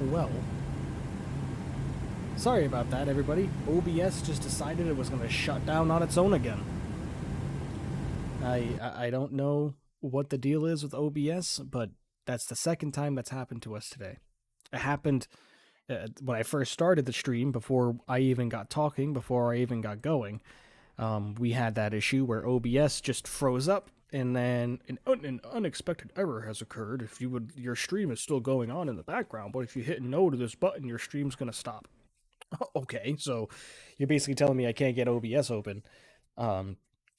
Well, sorry about that, everybody. OBS just decided it was going to shut down on its own again. I don't know what the deal is with OBS, but that's the second time that's happened to us today. It happened when I first started the stream, before I even got talking, before I even got going. We had that issue where OBS just froze up, and then an unexpected error has occurred. If your stream is still going on in the background, but if you hit no to this button, your stream's gonna stop. Okay, so you're basically telling me I can't get OBS open,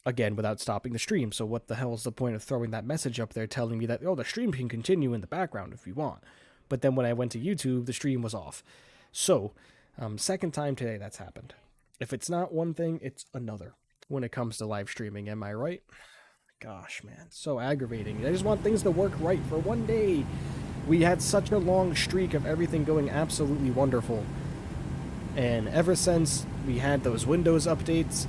again, without stopping the stream. So what the hell is the point of throwing that message up there telling me that, oh, the stream can continue in the background if you want? But then when I went to YouTube, the stream was off. So, second time today that's happened. If it's not one thing, it's another when it comes to live streaming, am I right? Gosh, man, so aggravating. I just want things to work right for one day. We had such a long streak of everything going absolutely wonderful. And ever since we had those Windows updates,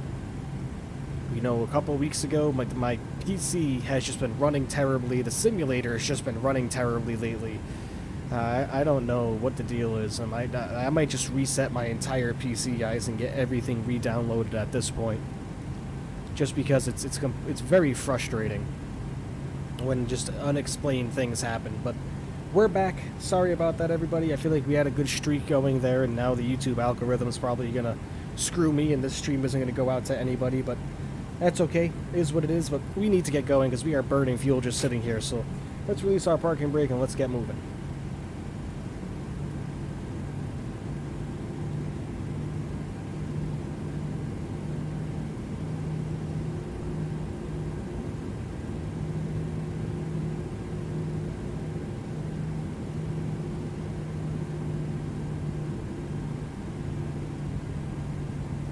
you know, a couple weeks ago, my PC has just been running terribly. The simulator has just been running terribly lately. I don't know what the deal is. I might just reset my entire PC, guys, and get everything re-downloaded at this point. Just because it's very frustrating when just unexplained things happen. But we're back. Sorry about that, everybody. I feel like we had a good streak going there, and now the YouTube algorithm is probably gonna screw me, and this stream isn't gonna go out to anybody. But that's okay. It is what it is. But we need to get going because we are burning fuel just sitting here. So let's release our parking brake and let's get moving.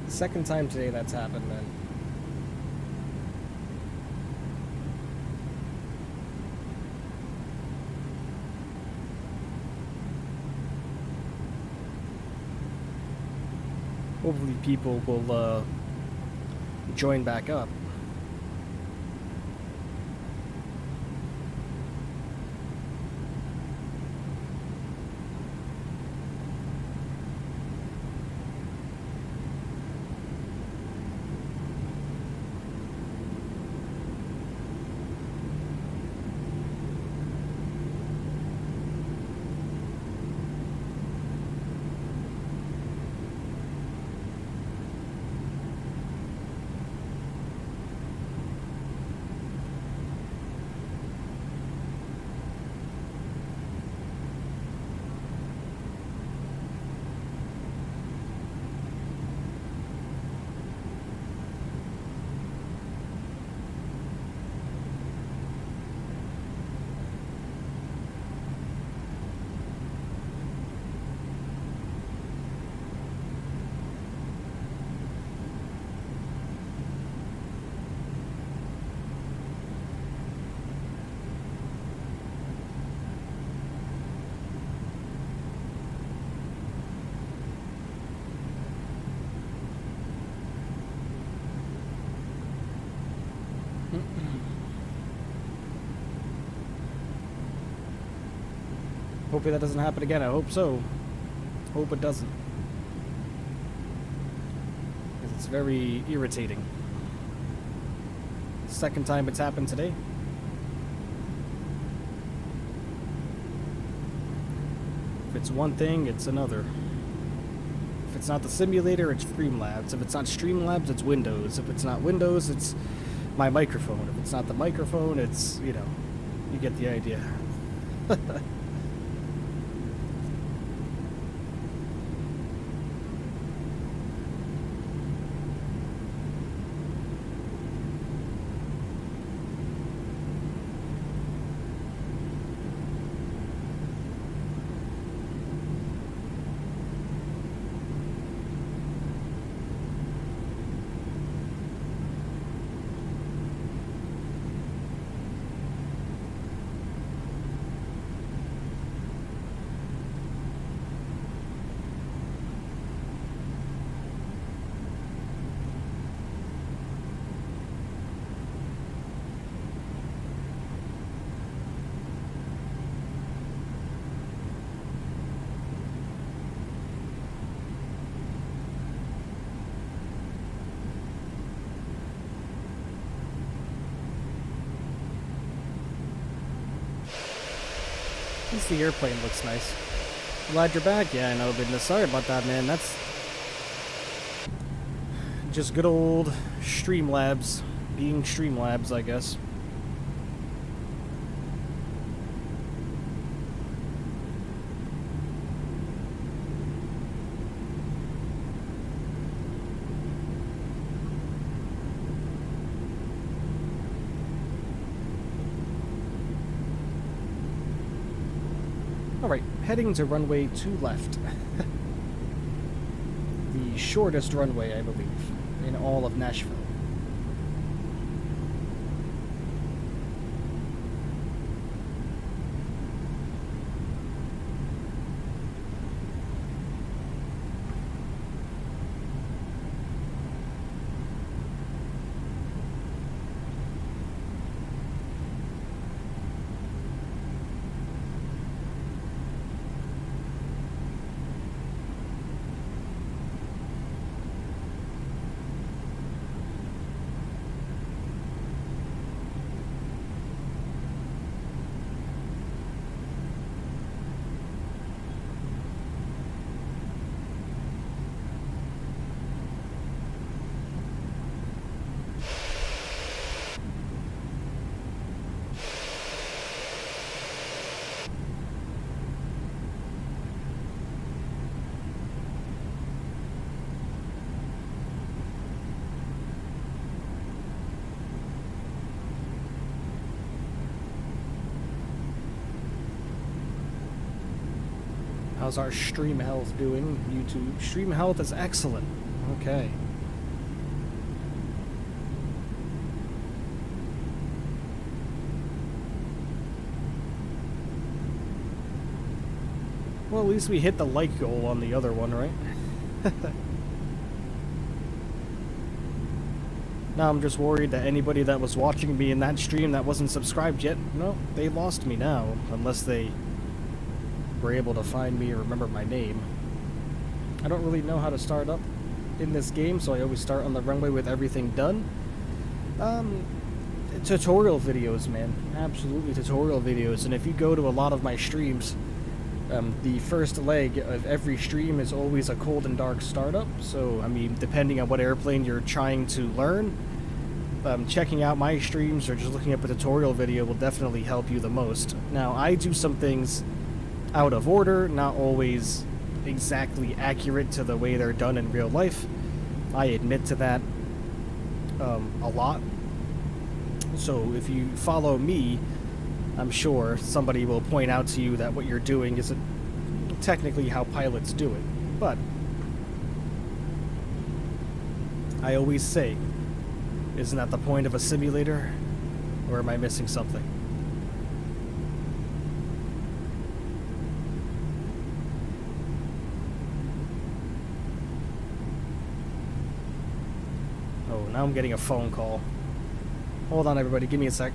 Second time today that's happened, man. Hopefully people will join back up. Hopefully that doesn't happen again. I hope so. Hope it doesn't. Because it's very irritating. Second time it's happened today. If it's one thing, it's another. If it's not the simulator, it's Streamlabs. If it's not Streamlabs, it's Windows. If it's not Windows, it's my microphone. If it's not the microphone, it's, you know, you get the idea. At least the airplane looks nice. Glad you're back. Yeah, I know, but sorry about that, man. That's just good old Streamlabs being Streamlabs, I guess. Alright, heading to runway 2 left. The shortest runway, I believe, in all of Nashville. How's our stream health doing, YouTube? Stream health is excellent. Okay. Well, at least we hit the like goal on the other one, right? Now I'm just worried that anybody that was watching me in that stream that wasn't subscribed yet, no, they lost me now, unless they were able to find me or remember my name. I don't really know how to start up in this game, so I always start on the runway with everything done. Tutorial videos, man. Absolutely tutorial videos. And if you go to a lot of my streams, the first leg of every stream is always a cold and dark startup. So, I mean, depending on what airplane you're trying to learn, checking out my streams or just looking up a tutorial video will definitely help you the most. Now, I do some things out of order, not always exactly accurate to the way they're done in real life. I admit to that a lot. So if you follow me, I'm sure somebody will point out to you that what you're doing isn't technically how pilots do it. But I always say, isn't that the point of a simulator? Or am I missing something? Oh, now I'm getting a phone call. Hold on, everybody. Give me a sec.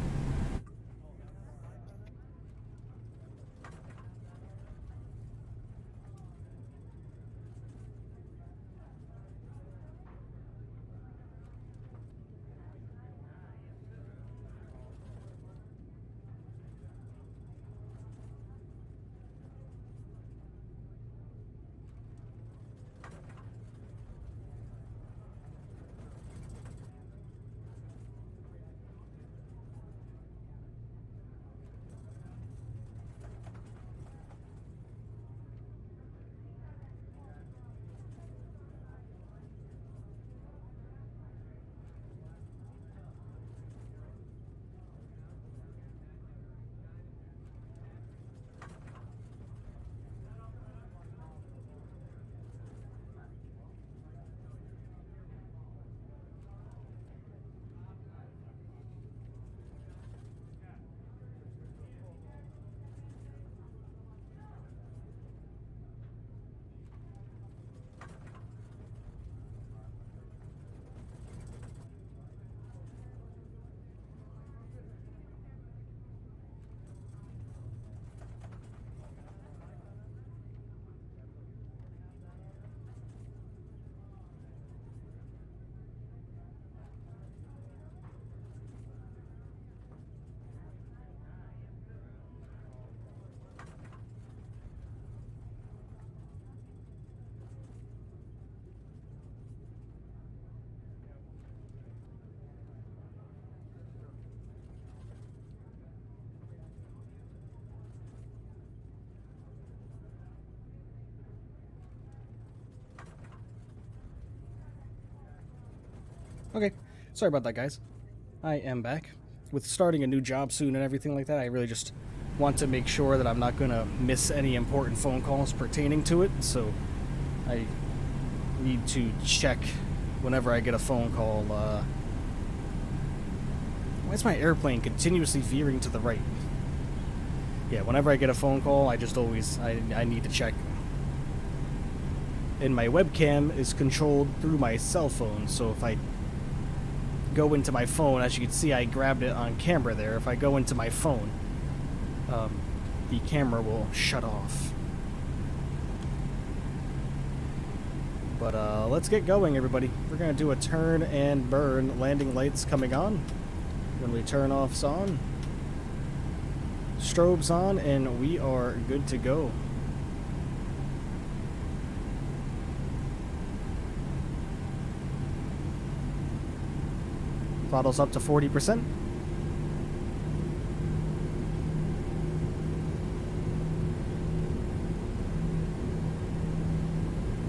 Okay, sorry about that, guys. I am back. With starting a new job soon and everything like that, I really just want to make sure that I'm not going to miss any important phone calls pertaining to it, so I need to check whenever I get a phone call. Why is my airplane continuously veering to the right? Yeah, whenever I get a phone call, I just always, I need to check. And my webcam is controlled through my cell phone, so if I go into my phone, as you can see, I grabbed it on camera there. If I go into my phone, the camera will shut off. But let's get going, everybody. We're gonna do a turn and burn. Landing lights coming on. When we turn off's on, strobes on, and we are good to go. Throttle's up to 40%.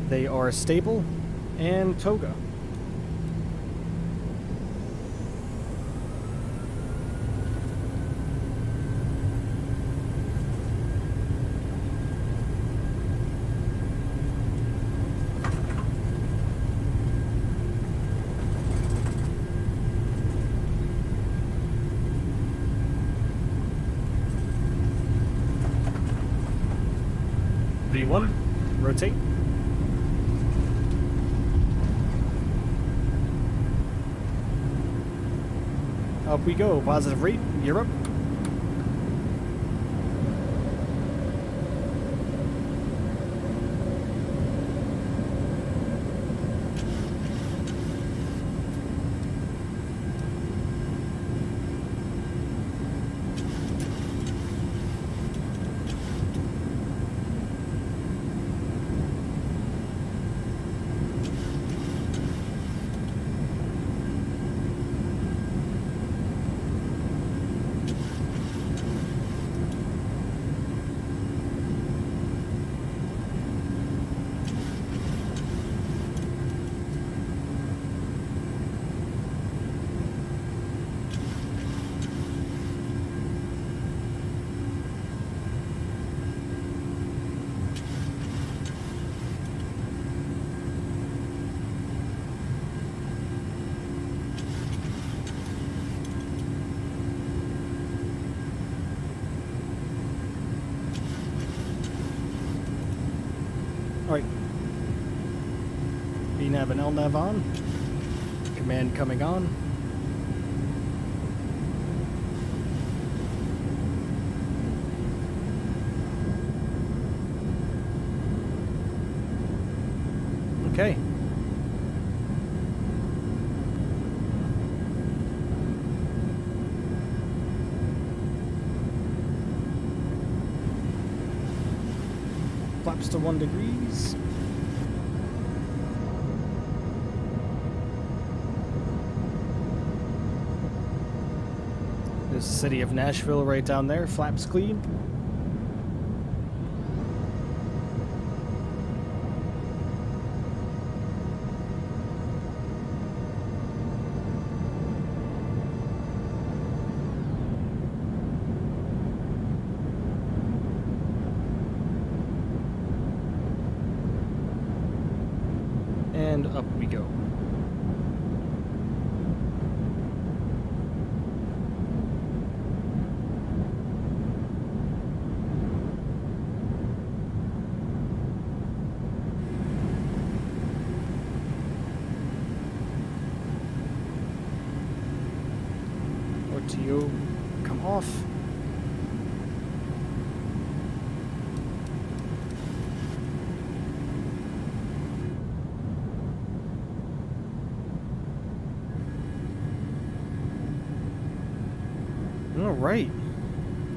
They are stable and toga. V1, rotate. Up we go, positive rate, gear up. Alright. VNav and LNav on. Command coming on. Okay. Flaps to 1 degrees. There's the city of Nashville right down there. Flaps clean. And up we go. RTO, come off. Alright.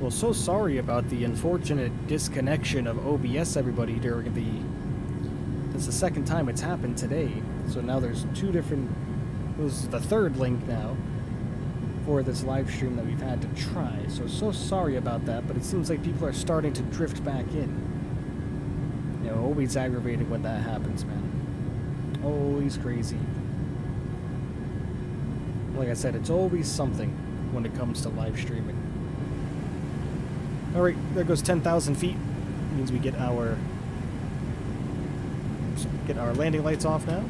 Well, so sorry about the unfortunate disconnection of OBS, everybody, during the... That's the second time it's happened today. So now there's two different... This is the third link now for this live stream that we've had to try. So sorry about that, but it seems like people are starting to drift back in. You know, always aggravating when that happens, man. Always crazy. Like I said, it's always something when it comes to live streaming. Alright, there goes 10,000 feet. Means we get our landing lights off now.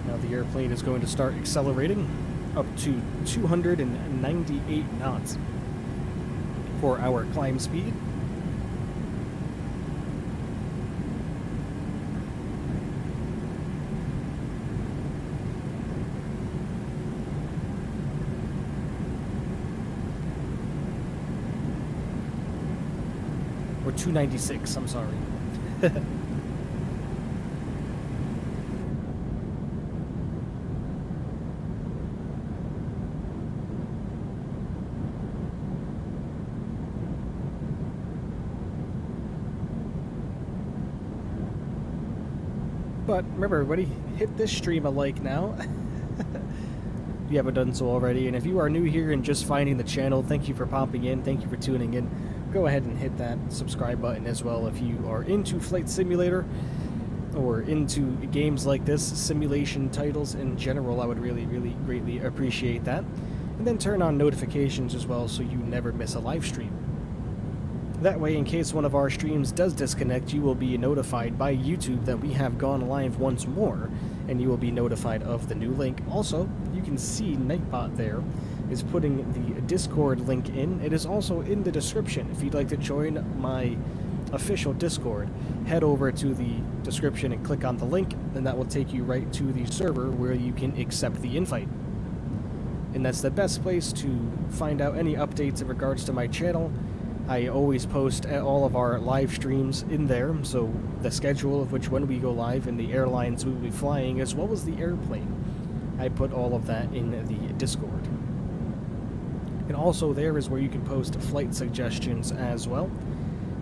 Now the airplane is going to start accelerating up to 298 knots for our climb speed. Or 296, I'm sorry. But remember, everybody, hit this stream a like now. If you haven't done so already. And if you are new here and just finding the channel, thank you for popping in. Thank you for tuning in. Go ahead and hit that subscribe button as well if you are into Flight Simulator or into games like this, simulation titles in general. I would really, really greatly appreciate that. And then turn on notifications as well so you never miss a live stream. That way, in case one of our streams does disconnect, you will be notified by YouTube that we have gone live once more, and you will be notified of the new link. Also, you can see Nightbot there is putting the Discord link in. It is also in the description. If you'd like to join my official Discord, head over to the description and click on the link, and that will take you right to the server where you can accept the invite. And that's the best place to find out any updates in regards to my channel. I always post all of our live streams in there, so the schedule of which when we go live and the airlines we will be flying, as well as the airplane. I put all of that in the Discord. And also there is where you can post flight suggestions as well.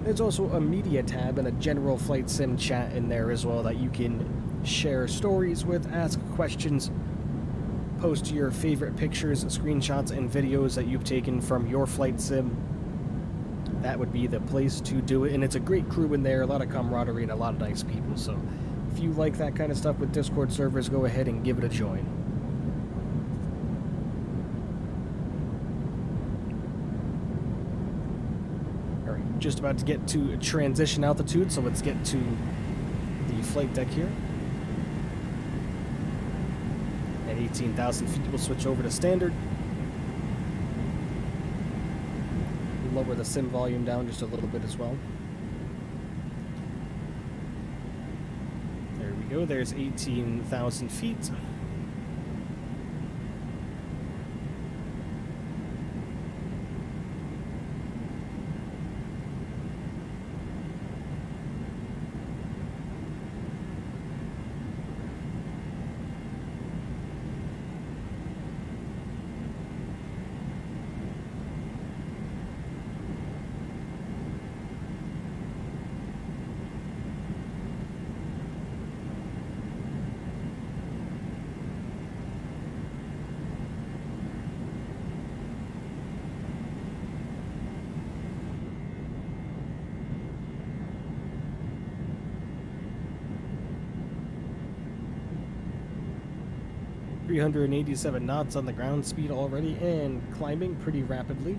There's also a media tab and a general flight sim chat in there as well that you can share stories with, ask questions, post your favorite pictures, screenshots, and videos that you've taken from your flight sim. That would be the place to do it, and it's a great crew in there, a lot of camaraderie, and a lot of nice people. So if you like that kind of stuff with Discord servers, go ahead and give it a join. Alright, just about to get to transition altitude, so let's get to the flight deck here. At 18,000 feet, we'll switch over to standard. Lower the sim volume down just a little bit as well. There we go, there's 18,000 feet. .387 knots on the ground speed already, and climbing pretty rapidly.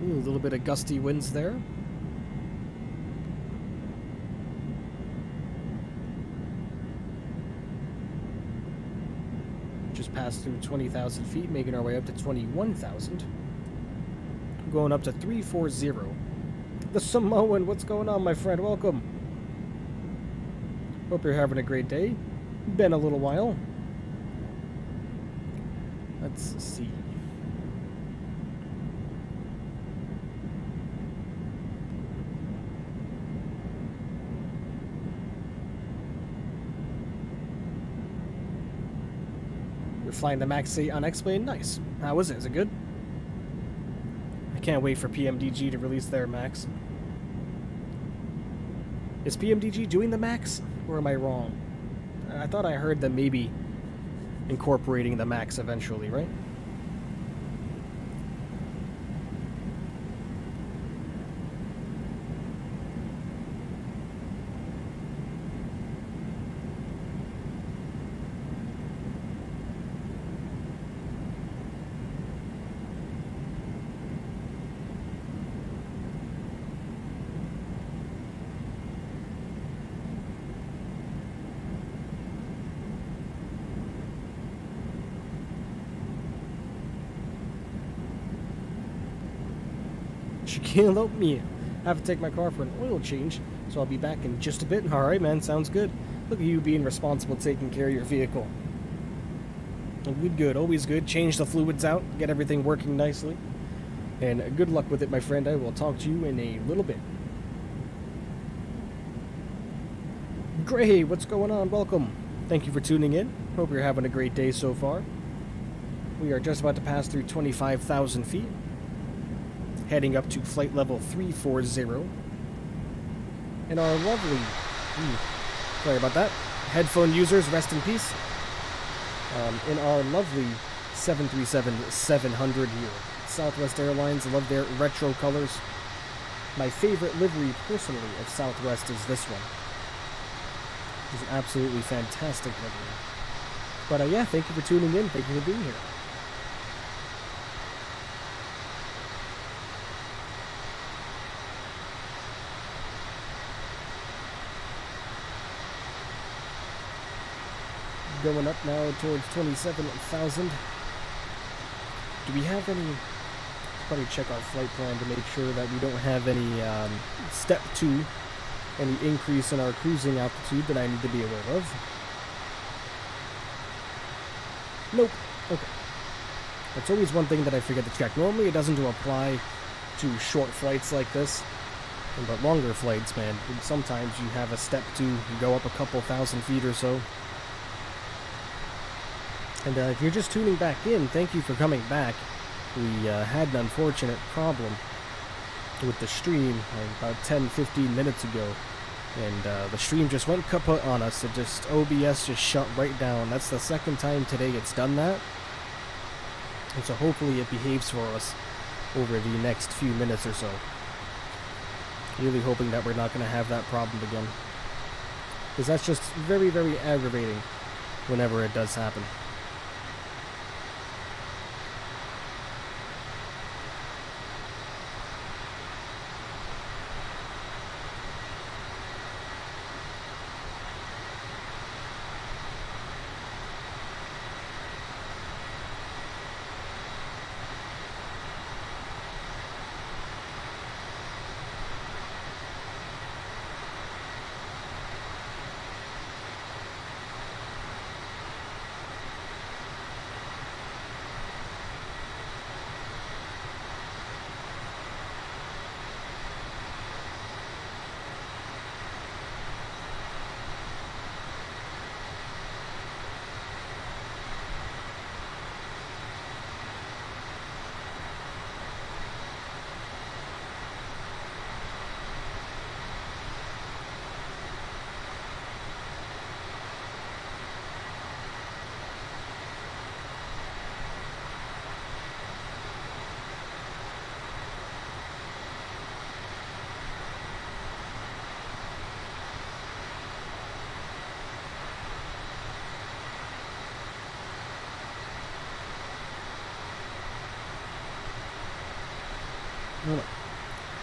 Ooh, a little bit of gusty winds there. Just passed through 20,000 feet, making our way up to 21,000. Going up to 340. The Samoan, what's going on, my friend? Welcome. Hope you're having a great day. Been a little while. Let's see. You're flying the Max 8 on X-Plane? Nice. How was it? Is it good? I can't wait for PMDG to release their Max. Is PMDG doing the Max? Or am I wrong? I thought I heard them maybe incorporating the Max eventually, right? She can't help me. I have to take my car for an oil change, so I'll be back in just a bit. Alright, man, sounds good. Look at you being responsible, taking care of your vehicle. Good, always good. Change the fluids out, get everything working nicely. And good luck with it, my friend. I will talk to you in a little bit. Gray, what's going on? Welcome. Thank you for tuning in. Hope you're having a great day so far. We are just about to pass through 25,000 feet. Heading up to flight level 340. And our lovely... sorry about that. Headphone users, rest in peace. In our lovely 737-700 here. Southwest Airlines, love their retro colors. My favorite livery, personally, of Southwest is this one. It's an absolutely fantastic livery. But yeah, thank you for tuning in. Thank you for being here. Going up now towards 27,000. Do we have any... Probably check our flight plan to make sure that we don't have any step 2, any increase in our cruising altitude that I need to be aware of. Nope. Okay. That's always one thing that I forget to check. Normally it doesn't apply to short flights like this, but longer flights, man, sometimes you have a step 2, you go up a couple thousand feet or so. And if you're just tuning back in, thank you for coming back. We had an unfortunate problem with the stream about 10-15 minutes ago, and the stream just went kaput on us. It just, OBS just shut right down. That's the second time today it's done that, and so hopefully it behaves for us over the next few minutes or so. Really hoping that we're not going to have that problem again, because that's just very, very aggravating whenever it does happen.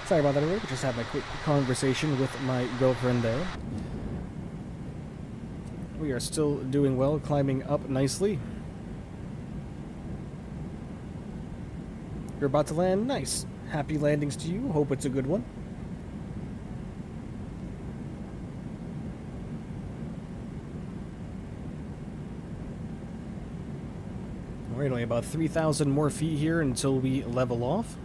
Sorry about that, everybody. Just had my quick conversation with my girlfriend there. We are still doing well, climbing up nicely. You're about to land. Nice. Happy landings to you. Hope it's a good one. Alright, only about 3,000 more feet here until we level off.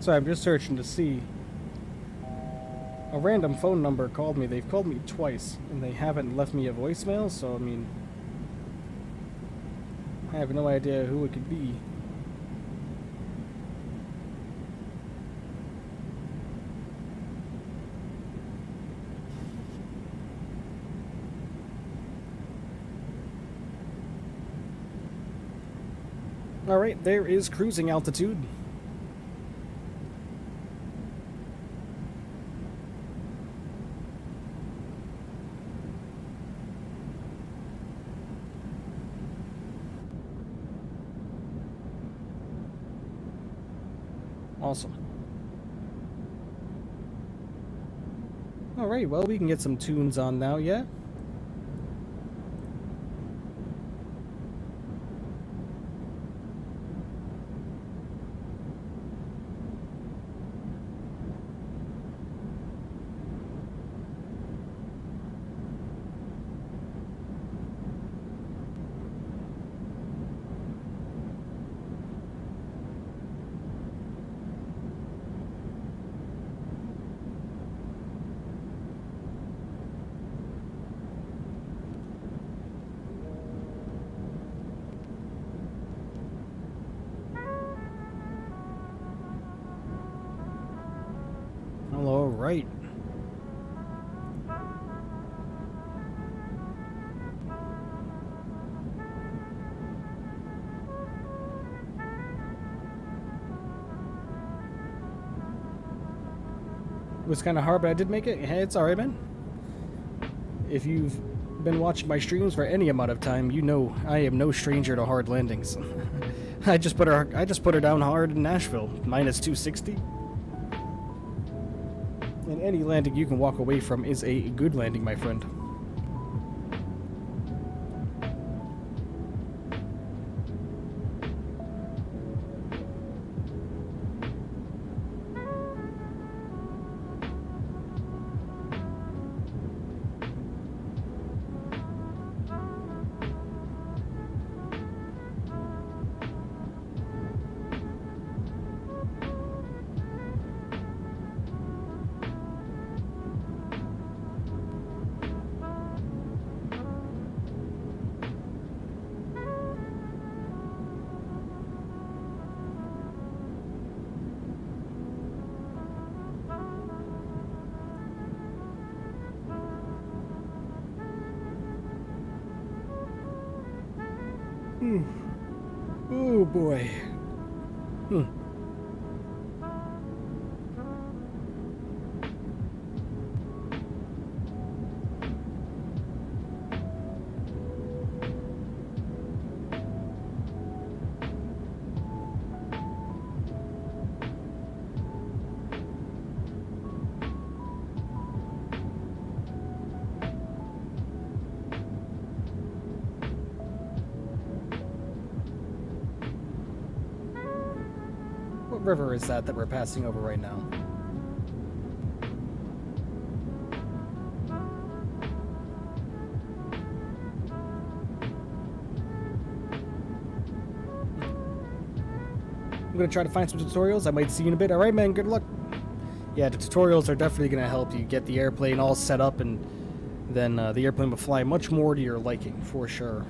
So I'm just searching to see. A random phone number called me. They've called me twice, and they haven't left me a voicemail, so I mean, I have no idea who it could be. Alright, there is cruising altitude. Awesome. Alright, well, we can get some tunes on now, yeah? All right. It was kind of hard, but I did make it. Hey, it's all right, man. If you've been watching my streams for any amount of time, you know I am no stranger to hard landings. I just put her down hard in Nashville, minus 260. And any landing you can walk away from is a good landing, my friend. Oh boy. What river is that we're passing over right now? I'm gonna try to find some tutorials. I might see you in a bit. Alright, man, good luck. Yeah, the tutorials are definitely gonna help you get the airplane all set up, and then the airplane will fly much more to your liking, for sure.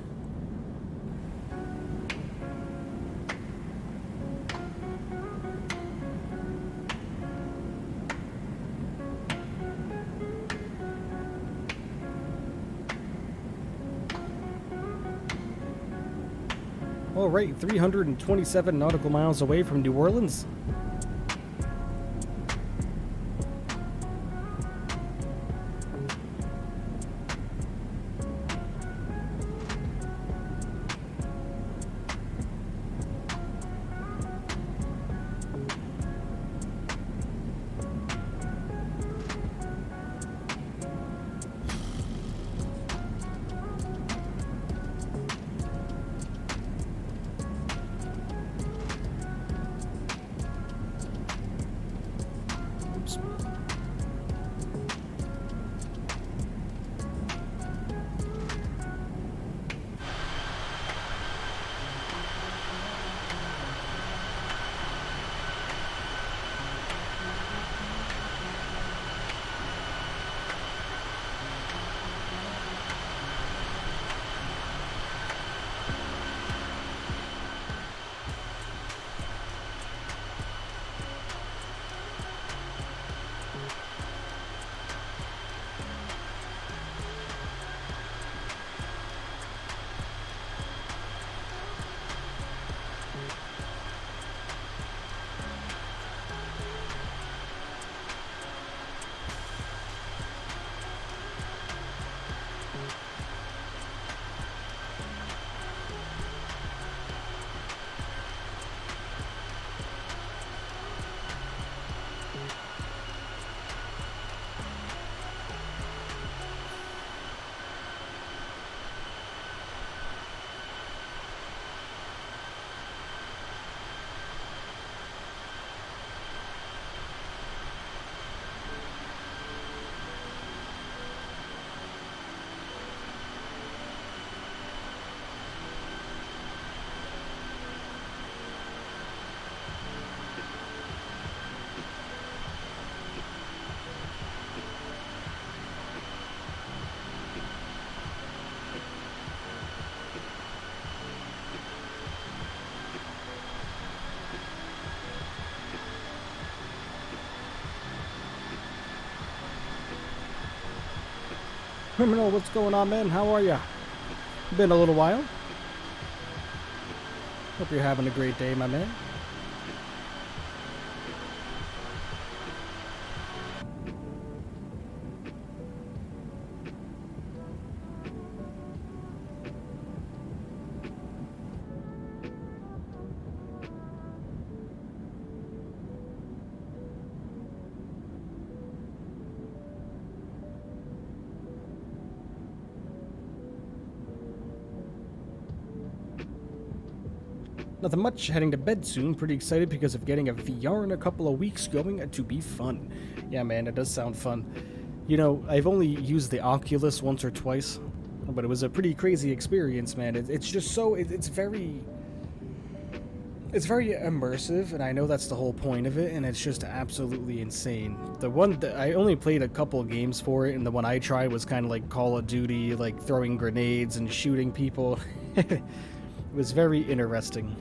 All right, 327 nautical miles away from New Orleans. Criminal, what's going on, man? How are ya? Been a little while. Hope you're having a great day, my man. Nothing much, heading to bed soon. Pretty excited because of getting a VR in a couple of weeks going to be fun. Yeah, man, it does sound fun. You know, I've only used the Oculus once or twice, but it was a pretty crazy experience, man. It's just so, it's very immersive, and I know that's the whole point of it, and it's just absolutely insane. The one that I only played a couple of games for it, and the one I tried was kind of like Call of Duty, like throwing grenades and shooting people. It was very interesting.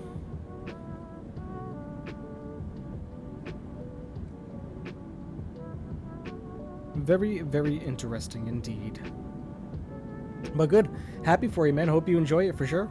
Very, very interesting indeed. But good. Happy for you, man. Hope you enjoy it for sure.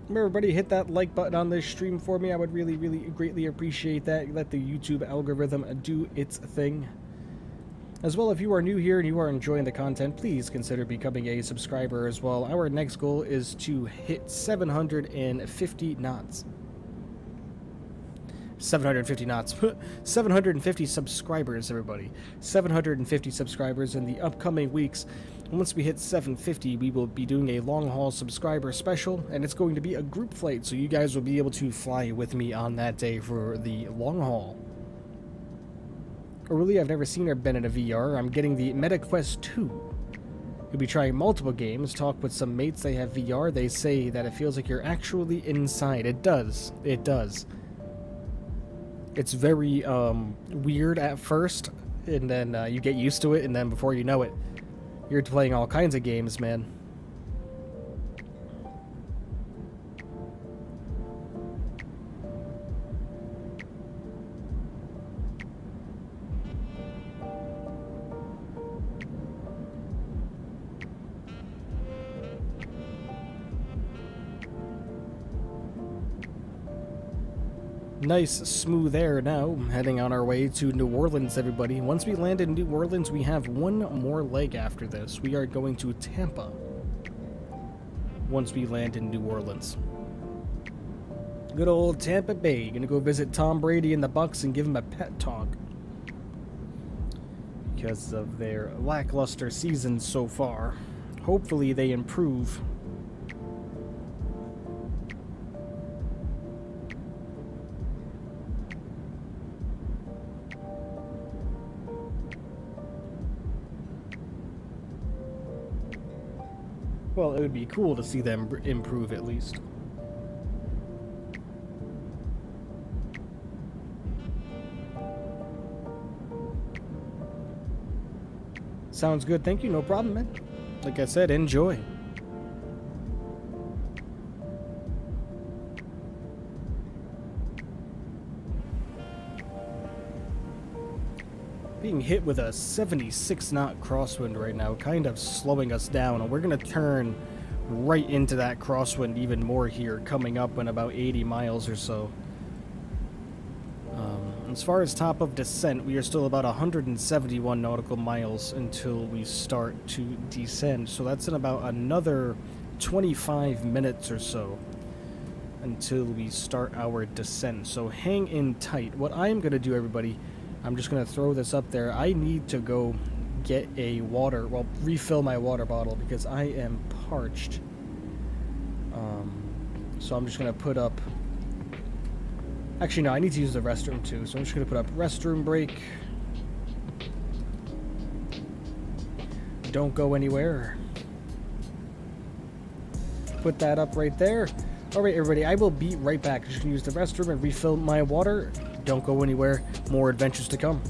Everybody hit that like button on this stream for me. I would really, really greatly appreciate that. Let the YouTube algorithm do its thing. As well, if you are new here and you are enjoying the content, please consider becoming a subscriber as well. Our next goal is to hit 750 knots. 750 knots. 750 subscribers, everybody. 750 subscribers in the upcoming weeks. Once we hit 750, we will be doing a long-haul subscriber special, and it's going to be a group flight, so you guys will be able to fly with me on that day for the long haul. Really, I've never seen or been in a VR. I'm getting the MetaQuest 2. You'll be trying multiple games, talk with some mates, they have VR, they say that it feels like you're actually inside. It does. It does. It's very weird at first, and then you get used to it, and then before you know it, you're playing all kinds of games, man. Nice smooth air now, heading on our way to New Orleans, everybody. Once we land in New Orleans, we have one more leg after this. We are going to Tampa once we land in New Orleans. Good old Tampa Bay. Gonna go visit Tom Brady and the Bucs and give him a pep talk because of their lackluster season so far. Hopefully they improve. Well, it would be cool to see them improve at least. Sounds good. Thank you. No problem, man. Like I said, enjoy. Being hit with a 76 knot crosswind right now, kind of slowing us down, and we're going to turn right into that crosswind even more here, coming up in about 80 miles or so. As far as top of descent, we are still about 171 nautical miles until we start to descend, so that's in about another 25 minutes or so until we start our descent, so hang in tight. What I'm going to do, everybody, I'm just going to throw this up there. I need to go get a water, well, refill my water bottle because I am parched. So I'm just going to put up, actually no, I need to use the restroom too, so I'm just going to put up restroom break. Don't go anywhere. Put that up right there. Alright everybody, I will be right back. I'm just going to use the restroom and refill my water. Don't go anywhere. More adventures to come.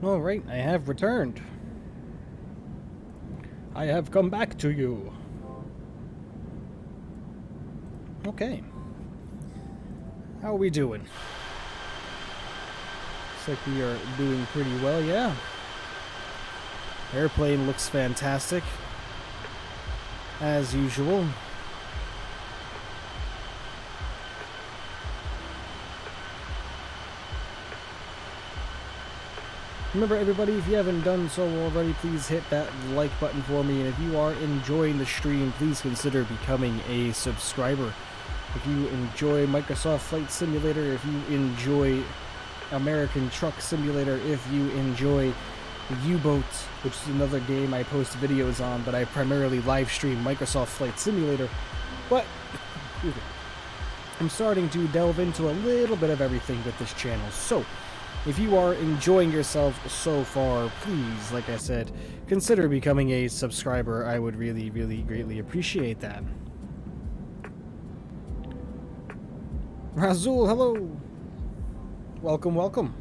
Alright, I have returned. I have come back to you. Okay. How are we doing? Looks like we are doing pretty well, yeah. Airplane looks fantastic. As usual. Remember, everybody, if you haven't done so already, please hit that like button for me. And if you are enjoying the stream, please consider becoming a subscriber. If you enjoy Microsoft Flight Simulator, if you enjoy American Truck Simulator, if you enjoy U-Boat, which is another game I post videos on, but I primarily live stream Microsoft Flight Simulator. But I'm starting to delve into a little bit of everything with this channel. So, if you are enjoying yourself so far, please, like I said, consider becoming a subscriber. I would really, really greatly appreciate that. Razul, hello! Welcome, welcome.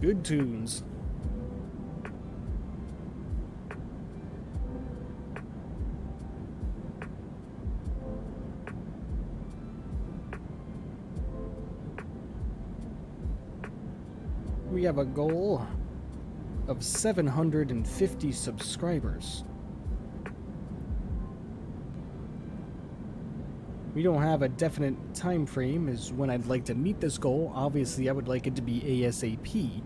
Good tunes. We have a goal of 750 subscribers. We don't have a definite time frame as when I'd like to meet this goal. Obviously, I would like it to be ASAP.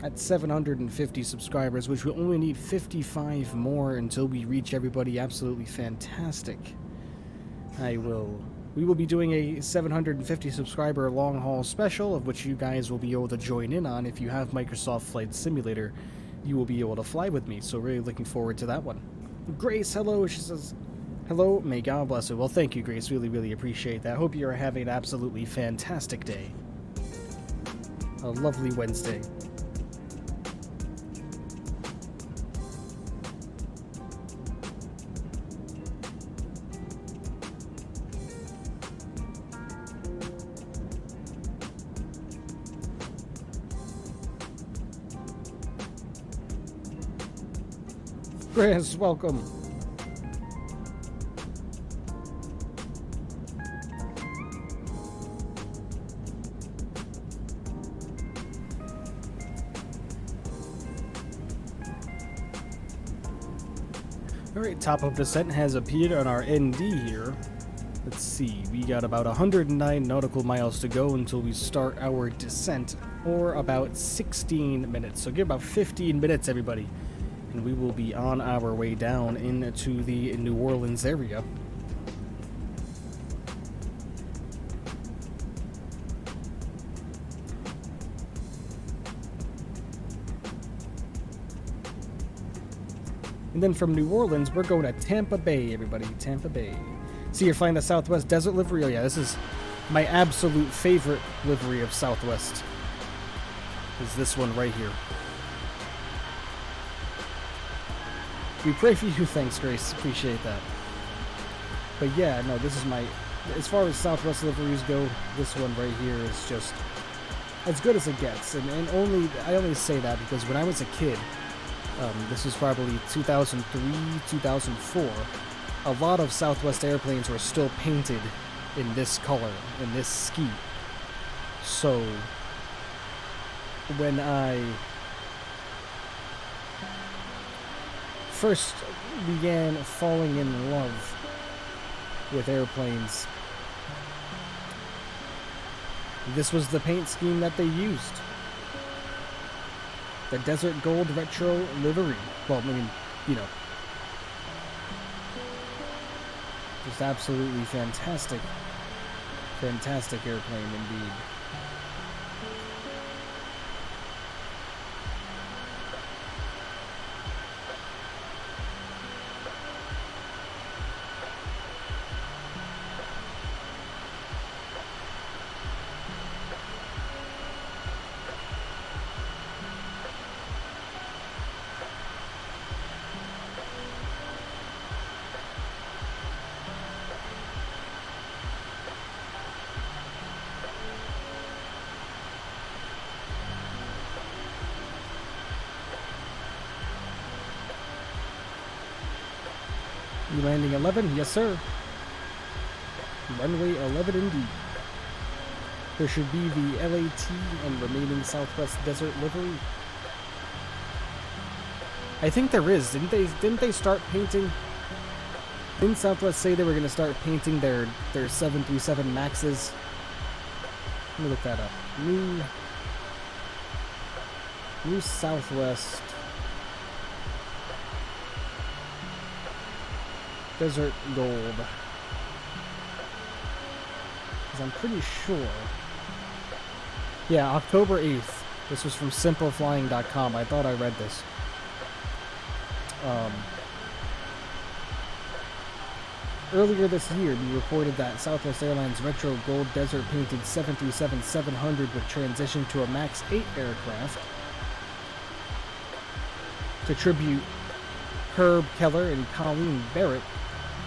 At 750 subscribers, which will only need 55 more until we reach everybody absolutely fantastic. We will be doing a 750 subscriber long haul special, of which you guys will be able to join in on. If you have Microsoft Flight Simulator, you will be able to fly with me, so really looking forward to that one. Grace, hello, she says, hello, may God bless you. Well, thank you, Grace, really, really appreciate that. Hope you are having an absolutely fantastic day. A lovely Wednesday. Chris, welcome. Alright, top of descent has appeared on our ND here. Let's see, we got about 109 nautical miles to go until we start our descent, or about 16 minutes. So give about 15 minutes, everybody. And we will be on our way down into the New Orleans area. And then from New Orleans, we're going to Tampa Bay, everybody. Tampa Bay. See, you're flying the Southwest Desert livery? Oh yeah, this is my absolute favorite livery of Southwest. Is this one right here. We pray for you, thanks, Grace. Appreciate that. But yeah, no, this is my... As far as Southwest liveries go, this one right here is just as good as it gets. And I only say that because when I was a kid, this was probably 2003, 2004, a lot of Southwest airplanes were still painted in this color, in this ski. So, when I first began falling in love with airplanes, this was the paint scheme that they used. The Desert Gold Retro livery. Well, I mean, you know. Just absolutely fantastic. Fantastic airplane indeed. Landing 11, yes sir. Runway 11 indeed. There should be the LAT and remaining Southwest Desert livery. I think there is. Didn't they start painting? Didn't Southwest say they were going to start painting their 737 Maxes? Let me look that up. New Southwest Desert Gold. Because I'm pretty sure. Yeah, October 8th. This was from simpleflying.com. I thought I read this. Earlier this year, we reported that Southwest Airlines retro gold desert painted 737-700 would transition to a MAX 8 aircraft to tribute Herb Keller and Colleen Barrett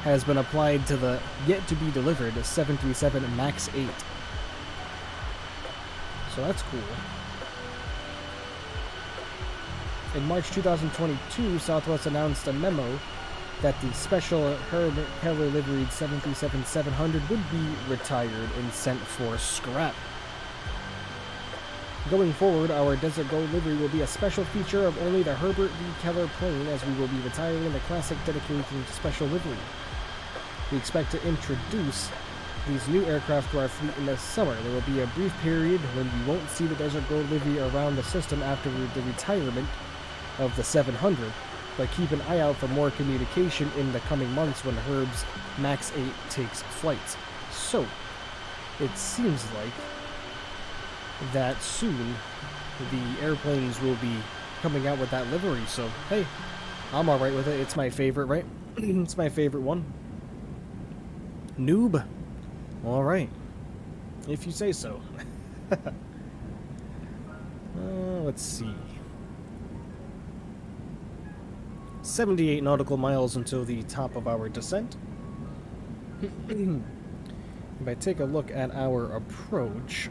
has been applied to the yet-to-be-delivered 737 MAX 8. So that's cool. In March 2022, Southwest announced a memo that the special Herb Keller liveried 737-700 would be retired and sent for scrap. Going forward, our Desert Gold livery will be a special feature of only the Herbert V. Keller plane, as we will be retiring the classic dedicated to special livery. We expect to introduce these new aircraft to our fleet in the summer. There will be a brief period when we won't see the Desert Gold livery around the system after the retirement of the 700, but keep an eye out for more communication in the coming months when Herb's MAX 8 takes flights. So, it seems like that soon the airplanes will be coming out with that livery, so hey, I'm alright with it. It's my favorite, right? It's my favorite one. Noob. Alright. If you say so. Let's see. 78 nautical miles until the top of our descent. If I take a look at our approach,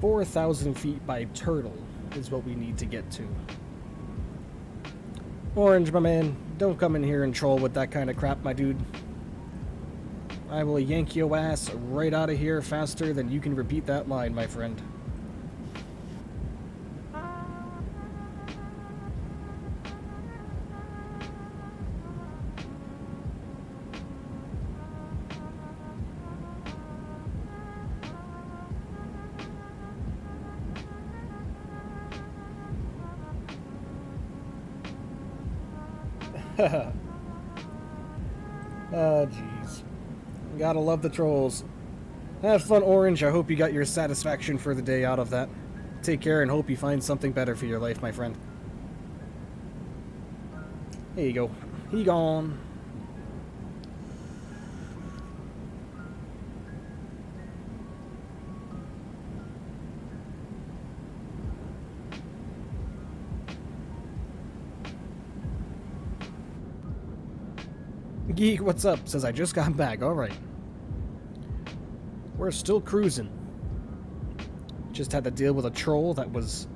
$4,000 feet by turtle is what we need to get to. Orange, my man, don't come in here and troll with that kind of crap, my dude. I will yank your ass right out of here faster than you can repeat that line, my friend. Oh, jeez. Gotta love the trolls. Have fun, Orange. I hope you got your satisfaction for the day out of that. Take care and hope you find something better for your life, my friend. There you go. He gone. Geek, what's up? Says I just got back. Alright. We're still cruising. Just had to deal with a troll that was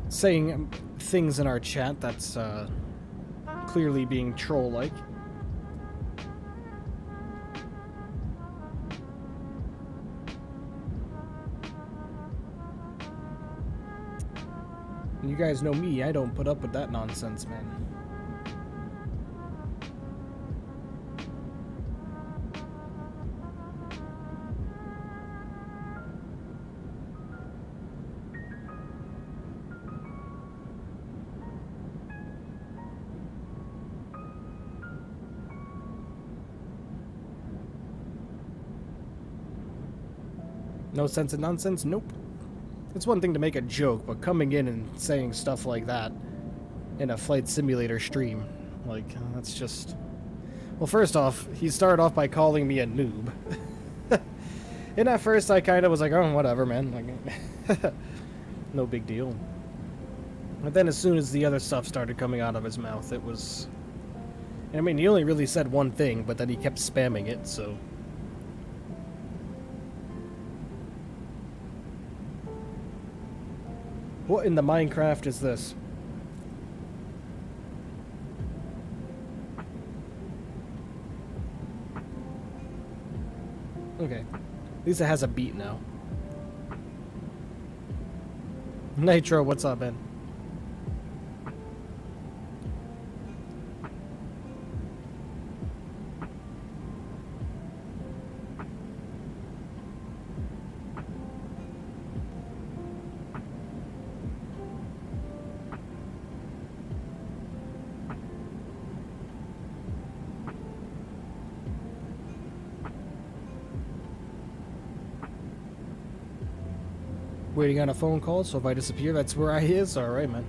saying things in our chat that's clearly being troll-like. You guys know me, I don't put up with that nonsense, man. No sense in nonsense? Nope. It's one thing to make a joke, but coming in and saying stuff like that in a flight simulator stream, like, that's just... Well, first off, he started off by calling me a noob. And at first I kind of was like, oh, whatever, man. Like, no big deal. But then as soon as the other stuff started coming out of his mouth, it was I mean, he only really said one thing, but then he kept spamming it, so... What in the Minecraft is this? Okay. At least it has a beat now. Nitro, what's up, man? Waiting on a phone call, so if I disappear, that's where I is? Alright, man.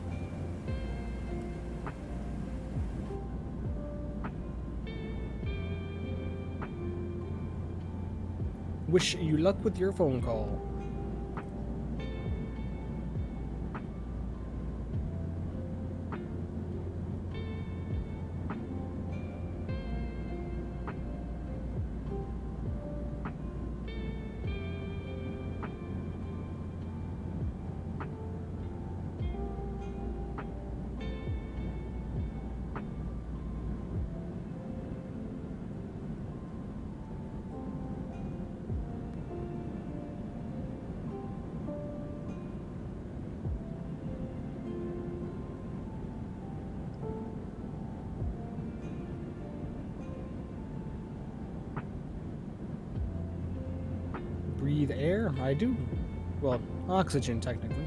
Wish you luck with your phone call. Breathe air? I do. Well, oxygen, technically.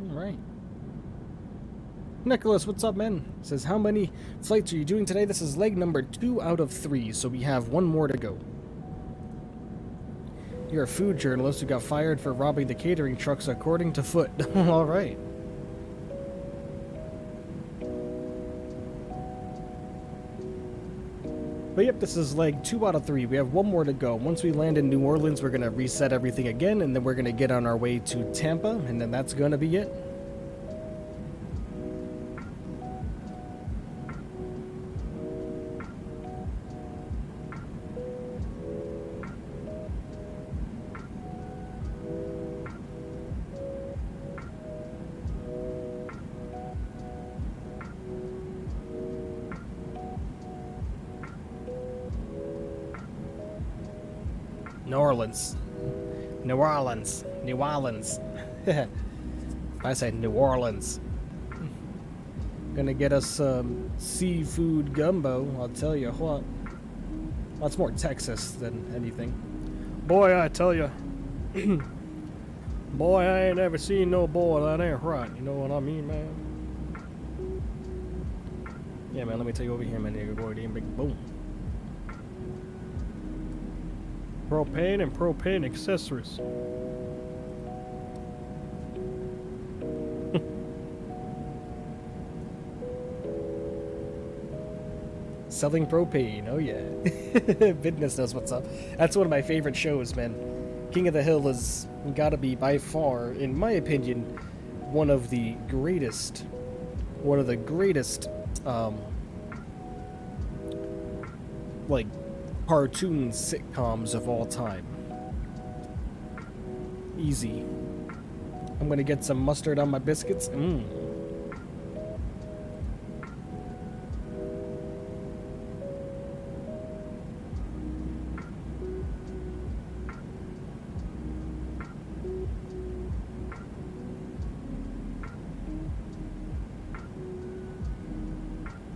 Right. Nicholas, what's up, man? Says, how many flights are you doing today? This is leg number 2 out of 3, so we have 1 more to go. You're a food journalist who got fired for robbing the catering trucks according to Foot. All right. But yep, this is leg 2 out of 3. We have 1 more to go. Once we land in New Orleans, we're going to reset everything again, and then we're going to get on our way to Tampa, and then that's going to be it. New Orleans. New Orleans. New Orleans. I said New Orleans. Gonna get us some seafood gumbo, I'll tell you what. Well, it's more Texas than anything. Boy, I tell you. Boy, I ain't ever seen no boy that ain't right. You know what I mean, man? Yeah, man, let me take you over here, my nigga boy. Damn big boom. Propane and propane accessories. Selling propane, oh yeah. Business knows what's up. That's one of my favorite shows, man. King of the Hill has gotta be by far, in my opinion, one of the greatest, like, cartoon sitcoms of all time. Easy. I'm gonna get some mustard on my biscuits.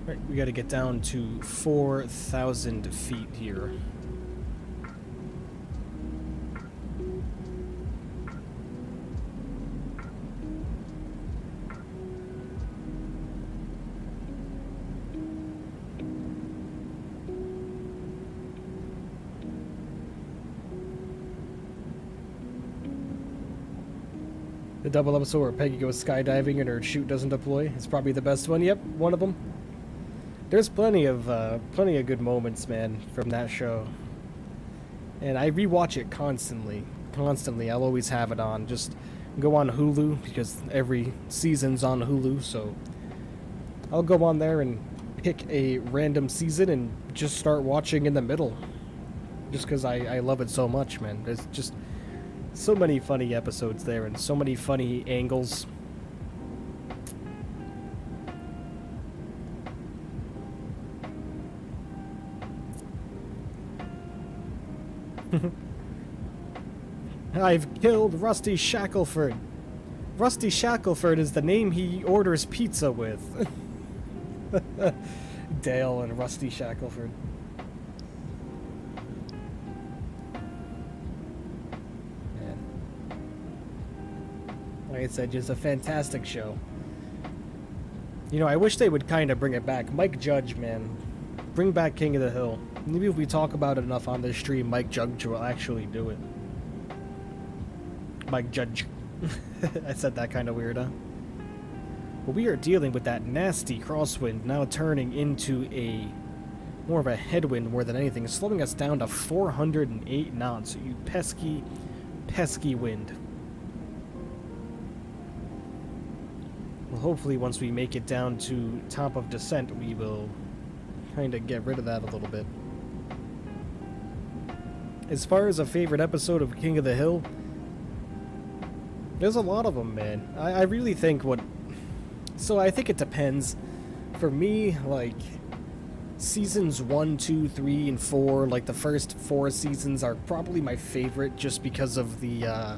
Right, we gotta get down to 4,000 feet here. The double episode where Peggy goes skydiving and her chute doesn't deploy. It's probably the best one. Yep, one of them. There's plenty of good moments, man, from that show. And I rewatch it constantly. Constantly. I'll always have it on. Just go on Hulu, because every season's on Hulu, so I'll go on there and pick a random season and just start watching in the middle. Just because I love it so much, man. There's just so many funny episodes there and so many funny angles. I've killed Rusty Shackelford. Rusty Shackelford is the name he orders pizza with. Dale and Rusty Shackelford. Man. Like I said, just a fantastic show. You know, I wish they would kind of bring it back. Mike Judge, man. Bring back King of the Hill. Maybe if we talk about it enough on this stream, Mike Judge will actually do it. Mike Judge. I said that kind of weird, huh? Well, we are dealing with that nasty crosswind now turning into a more of a headwind more than anything, slowing us down to 408 knots. You pesky, pesky wind. Well, hopefully once we make it down to top of descent, we will kind of get rid of that a little bit. As far as a favorite episode of King of the Hill, there's a lot of them, man. I really think what... So I think it depends. For me, like, seasons 1, 2, 3, and 4, like the first 4 seasons are probably my favorite just because of the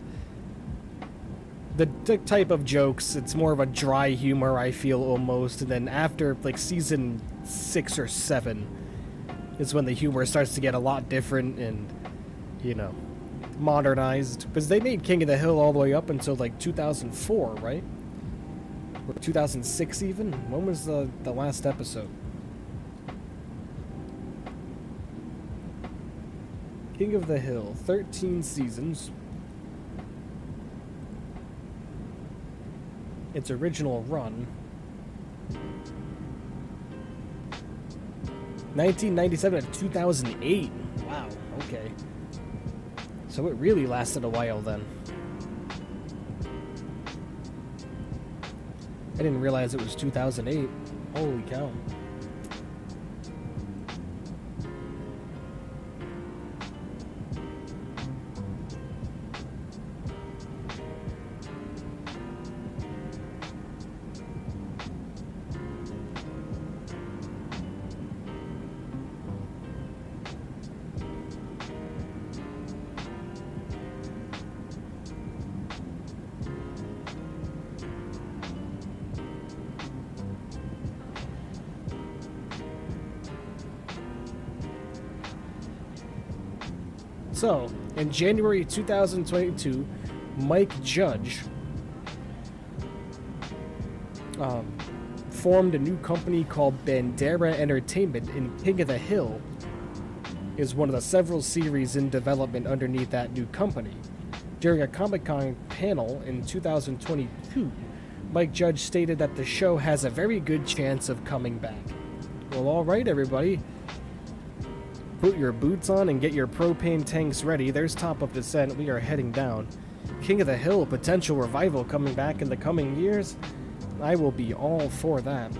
type of jokes. It's more of a dry humor, I feel, almost. And then after, like, season 6 or 7 is when the humor starts to get a lot different and, you know, modernized. Because they made King of the Hill all the way up until, like, 2004, right? Or 2006 even? When was the last episode? King of the Hill, 13 seasons. Its original run, 1997 to 2008. Wow, okay. So it really lasted a while then. I didn't realize it was 2008. Holy cow. So, in January 2022, Mike Judge formed a new company called Bandera Entertainment, and King of the Hill is one of the several series in development underneath that new company. During a Comic-Con panel in 2022, Mike Judge stated that the show has a very good chance of coming back. Well, alright everybody. Put your boots on and get your propane tanks ready. There's top of descent. We are heading down. King of the Hill, potential revival coming back in the coming years. I will be all for that.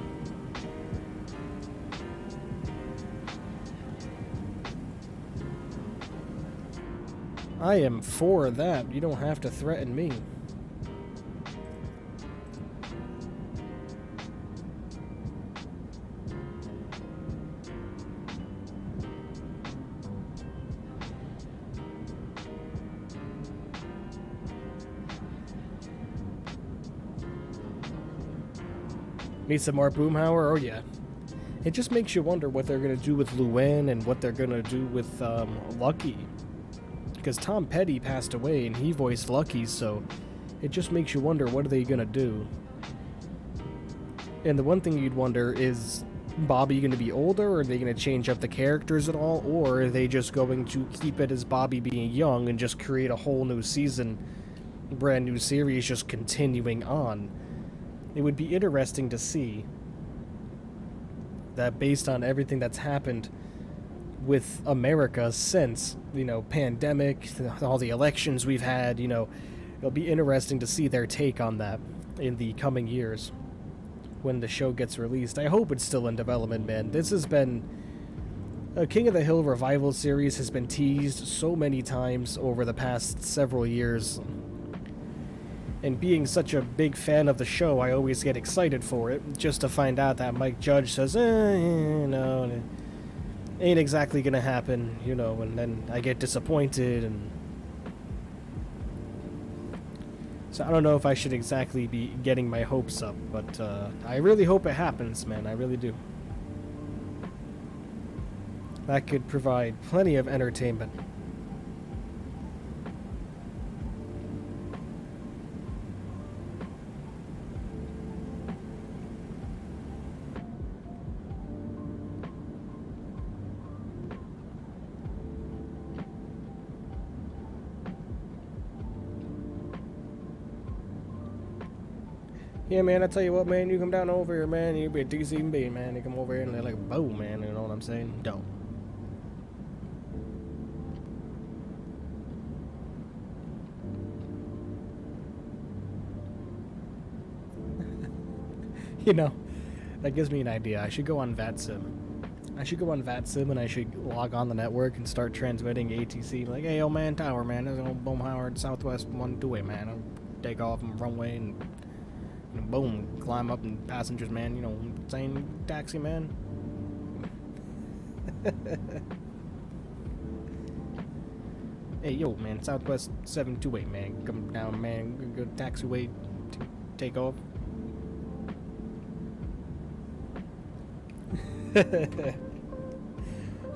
I am for that. You don't have to threaten me. Need some more Boomhauer? Oh yeah. It just makes you wonder what they're going to do with Luann and what they're going to do with Lucky. Because Tom Petty passed away and he voiced Lucky, so it just makes you wonder what are they going to do. And the one thing you'd wonder is, Bobby going to be older, or are they going to change up the characters at all, or are they just going to keep it as Bobby being young and just create a whole new season brand new series just continuing on. It would be interesting to see that based on everything that's happened with America since, you know, pandemic, all the elections we've had, you know, it'll be interesting to see their take on that in the coming years when the show gets released. I hope it's still in development, man. This has been a King of the Hill revival series, has been teased so many times over the past several years. And being such a big fan of the show, I always get excited for it, just to find out that Mike Judge says, no, it ain't exactly gonna happen, you know, and then I get disappointed, and so I don't know if I should exactly be getting my hopes up, but I really hope it happens, man, I really do. That could provide plenty of entertainment. Yeah, man, I tell you what, man, you come down over here, man, you be a DCB, man, you come over here and they're like, boom, man, you know what I'm saying? Don't. You know, that gives me an idea. I should go on VATSIM. And I should log on the network and start transmitting ATC. Like, hey, yo, man, tower, man, there's an old Howard Southwest 128, man. I'll take off from runway and boom, climb up and passengers, man, you know, saying taxi, man. Hey, yo, man, Southwest 728, man, come down, man, go taxiway, take off.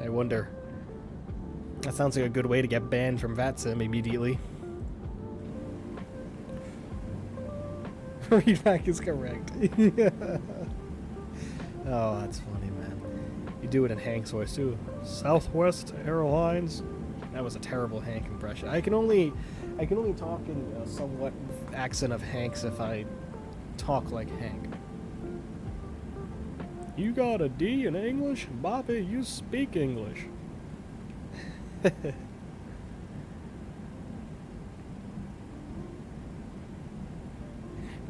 I wonder. That sounds like a good way to get banned from VATSIM immediately. Readback is correct. Oh, that's funny, man. You do it in Hank's voice too. Southwest Airlines. That was a terrible Hank impression. I can only talk in a somewhat accent of Hank's if I talk like Hank. You got a D in English? Bobby, you speak English.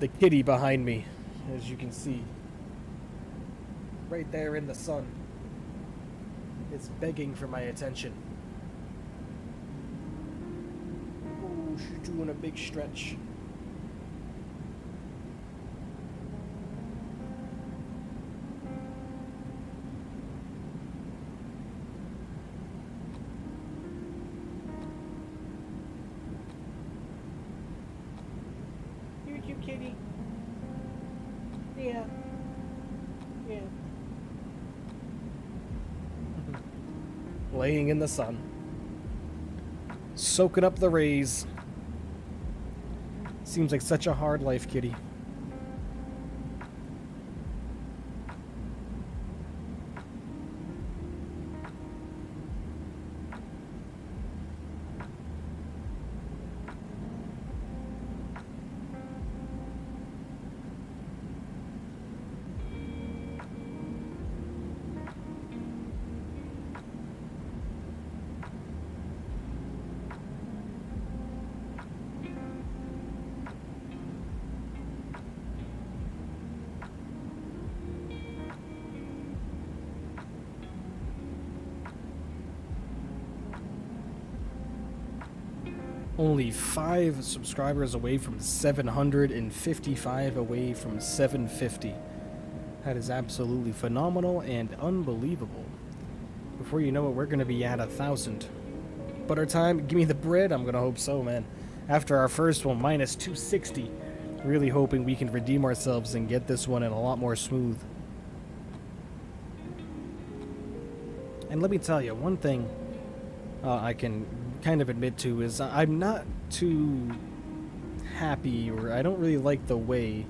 The kitty behind me, as you can see. Right there in the sun. It's begging for my attention. Oh, she's doing a big stretch. Kitty. Yeah. Yeah. Laying in the sun. Soaking up the rays. Seems like such a hard life, kitty. Only 5 subscribers away from 755 away from 750. That is absolutely phenomenal and unbelievable. Before you know it, we're going to be at 1,000. Butter time, give me the bread. I'm going to hope so, man. After our first one, minus 260. Really hoping we can redeem ourselves and get this one in a lot more smooth. And let me tell you, one thing I can kind of admit to is I'm not too happy, or I don't really like the way,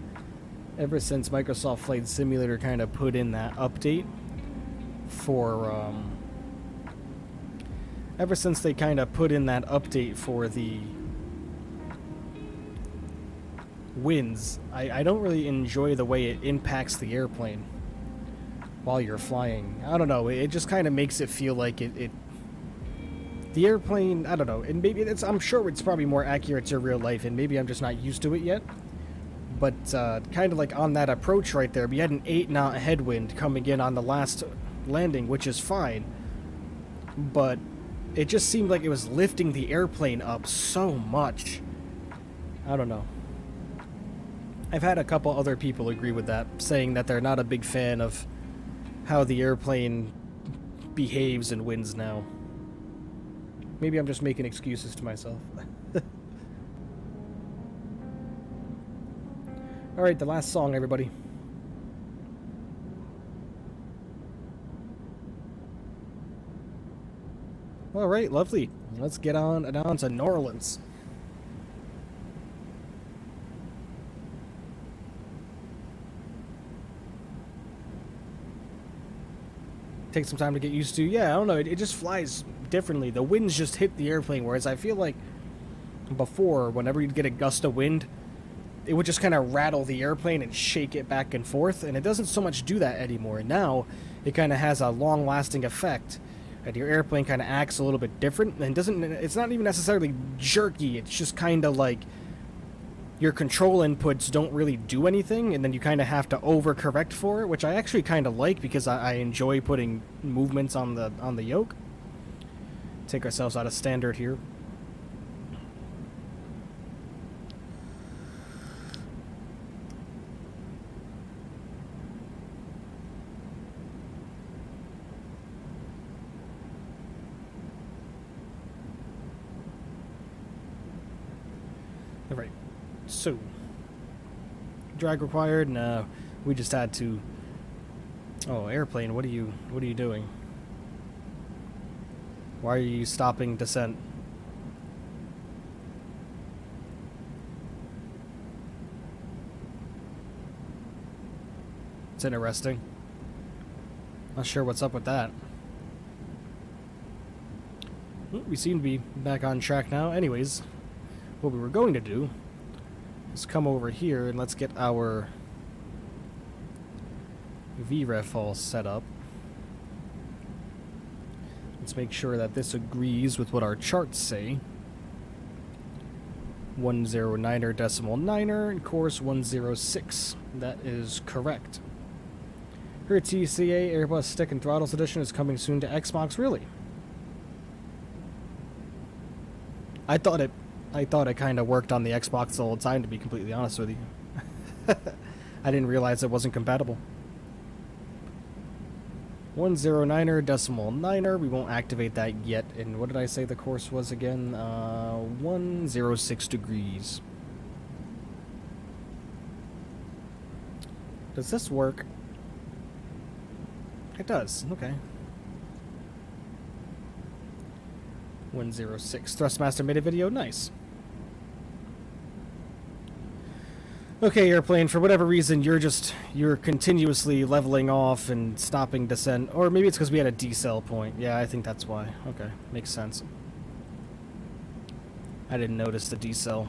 ever since Microsoft Flight Simulator kind of put in that update for ever since they kind of put in that update for the winds, I don't really enjoy the way it impacts the airplane while you're flying. I don't know, it just kind of makes it feel like the airplane, I don't know, and maybe I'm sure it's probably more accurate to real life, and maybe I'm just not used to it yet. But kind of like on that approach right there, we had an 8-knot headwind coming in on the last landing, which is fine. But it just seemed like it was lifting the airplane up so much. I don't know. I've had a couple other people agree with that, saying that they're not a big fan of how the airplane behaves in winds now. Maybe I'm just making excuses to myself. Alright, the last song, everybody. Alright, lovely. Let's get on down to New Orleans. Take some time to get used to. Yeah, I don't know, it just flies differently. The winds just hit the airplane, whereas I feel like before, whenever you'd get a gust of wind, it would just kind of rattle the airplane and shake it back and forth, and it doesn't so much do that anymore. Now, it kind of has a long-lasting effect, and your airplane kind of acts a little bit different, and it's not even necessarily jerky, it's just kind of like your control inputs don't really do anything, and then you kind of have to overcorrect for it, which I actually kind of like because I enjoy putting movements on the yoke. Take ourselves out of standard here. Alright, so drag required? No, we just had to. Oh, airplane, what are you doing? Why are you stopping descent? It's interesting. Not sure what's up with that. We seem to be back on track now. Anyways, what we were going to do is come over here and let's get our VREF all set up. Let's make sure that this agrees with what our charts say. 109.9er and course 106. That is correct. Her TCA Airbus Stick and Throttles edition is coming soon to Xbox. Really? I thought it kind of worked on the Xbox the whole time, to be completely honest with you. I didn't realize it wasn't compatible. 109.9er. We won't activate that yet. And what did I say the course was again? 106 degrees. Does this work? It does. Okay. 106. Thrustmaster made a video. Nice. Okay, airplane, for whatever reason, you're continuously leveling off and stopping descent. Or maybe it's because we had a decel point. Yeah, I think that's why. Okay, makes sense. I didn't notice the decel.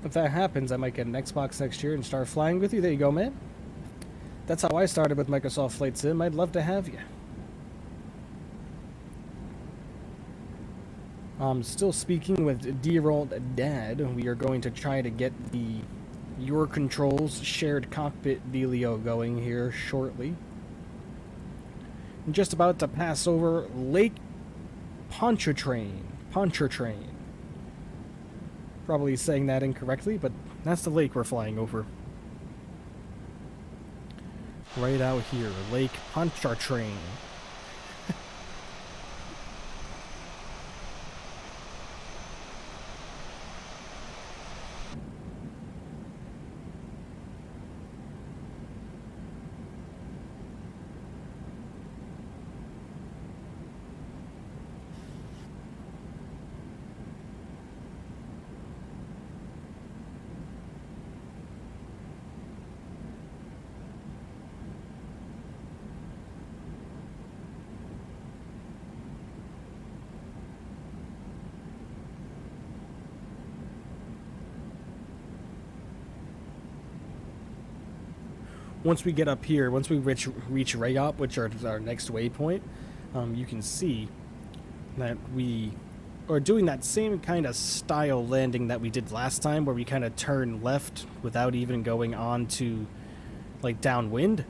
If that happens, I might get an Xbox next year and start flying with you. There you go, man. That's how I started with Microsoft Flight Sim. I'd love to have you. Still speaking with dear old Dad. We are going to try to get the Your Controls shared cockpit dealio going here shortly. I'm just about to pass over Lake Pontchartrain. Probably saying that incorrectly, but that's the lake we're flying over. Right out here, Lake Pontchartrain. once we get up here, once we reach Rayop, which is our next waypoint, you can see that we are doing that same kind of style landing that we did last time, where we kind of turn left without even going on to, like, downwind.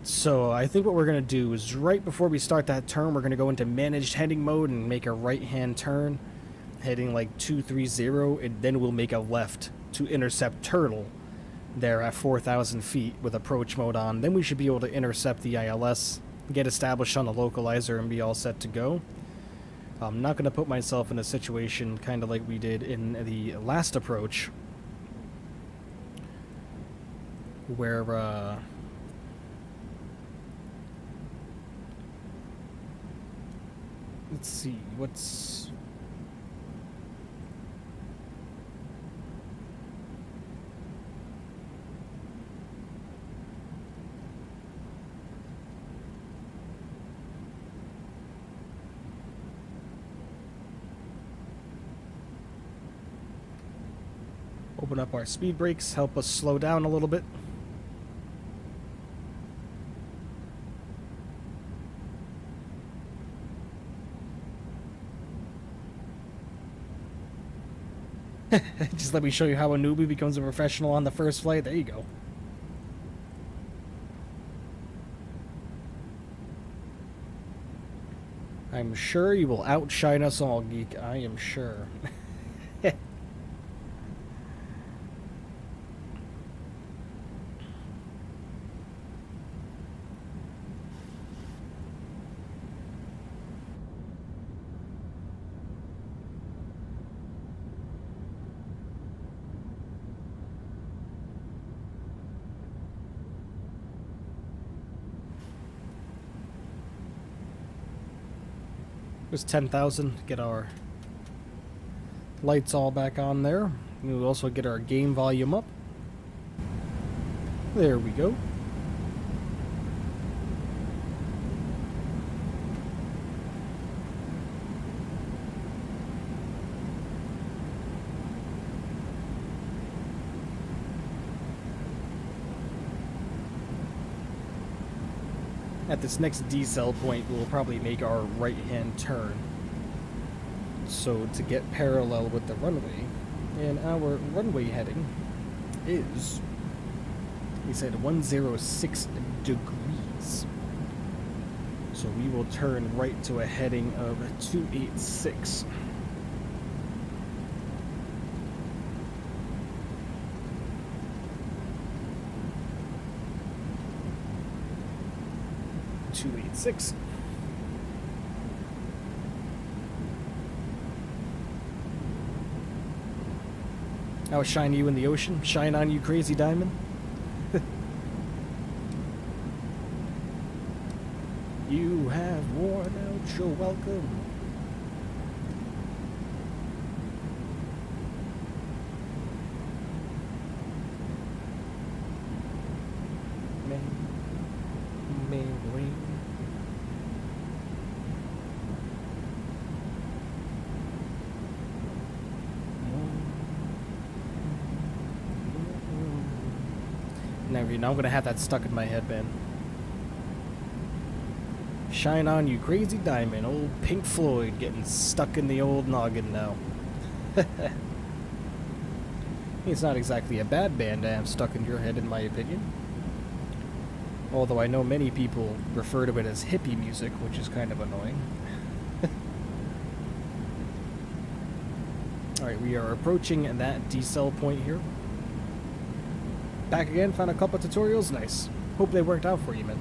So I think what we're going to do is right before we start that turn, we're going to go into managed heading mode and make a right-hand turn, heading like 230, and then we'll make a left to intercept Turtle there at 4,000 feet with approach mode on. Then we should be able to intercept the ILS, get established on the localizer, and be all set to go. I'm not going to put myself in a situation kind of like we did in the last approach, where let's see, what's... Open up our speed brakes, help us slow down a little bit. Just let me show you how a newbie becomes a professional on the first flight. There you go. I'm sure you will outshine us all, Geek. I am sure. There's 10,000. Get our lights all back on there. We'll also get our game volume up. There we go. At this next decel point, we'll probably make our right-hand turn, so to get parallel with the runway. And our runway heading is, we said 106 degrees. So we will turn right to a heading of 286. I'll shine you in the ocean. Shine on you, crazy diamond. You have worn out your welcome. Now I'm gonna have that stuck in my head, man. Shine on you, crazy diamond. Old Pink Floyd getting stuck in the old noggin now. It's not exactly a bad band to have stuck in your head, in my opinion. Although I know many people refer to it as hippie music, which is kind of annoying. Alright, we are approaching that decel point here. Back again, found a couple of tutorials. Nice. Hope they worked out for you, man.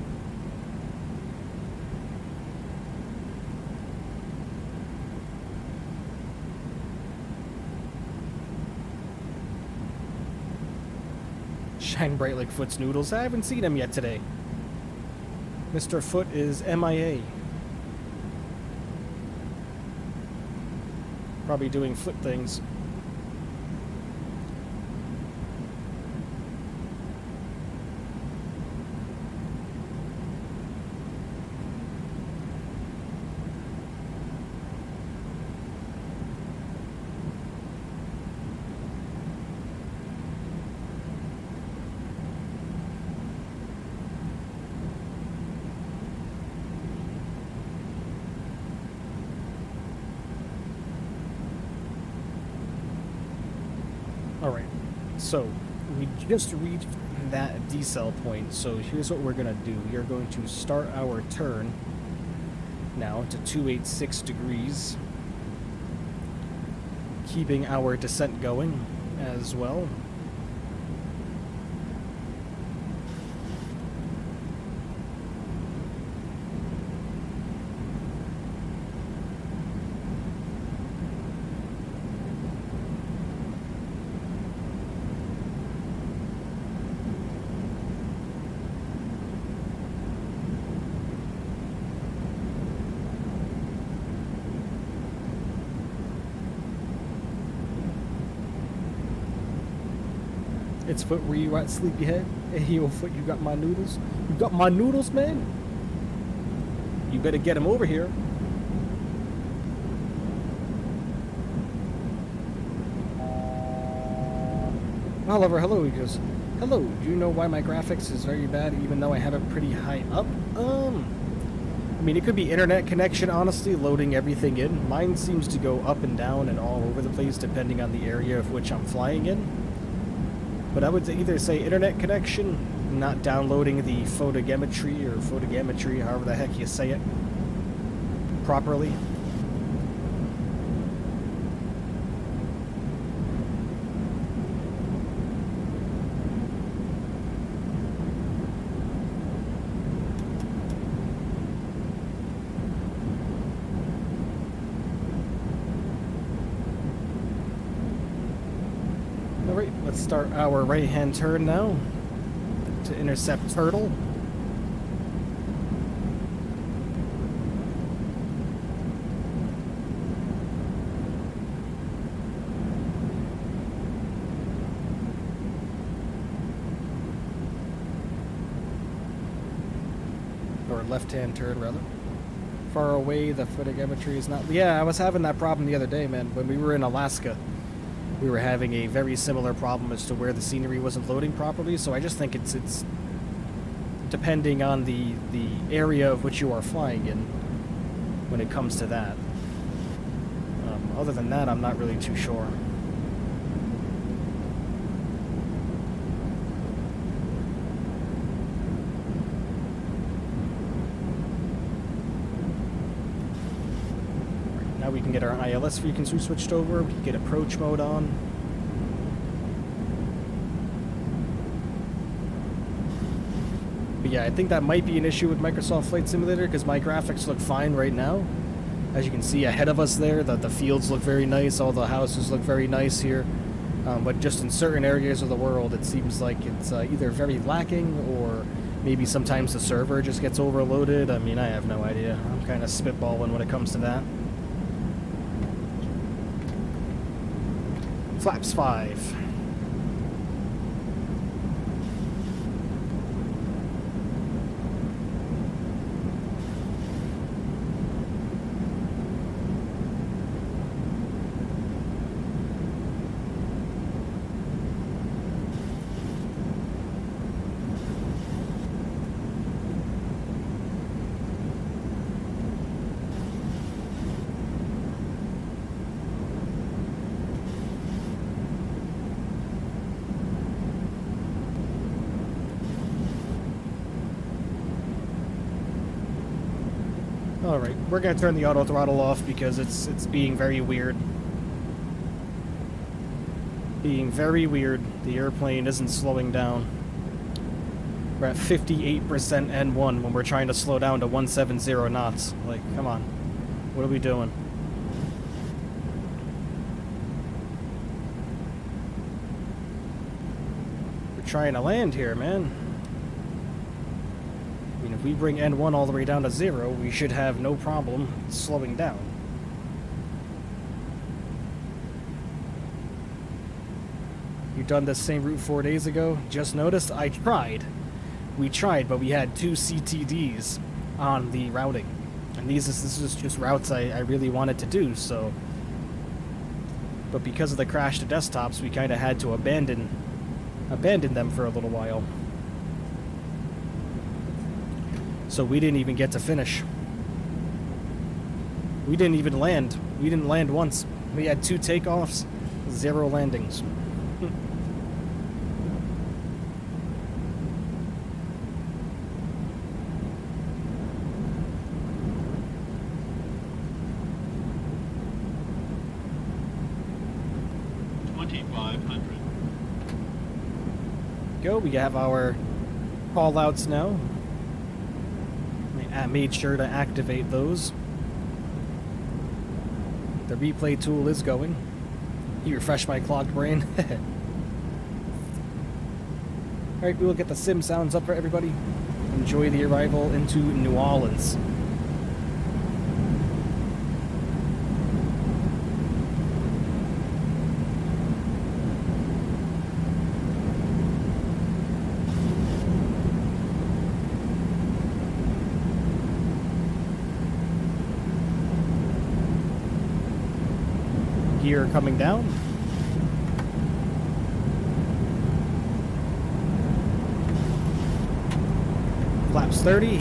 Shine bright like Foot's noodles. I haven't seen him yet today. Mr. Foot is MIA. Probably doing foot things. So, we just reached that decel point, so here's what we're going to do. We are going to start our turn now to 286 degrees, keeping our descent going as well. It's Foot, where you at, sleepyhead? Hey, yo, Foot, you got my noodles? You got my noodles, man? You better get them over here. Oliver, hello, he goes, hello, do you know why my graphics is very bad even though I have it pretty high up? I mean, it could be internet connection, honestly, loading everything in. Mine seems to go up and down and all over the place depending on the area of which I'm flying in. But I would either say internet connection, not downloading the photogrammetry, however the heck you say it, properly. Alright, let's start our right-hand turn now to intercept Throttle. Or left-hand turn, rather. Far away, the photogrammetry is not... Yeah, I was having that problem the other day, man. When we were in Alaska, we were having a very similar problem as to where the scenery wasn't loading properly, so I just think it's depending on the area of which you are flying in when it comes to that. Other than that, I'm not really too sure. Now we can get our ILS frequency switched over, we can get approach mode on. But yeah, I think that might be an issue with Microsoft Flight Simulator because my graphics look fine right now. As you can see ahead of us there, the fields look very nice, all the houses look very nice here. But just in certain areas of the world, it seems like it's either very lacking or maybe sometimes the server just gets overloaded. I mean, I have no idea. I'm kind of spitballing when it comes to that. Flaps 5. Alright, we're going to turn the auto throttle off because it's being very weird. Being very weird. The airplane isn't slowing down. We're at 58% N1 when we're trying to slow down to 170 knots. Like, come on. What are we doing? We're trying to land here, man. I mean, if we bring N1 all the way down to 0, we should have no problem slowing down. You done this same route 4 days ago? Just noticed? I tried. We tried, but we had 2 CTDs on the routing. And this is just routes I really wanted to do, so... But because of the crash to desktops, we kind of had to abandon them for a little while. So we didn't even get to finish. We didn't even land. We didn't land once. We had 2 takeoffs, 0 landings. 2,500. Go, we have our call outs now. I made sure to activate those. The replay tool is going. You refresh my clogged brain. Alright, we will get the sim sounds up for everybody. Enjoy the arrival into New Orleans. Gear coming down. Flaps 30.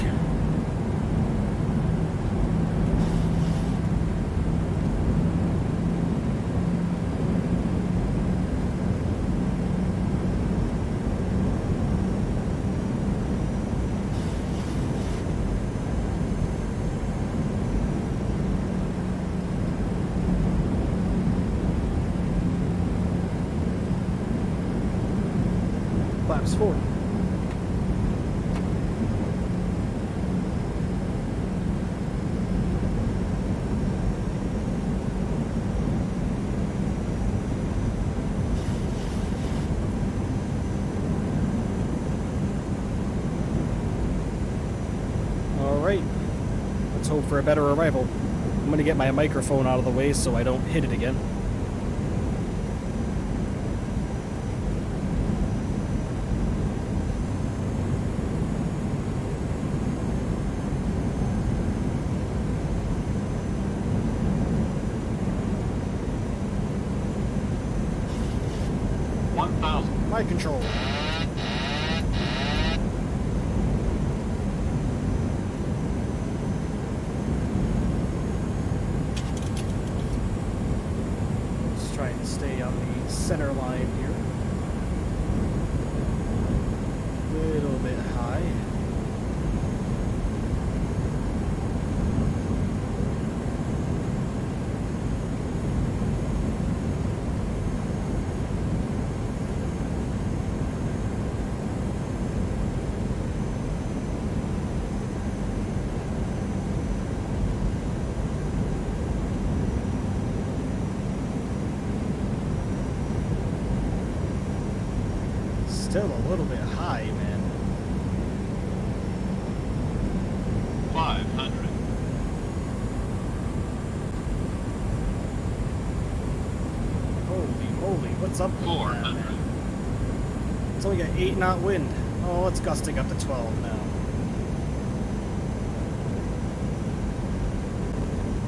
Flaps 40. Alright, let's hope for a better arrival. I'm going to get my microphone out of the way so I don't hit it again. My control. Let's try and stay on the center line here. A little bit high. Still a little bit high, man. 500. Holy, what's up with 400. that, man? It's only got 8 knot wind. Oh, it's gusting up to 12 now.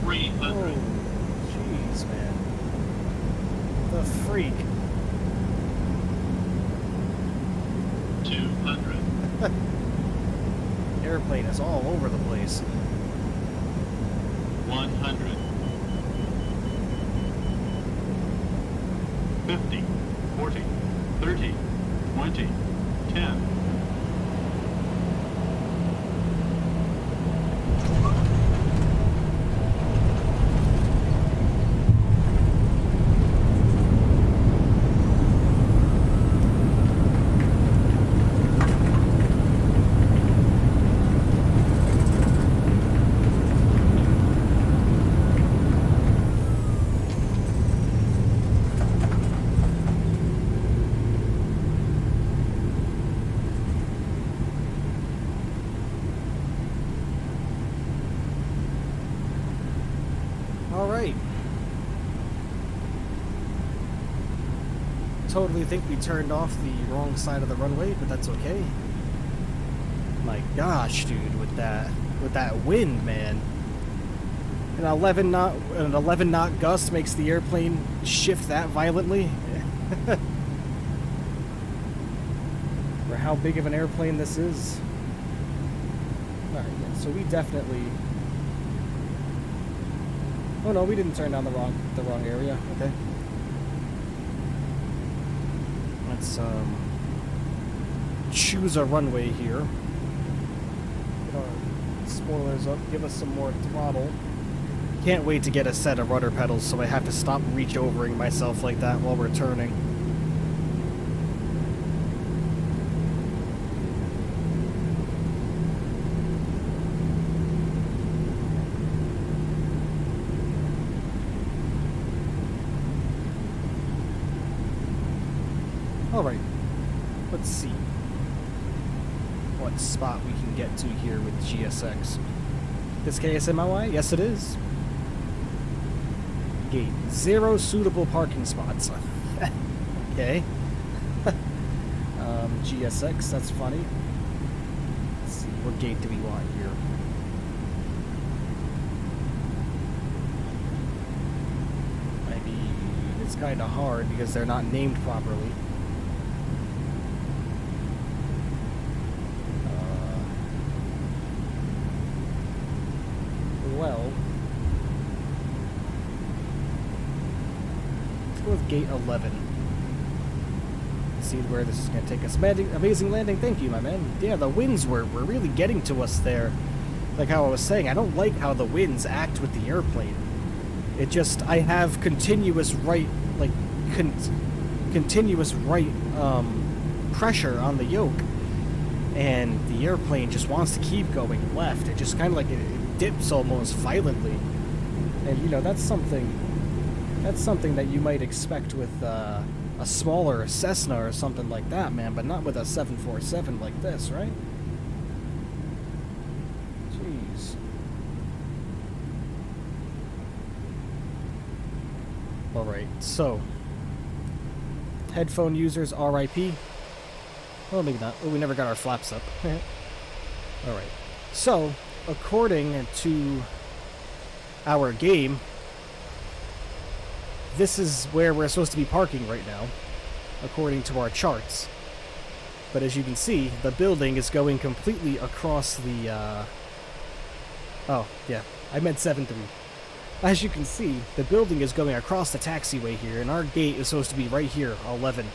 300. Oh, jeez, man. The freak. 200. Airplane is all over the place. 100. 50. 40. 30. 20. 10. Alright. Totally think we turned off the wrong side of the runway, but that's okay. My gosh, dude, with that wind, man. An 11 knot gust makes the airplane shift that violently. For how big of an airplane this is. Alright, yeah, so we definitely... Oh no, we didn't turn down the wrong area. Okay. Let's choose a runway here. Get our spoilers up, give us some more throttle. Can't wait to get a set of rudder pedals so I have to stop reach-overing myself like that while we're turning. Alright, let's see what spot we can get to here with GSX. This KMSY? Yes, it is. Gate. 0 suitable parking spots. Okay. GSX, that's funny. Let's see, what gate do we want here? I mean, it's kind of hard because they're not named properly. Well, let's go with gate 11. See where this is going to take us. Amazing landing, thank you, my man. Yeah, the winds were really getting to us there. Like how I was saying, I don't like how the winds act with the airplane. It just, I have continuous right, like, continuous right pressure on the yoke. And the airplane just wants to keep going left. It just kind of like, it dips almost violently. And, you know, that's something that you might expect with a smaller Cessna or something like that, man, but not with a 747 like this, right? Jeez. Alright, so headphone users, RIP. Well, maybe not. Oh, we never got our flaps up. Alright, so according to our game, this is where we're supposed to be parking right now, according to our charts. But as you can see, the building is going completely across the, oh, yeah, I meant 7-3. As you can see, the building is going across the taxiway here, and our gate is supposed to be right here, 11.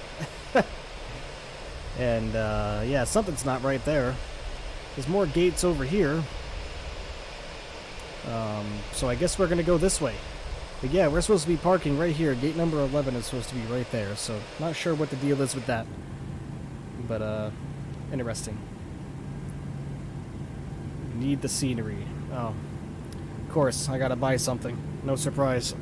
And, yeah, something's not right there. There's more gates over here. So I guess we're gonna go this way. But yeah, we're supposed to be parking right here. Gate number 11 is supposed to be right there, so not sure what the deal is with that. But, interesting. Need the scenery. Oh. Of course, I gotta buy something. No surprise.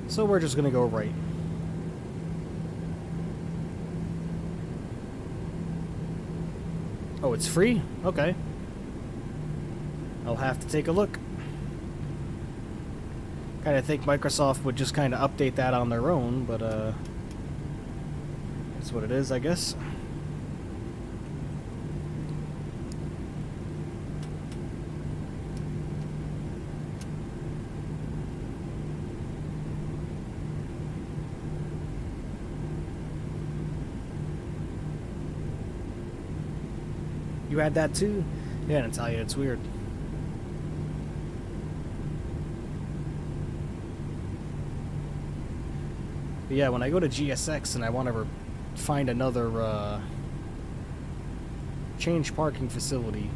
So we're just gonna go right. Oh, it's free? Okay. I'll have to take a look. Kind of think Microsoft would just kind of update that on their own, but that's what it is, I guess. You had that too? Yeah, Natalia, it's weird. But yeah, when I go to GSX and I want to find another change parking facility,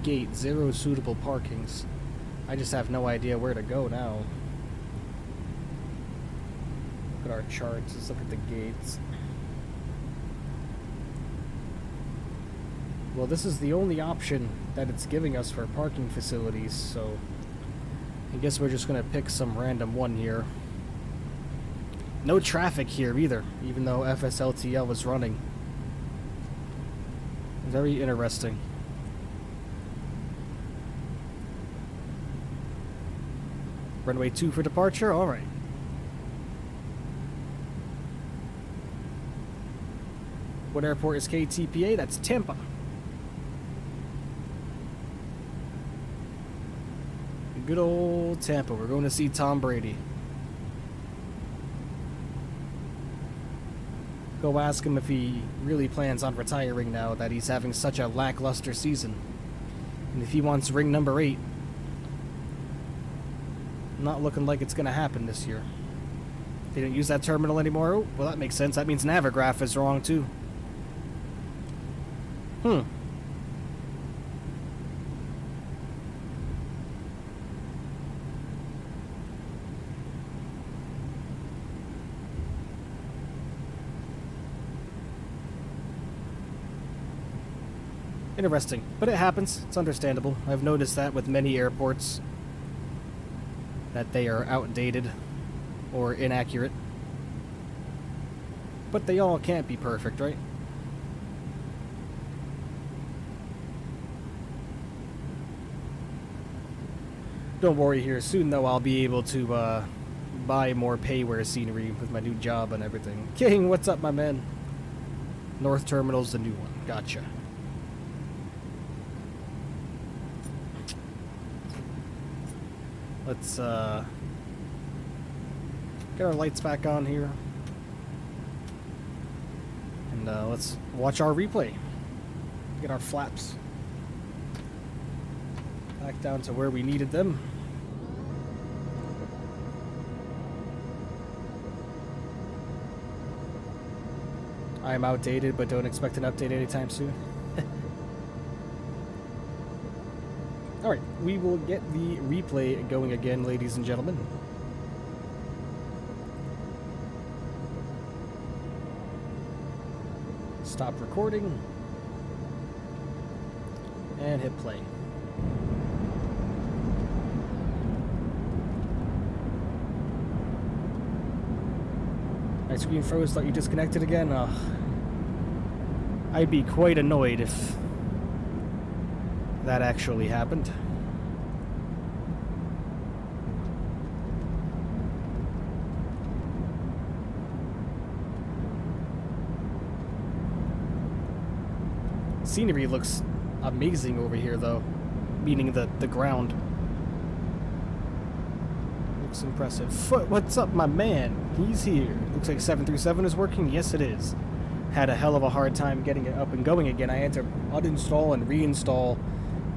gate, 0 suitable parkings, I just have no idea where to go now. Look at our charts, let's look at the gates. Well, this is the only option that it's giving us for parking facilities, so I guess we're just gonna pick some random one here. No traffic here either, even though FSLTL is running. Very interesting. Runway 2 for departure? Alright. What airport is KTPA? That's Tampa. Good old Tampa. We're going to see Tom Brady. Go ask him if he really plans on retiring now that he's having such a lackluster season. And if he wants ring number 8. Not looking like it's going to happen this year. They didn't use that terminal anymore? Oh, well, that makes sense. That means Navigraph is wrong, too. Interesting, but it happens. It's understandable. I've noticed that with many airports, that they are outdated or inaccurate. But they all can't be perfect, right? Don't worry here. Soon, though, I'll be able to buy more payware scenery with my new job and everything. King, what's up, my man? North Terminal's the new one. Gotcha. Let's get our lights back on here. And let's watch our replay. Get our flaps back down to where we needed them. I am outdated, but don't expect an update anytime soon. Alright, we will get the replay going again, ladies and gentlemen. Stop recording. And hit play. My screen froze, thought you disconnected again. I'd be quite annoyed if that actually happened. Scenery looks amazing over here, though, meaning the ground. Looks impressive. Foot, what's up, my man? He's here. Looks like 737 is working. Yes, it is. Had a hell of a hard time getting it up and going again. I had to uninstall and reinstall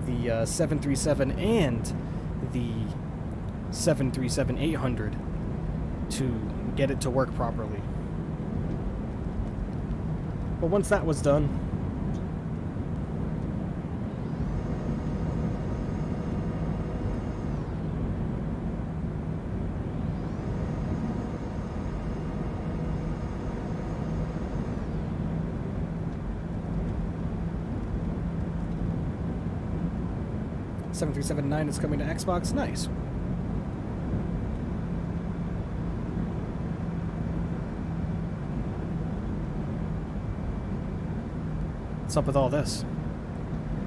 the 737 and the 737-800 to get it to work properly. But once that was done, (737-9) is coming to Xbox. Nice. What's up with all this?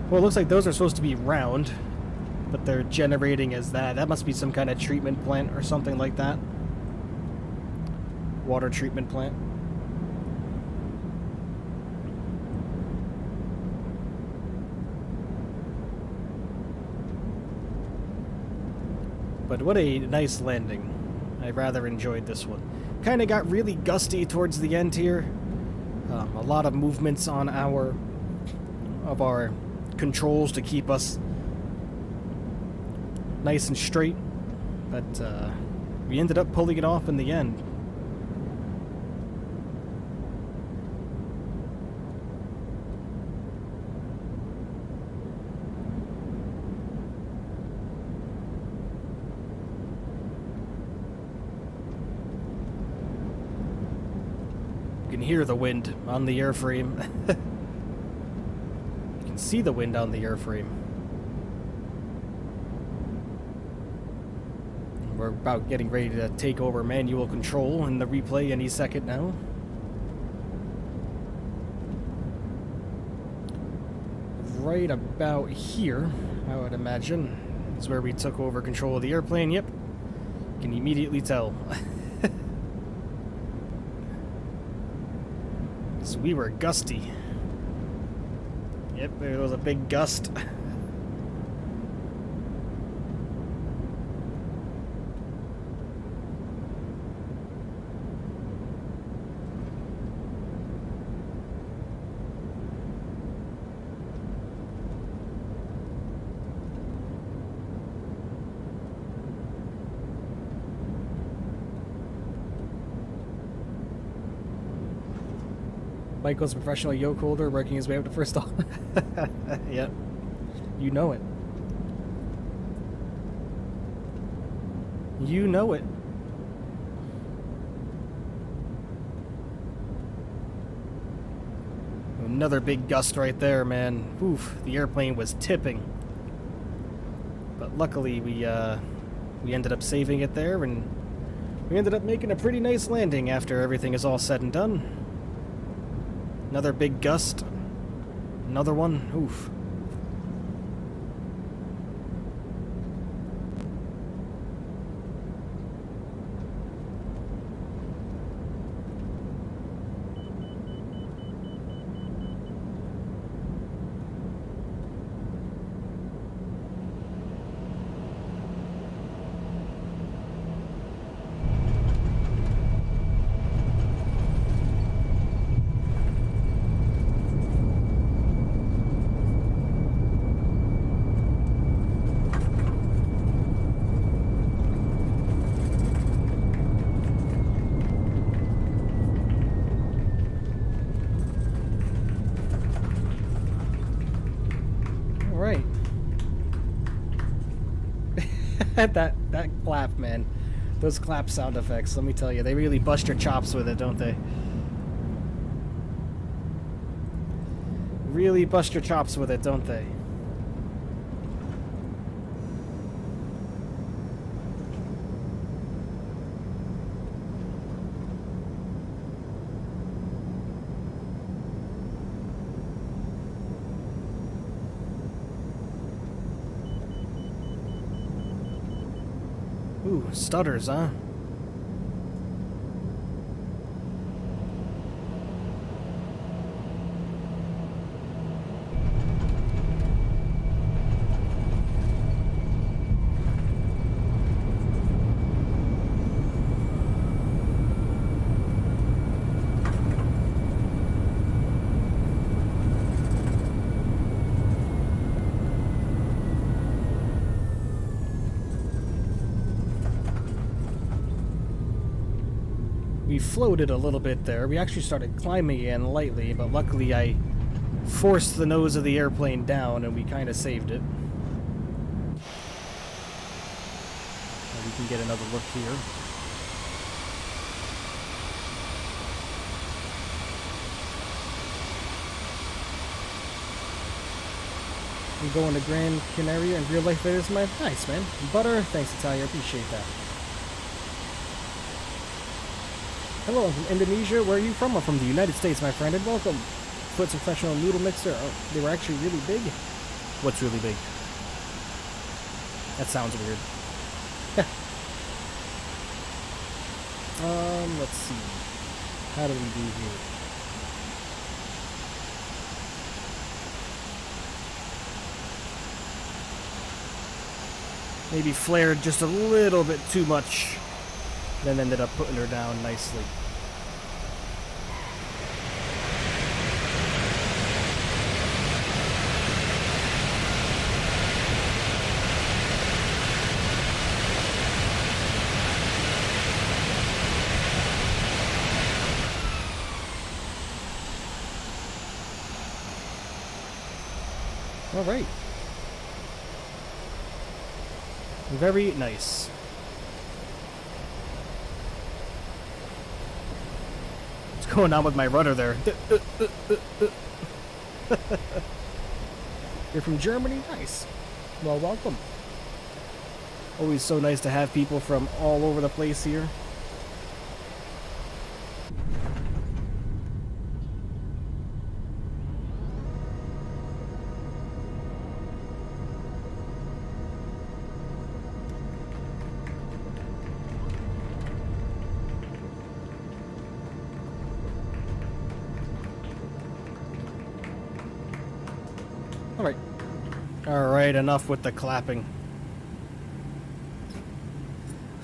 Well, it looks like those are supposed to be round, but they're generating as that. That must be some kind of treatment plant or something like that. Water treatment plant. But what a nice landing. I rather enjoyed this one. Kind of got really gusty towards the end here. A lot of movements on our controls to keep us nice and straight. But we ended up pulling it off in the end. You can hear the wind on the airframe. You can see the wind on the airframe. We're about getting ready to take over manual control in the replay any second now. Right about here, I would imagine, is where we took over control of the airplane. Yep. You can immediately tell. So we were gusty. Yep, it was a big gust. Michael's a professional yoke holder working his way up to first off. Yep. You know it. You know it. Another big gust right there, man. Oof, the airplane was tipping. But luckily we ended up saving it there, and we ended up making a pretty nice landing after everything is all said and done. Another big gust. Another one. Oof. Right. that clap, man. Those clap sound effects, let me tell you, they really bust your chops with it, don't they? Really bust your chops with it, don't they? Ooh, stutters, huh? We floated a little bit there. We actually started climbing again lightly, but luckily I forced the nose of the airplane down and we kind of saved it. And we can get another look here. I'm going to Grand Canaria in real life. That is my nice, man. Butter, thanks Italia, appreciate that. Hello, I'm from Indonesia. Where are you from? I'm from the United States, my friend, and welcome. Foot's professional noodle mixer. Oh, they were actually really big. What's really big? That sounds weird. Let's see. How do we do here? Maybe flared just a little bit too much. Then ended up putting her down nicely. All right. Very nice. What's going on with my rudder there? You're from Germany? Nice. Well, welcome. Always so nice to have people from all over the place here. Alright, enough with the clapping.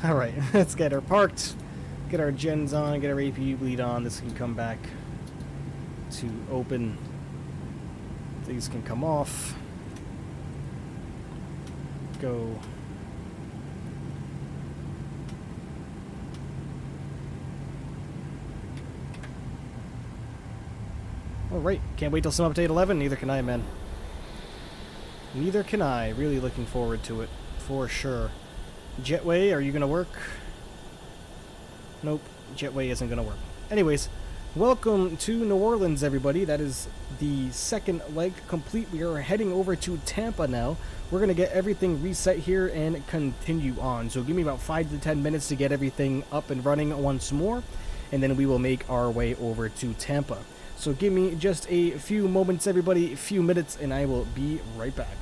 Alright, let's get her parked, get our gens on, get our APU bleed on. This can come back to open. These can come off. Go. Alright, can't wait till some update 11. Neither can I, man. Neither can I. Really looking forward to it, for sure. Jetway, are you gonna work? Nope, Jetway isn't gonna work. Anyways, Welcome to New Orleans, everybody. That is the second leg complete. We are heading over to Tampa now. We're going to get everything reset here and continue on. So give me about 5 to 10 minutes to get everything up and running once more, and then we will make our way over to Tampa. So give me just a few moments, everybody, a few minutes, and I will be right back.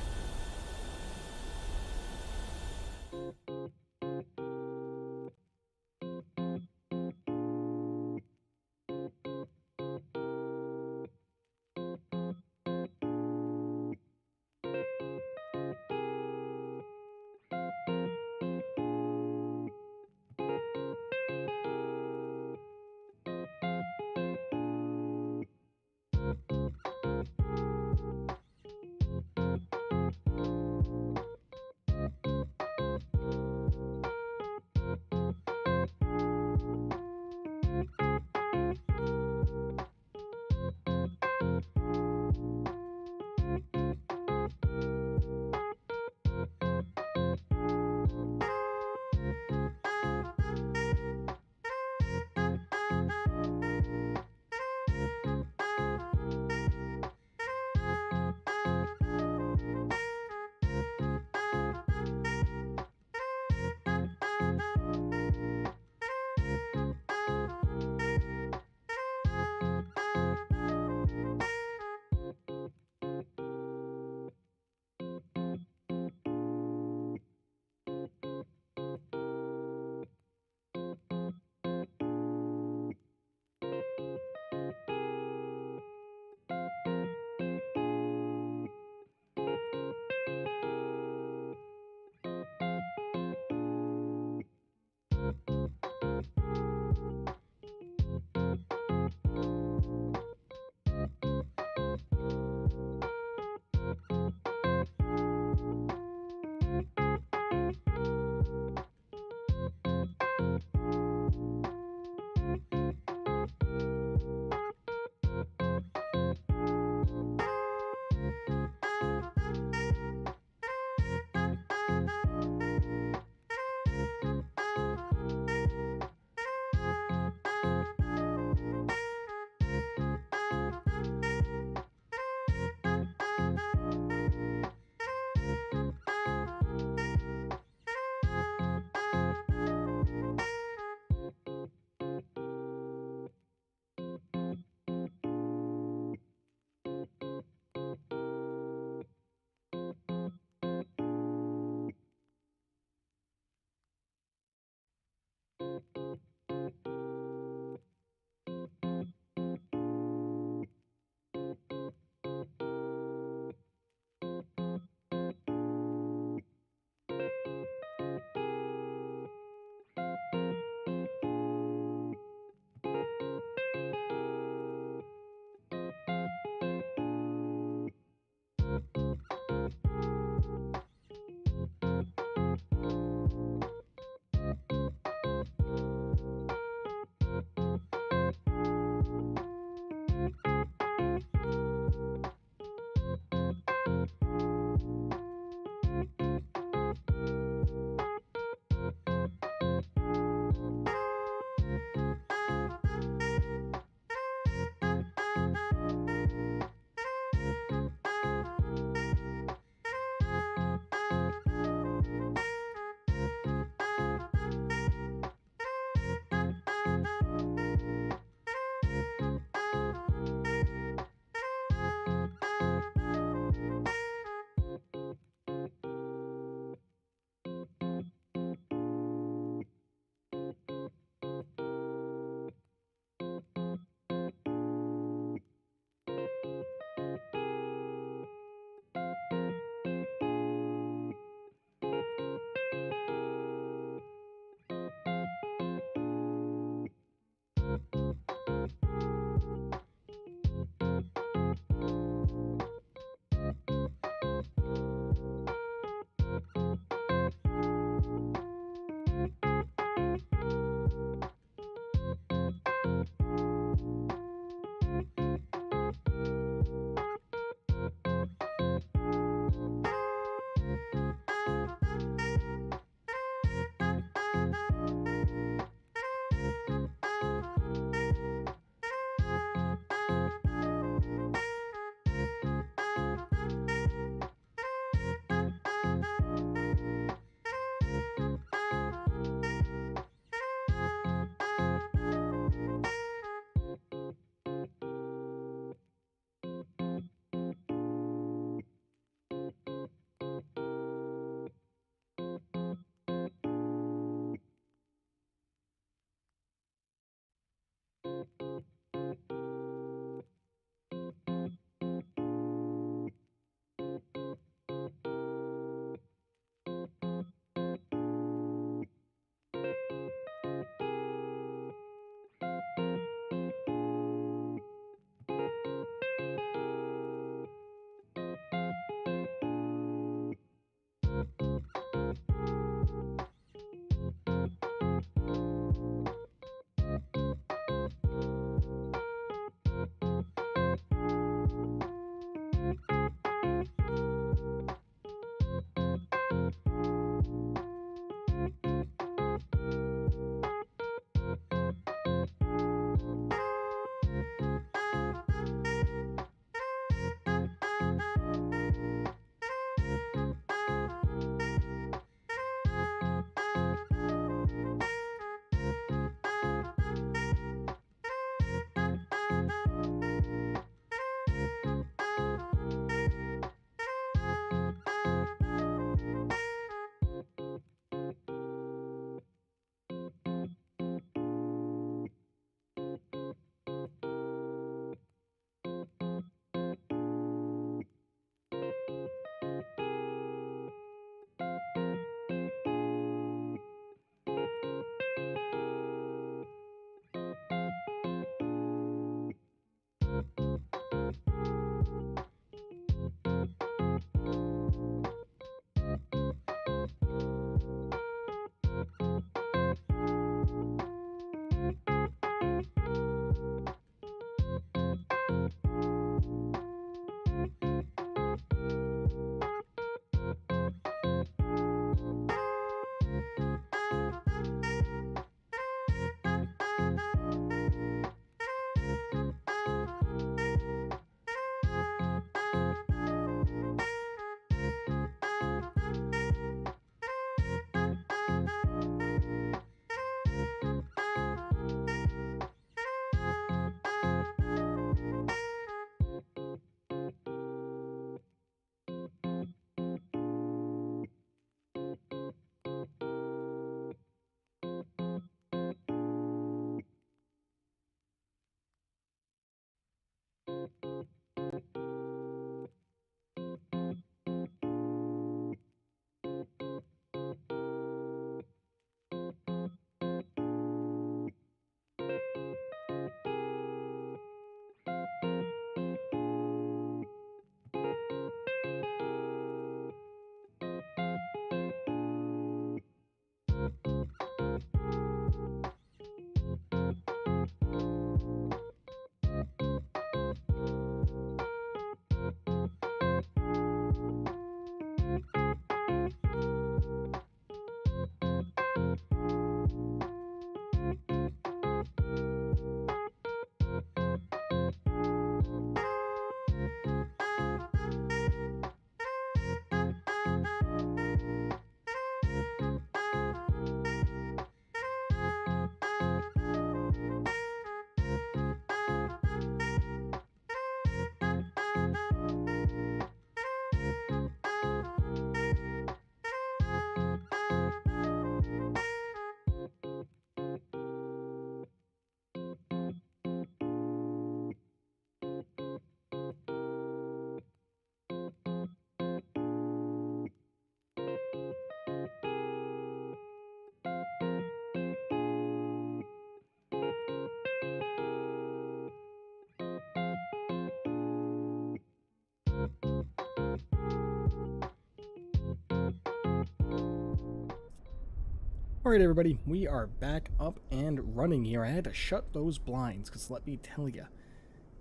Alright everybody, we are back up and running here. I had to shut those blinds because let me tell you,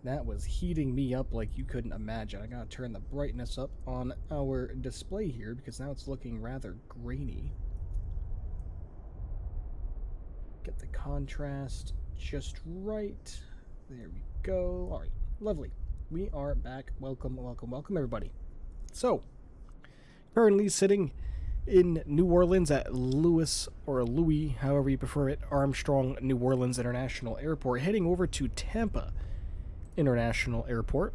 that was heating me up like you couldn't imagine. I gotta turn the brightness up on our display here because now it's looking rather grainy. Get the contrast just right. There we go. Alright, lovely. We are back. Welcome, welcome, welcome everybody. So, currently sitting in New Orleans at Louis, however you prefer it, Armstrong New Orleans International Airport, heading over to Tampa International Airport.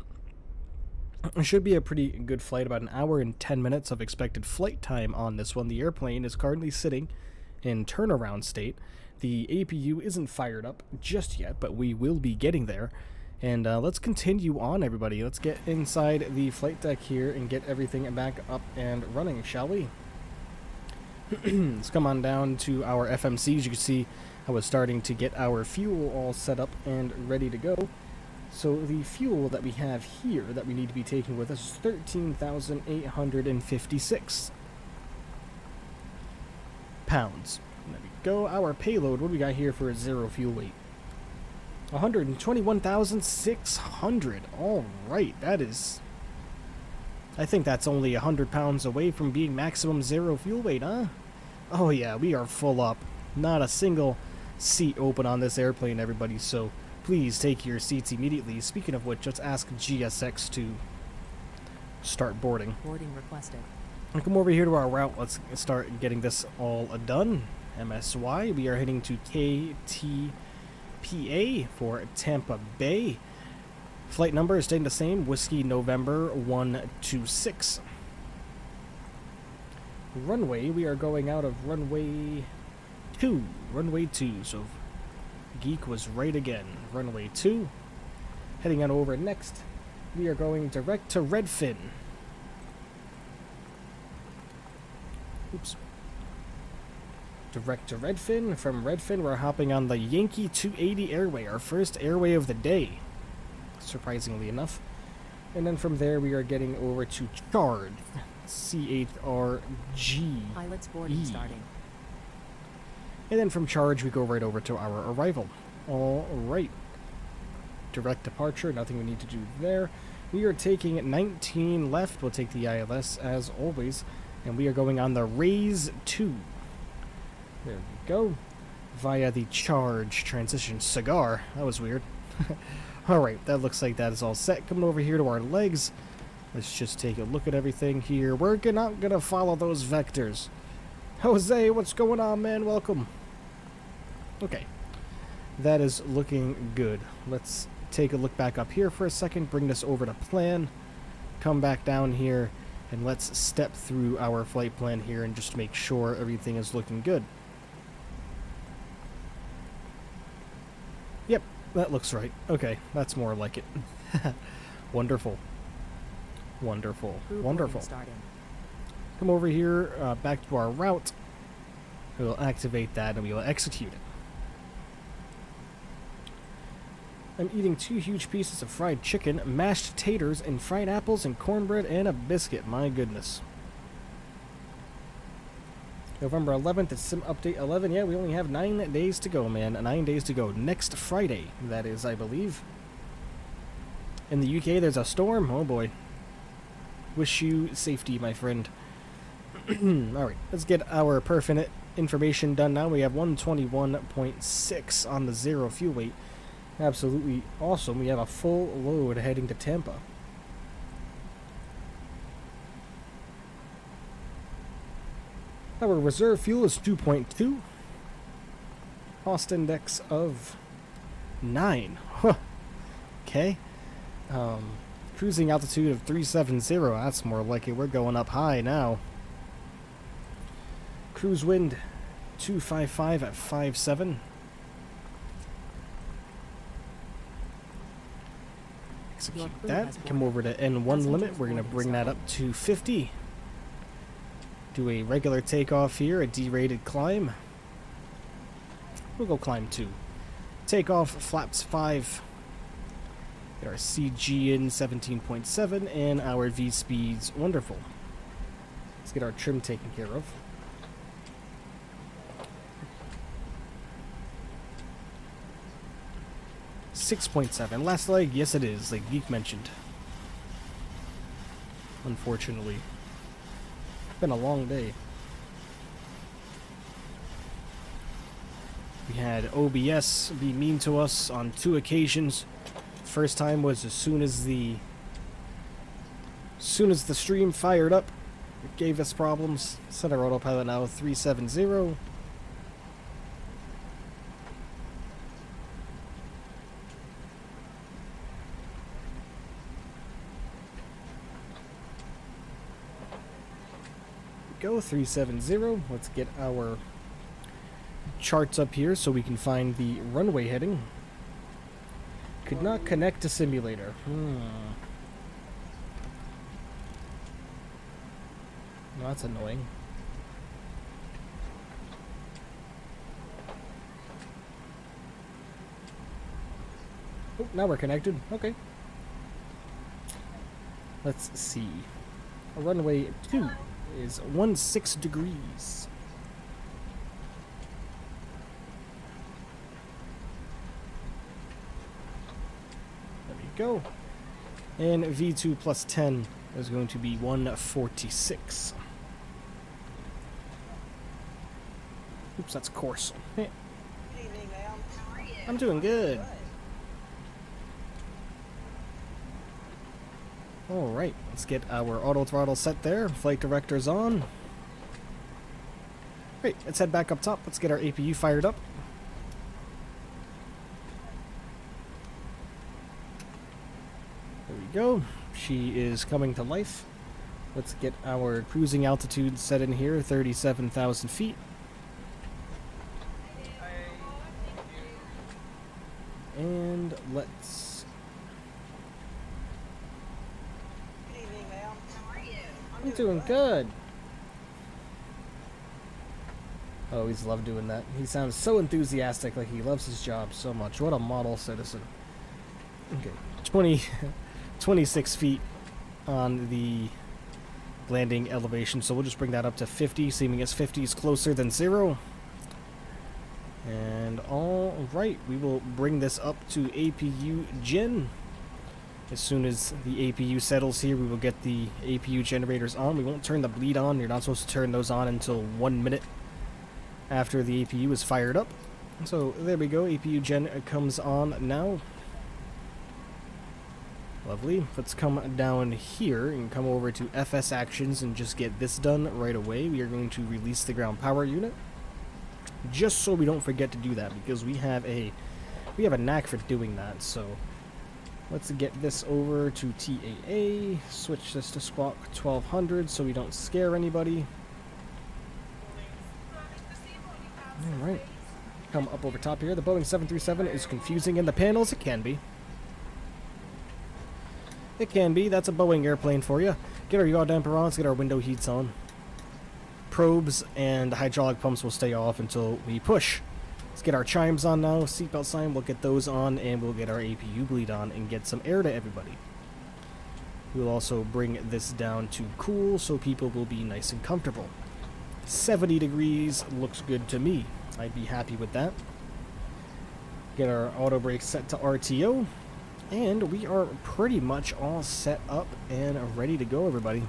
It should be a pretty good flight, about an hour and 10 minutes of expected flight time on this one. The airplane is currently sitting in turnaround state. The APU isn't fired up just yet, but we will be getting there. And let's continue on, everybody. Let's get inside the flight deck here and get everything back up and running, shall we? Let's come on down to our FMCs. You can see I was starting to get our fuel all set up and ready to go. So the fuel that we have here that we need to be taking with us is 13,856 pounds. There we go. Our payload, what do we got here for a zero fuel weight? 121,600. All right, that is I think that's only 100 pounds away from being maximum zero fuel weight, huh? Oh yeah, we are full up. Not a single seat open on this airplane, everybody, so please take your seats immediately. Speaking of which, let's ask GSX to start boarding. Boarding requested. And come over here to our route. Let's start getting this all done. MSY, we are heading to KTPA for Tampa Bay. Flight number is staying the same, Whiskey November 126. Runway, we are going out of runway 2. Runway 2, so Geek was right again. Runway 2. Heading on over next, we are going direct to Redfin. Oops. Direct to Redfin. From Redfin, we're hopping on the Yankee 280 airway, our first airway of the day, surprisingly enough. And then from there, we are getting over to Charge. CHRG. Pilots boarding starting. And then from Charge, we go right over to our arrival. All right. Direct departure, nothing we need to do there. We are taking 19 left. We'll take the ILS as always. And we are going on the Raise 2. There we go. Via the Charge transition cigar. That was weird. Alright, that looks like that is all set. Coming over here to our legs. Let's just take a look at everything here. We're not gonna follow those vectors. Jose, what's going on, man? Welcome. Okay. That is looking good. Let's take a look back up here for a second. Bring this over to plan. Come back down here. And let's step through our flight plan here and just make sure everything is looking good. Yep, that looks right. Okay, that's more like it. Wonderful. Wonderful. Wonderful. Come over here, back to our route. We'll activate that and we will execute it. I'm eating 2 huge pieces of fried chicken, mashed taters, and fried apples and cornbread and a biscuit. My goodness. November 11th, it's Sim Update 11. Yeah, we only have 9 days to go, man. 9 days to go. Next Friday, that is, I believe. In the UK, there's a storm. Oh, boy. Wish you safety, my friend. Alright, let's get our perfinite information done now. We have 121.6 on the zero fuel weight. Absolutely awesome. We have a full load heading to Tampa. Our reserve fuel is 2.2. Cost index of 9. Okay. Cruising altitude of 370. That's more like it. We're going up high now. Cruise wind 255 at 5.7. Execute that. Come over to N1 limit. We're going to bring that up to 50. Do a regular takeoff here, a derated climb. We'll go climb 2. Takeoff, flaps 5. Get our CG in 17.7 and our V speeds. Wonderful. Let's get our trim taken care of. .7. Last leg, yes it is, like Geek mentioned. Unfortunately. It's been a long day. We had OBS be mean to us on 2 occasions. First time was as soon as the stream fired up, it gave us problems. Set our autopilot now 370. Go 370. Let's get our charts up here so we can find the runway heading. Could not connect to simulator. Well, that's annoying. Oh, now we're connected. Okay. Let's see. Runway 2 is 16 degrees. There we go. And V2 plus 10 is going to be 146. Oops, that's course. Hey. I'm doing good. Alright, let's get our auto throttle set there. Flight director's on. Great, let's head back up top. Let's get our APU fired up. There we go. She is coming to life. Let's get our cruising altitude set in here, 37,000 feet. And let's... Good evening, ma'am. How are you? I'm doing good. I always love doing that. He sounds so enthusiastic, like he loves his job so much. What a model citizen. Okay, 26 feet on the landing elevation, so we'll just bring that up to 50, seeming as 50 is closer than 0. And alright, we will bring this up to APU gen. As soon as the APU settles here, we will get the APU generators on. We won't turn the bleed on. You're not supposed to turn those on until 1 minute after the APU is fired up. So there we go, APU gen comes on now. Lovely. Let's come down here and come over to FS actions and just get this done right away. We are going to release the ground power unit, just so we don't forget to do that, because we have a knack for doing that. So let's get this over to TAA, switch this to squawk 1200 so we don't scare anybody. Alright, come up over top here. The Boeing 737 is confusing in the panels. It can be. It can be. That's a Boeing airplane for you. Get our yaw damper on. Let's get our window heats on. Probes and hydraulic pumps will stay off until we push. Let's get our chimes on now. Seatbelt sign, we'll get those on, and we'll get our APU bleed on and get some air to everybody. We'll also bring this down to cool so people will be nice and comfortable. 70 degrees looks good to me. I'd be happy with that. Get our auto brakes set to RTO. And we are pretty much all set up and ready to go, everybody.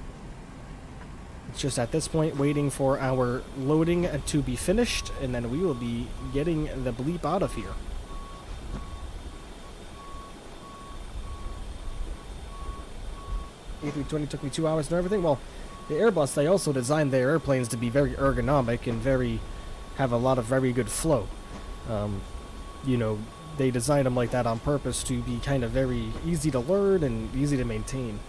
It's just at this point waiting for our loading to be finished, and then we will be getting the bleep out of here. A320 took me 2 hours and everything. Well, the Airbus, they also designed their airplanes to be very ergonomic and have a lot of very good flow. You know, they designed them like that on purpose to be kind of very easy to learn and easy to maintain.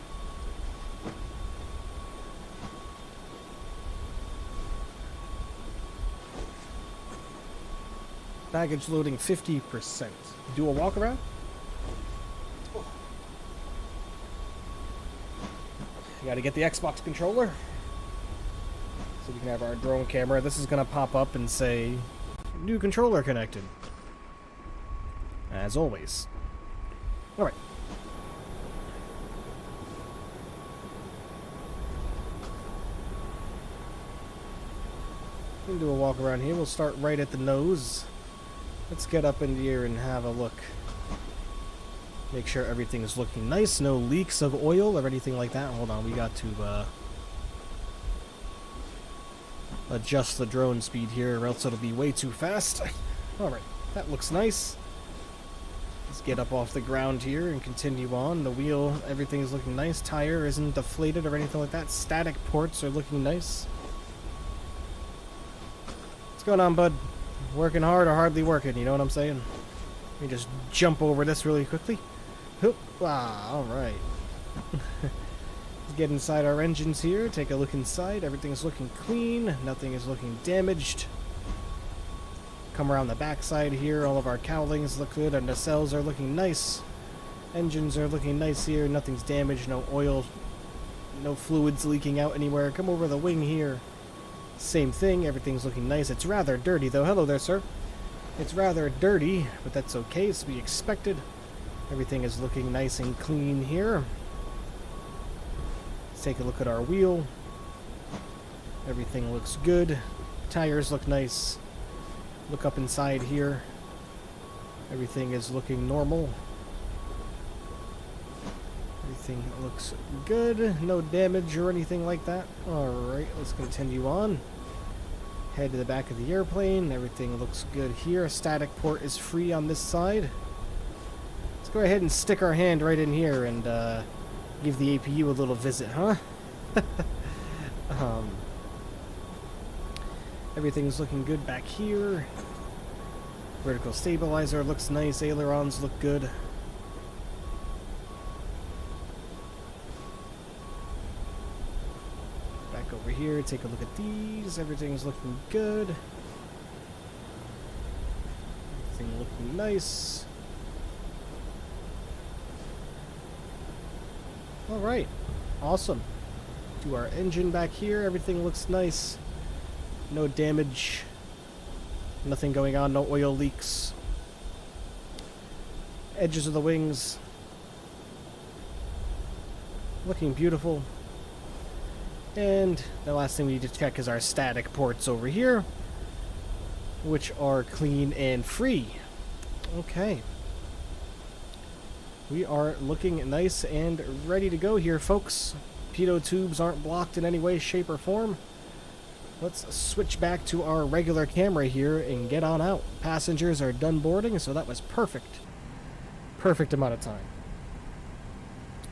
Baggage loading 50%. Do a walk around? You gotta get the Xbox controller so we can have our drone camera. This is gonna pop up and say, new controller connected. As always. Alright. We'll do a walk around here. We'll start right at the nose. Let's get up in the air and have a look. Make sure everything is looking nice. No leaks of oil or anything like that. Hold on, we got to adjust the drone speed here or else it'll be way too fast. Alright, that looks nice. Let's get up off the ground here and continue on. The wheel, everything is looking nice. Tire isn't deflated or anything like that. Static ports are looking nice. What's going on, bud? Working hard or hardly working, you know what I'm saying? Let me just jump over this really quickly. Hoop. Wow, alright. Let's get inside our engines here. Take a look inside. Everything's looking clean. Nothing is looking damaged. Come around the backside here. All of our cowlings look good. Our nacelles are looking nice. Engines are looking nice here. Nothing's damaged. No oil. No fluids leaking out anywhere. Come over the wing here. Same thing. Everything's looking nice. It's rather dirty though. Hello there, sir. It's rather dirty, but that's okay. It's to be expected. Everything is looking nice and clean here. Let's take a look at our wheel. Everything looks good. Tires look nice. Look up inside here. Everything is looking normal. Everything looks good. No damage or anything like that. Alright, let's continue on. Head to the back of the airplane. Everything looks good here. Static port is free on this side. Let's go ahead and stick our hand right in here and give the APU a little visit, huh? Everything's looking good back here. Vertical stabilizer looks nice. Ailerons look good. Back over here, take a look at these. Everything's looking good. Everything looking nice. Alright, awesome. To our engine back here, everything looks nice. No damage. Nothing going on, no oil leaks. Edges of the wings. Looking beautiful. And the last thing we need to check is our static ports over here, which are clean and free. Okay. We are looking nice and ready to go here, folks. Pitot tubes aren't blocked in any way, shape, or form. Let's switch back to our regular camera here and get on out. Passengers are done boarding, so that was perfect. Perfect amount of time.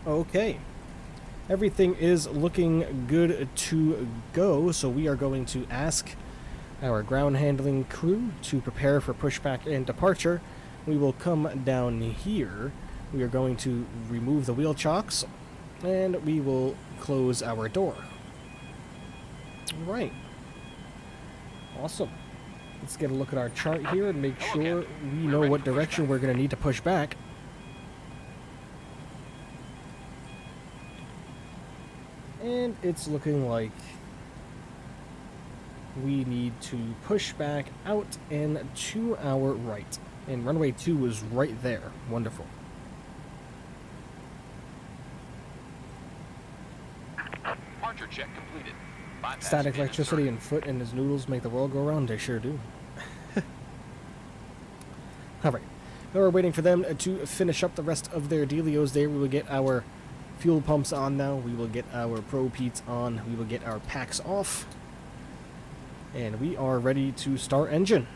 Okay. Everything is looking good to go, so we are going to ask our ground handling crew to prepare for pushback and departure. We will come down here. We are going to remove the wheel chocks, and we will close our door. Alright. Awesome. Let's get a look at our chart here and make sure we know what direction we're going to need to push back. And it's looking like we need to push back out and to our right. And runway 2 is right there. Wonderful. Departure check completed. Bypass Static pin electricity inserted. and foot and his noodles make the world go round. They sure do. Alright. Now we're waiting for them to finish up the rest of their dealios there. We will get our fuel pumps on now. We will get our ProPeats on. We will get our packs off. And we are ready to start engine.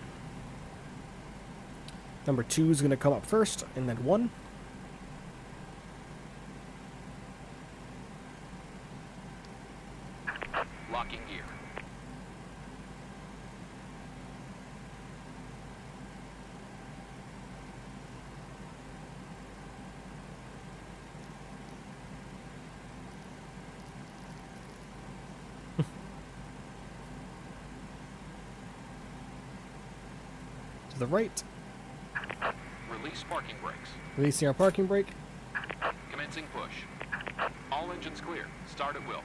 Number 2 is going to come up first, and then 1. Locking gear. To the right. Release parking brakes. Releasing our parking brake. Commencing push. All engines clear. Start at will.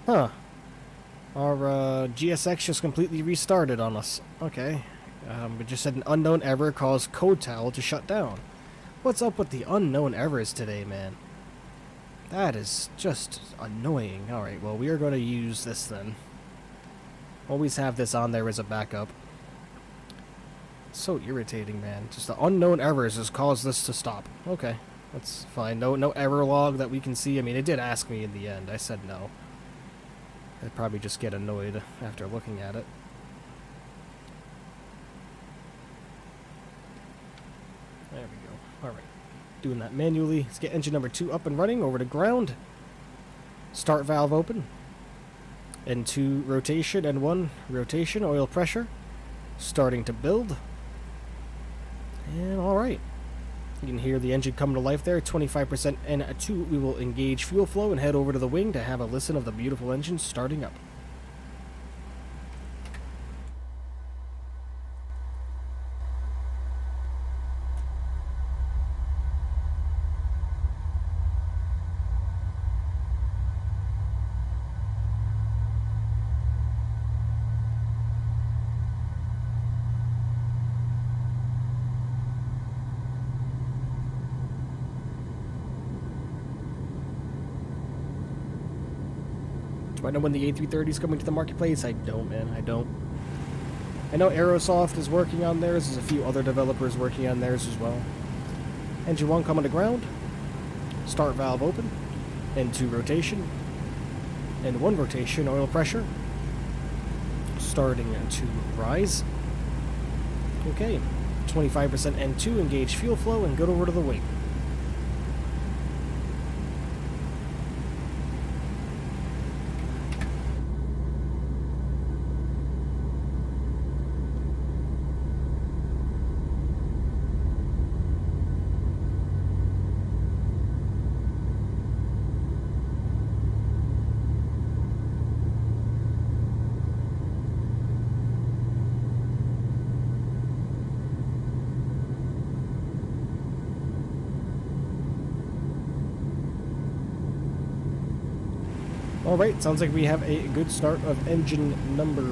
Huh. Our GSX just completely restarted on us. Okay. It just said an unknown error caused code towel to shut down. What's up with the unknown errors today, man? That is just annoying. Alright, well, we are going to use this then. Always have this on there as a backup. So irritating, man. Just the unknown errors has caused this to stop. Okay, that's fine. No error log that we can see. I mean, it did ask me in the end. I said no. I'd probably just get annoyed after looking at it. There we go. Alright. Doing that manually. Let's get engine number 2 up and running. Over to ground. Start valve open. N2 rotation, N1 rotation. Oil pressure. Starting to build. And alright. You can hear the engine coming to life there. 25% N2. We will engage fuel flow and head over to the wing to have a listen of the beautiful engine starting up. Do I know when the A330 is coming to the marketplace? I don't, man. I don't. I know Aerosoft is working on theirs. There's a few other developers working on theirs as well. Engine 1 coming to ground. Start valve open. N2 rotation. N1 rotation, oil pressure. Starting to rise. Okay. 25% N2, engage fuel flow, and go over to the wing. Alright, sounds like we have a good start of engine number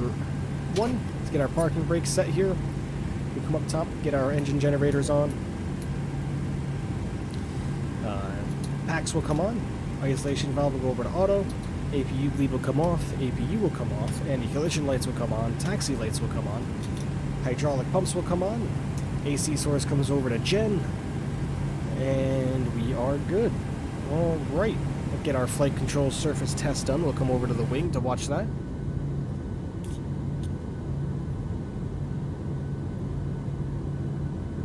1. Let's get our parking brakes set here. We come up top, get our engine generators on. Packs will come on. Isolation valve will go over to auto. APU bleed will come off. APU will come off. Anti-collision lights will come on. Taxi lights will come on. Hydraulic pumps will come on. AC source comes over to gen. And we are good. Alright. Get our flight control surface test done. We'll come over to the wing to watch that.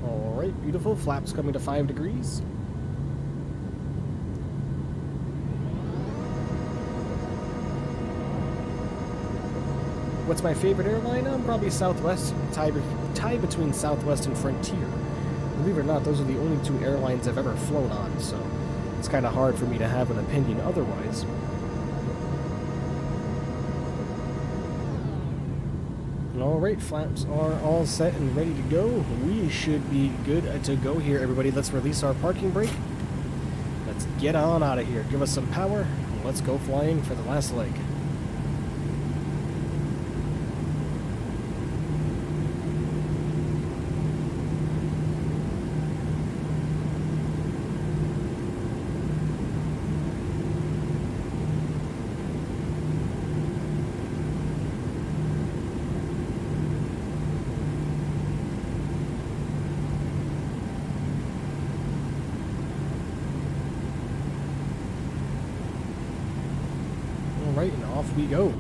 Alright, beautiful. Flaps coming to 5 degrees. What's my favorite airline? Probably Southwest. Tie between Southwest and Frontier. Believe it or not, those are the only 2 airlines I've ever flown on, so it's kind of hard for me to have an opinion otherwise. Alright, flaps are all set and ready to go. We should be good to go here, everybody. Let's release our parking brake. Let's get on out of here. Give us some power, and let's go flying for the last leg. Alright, and off we go.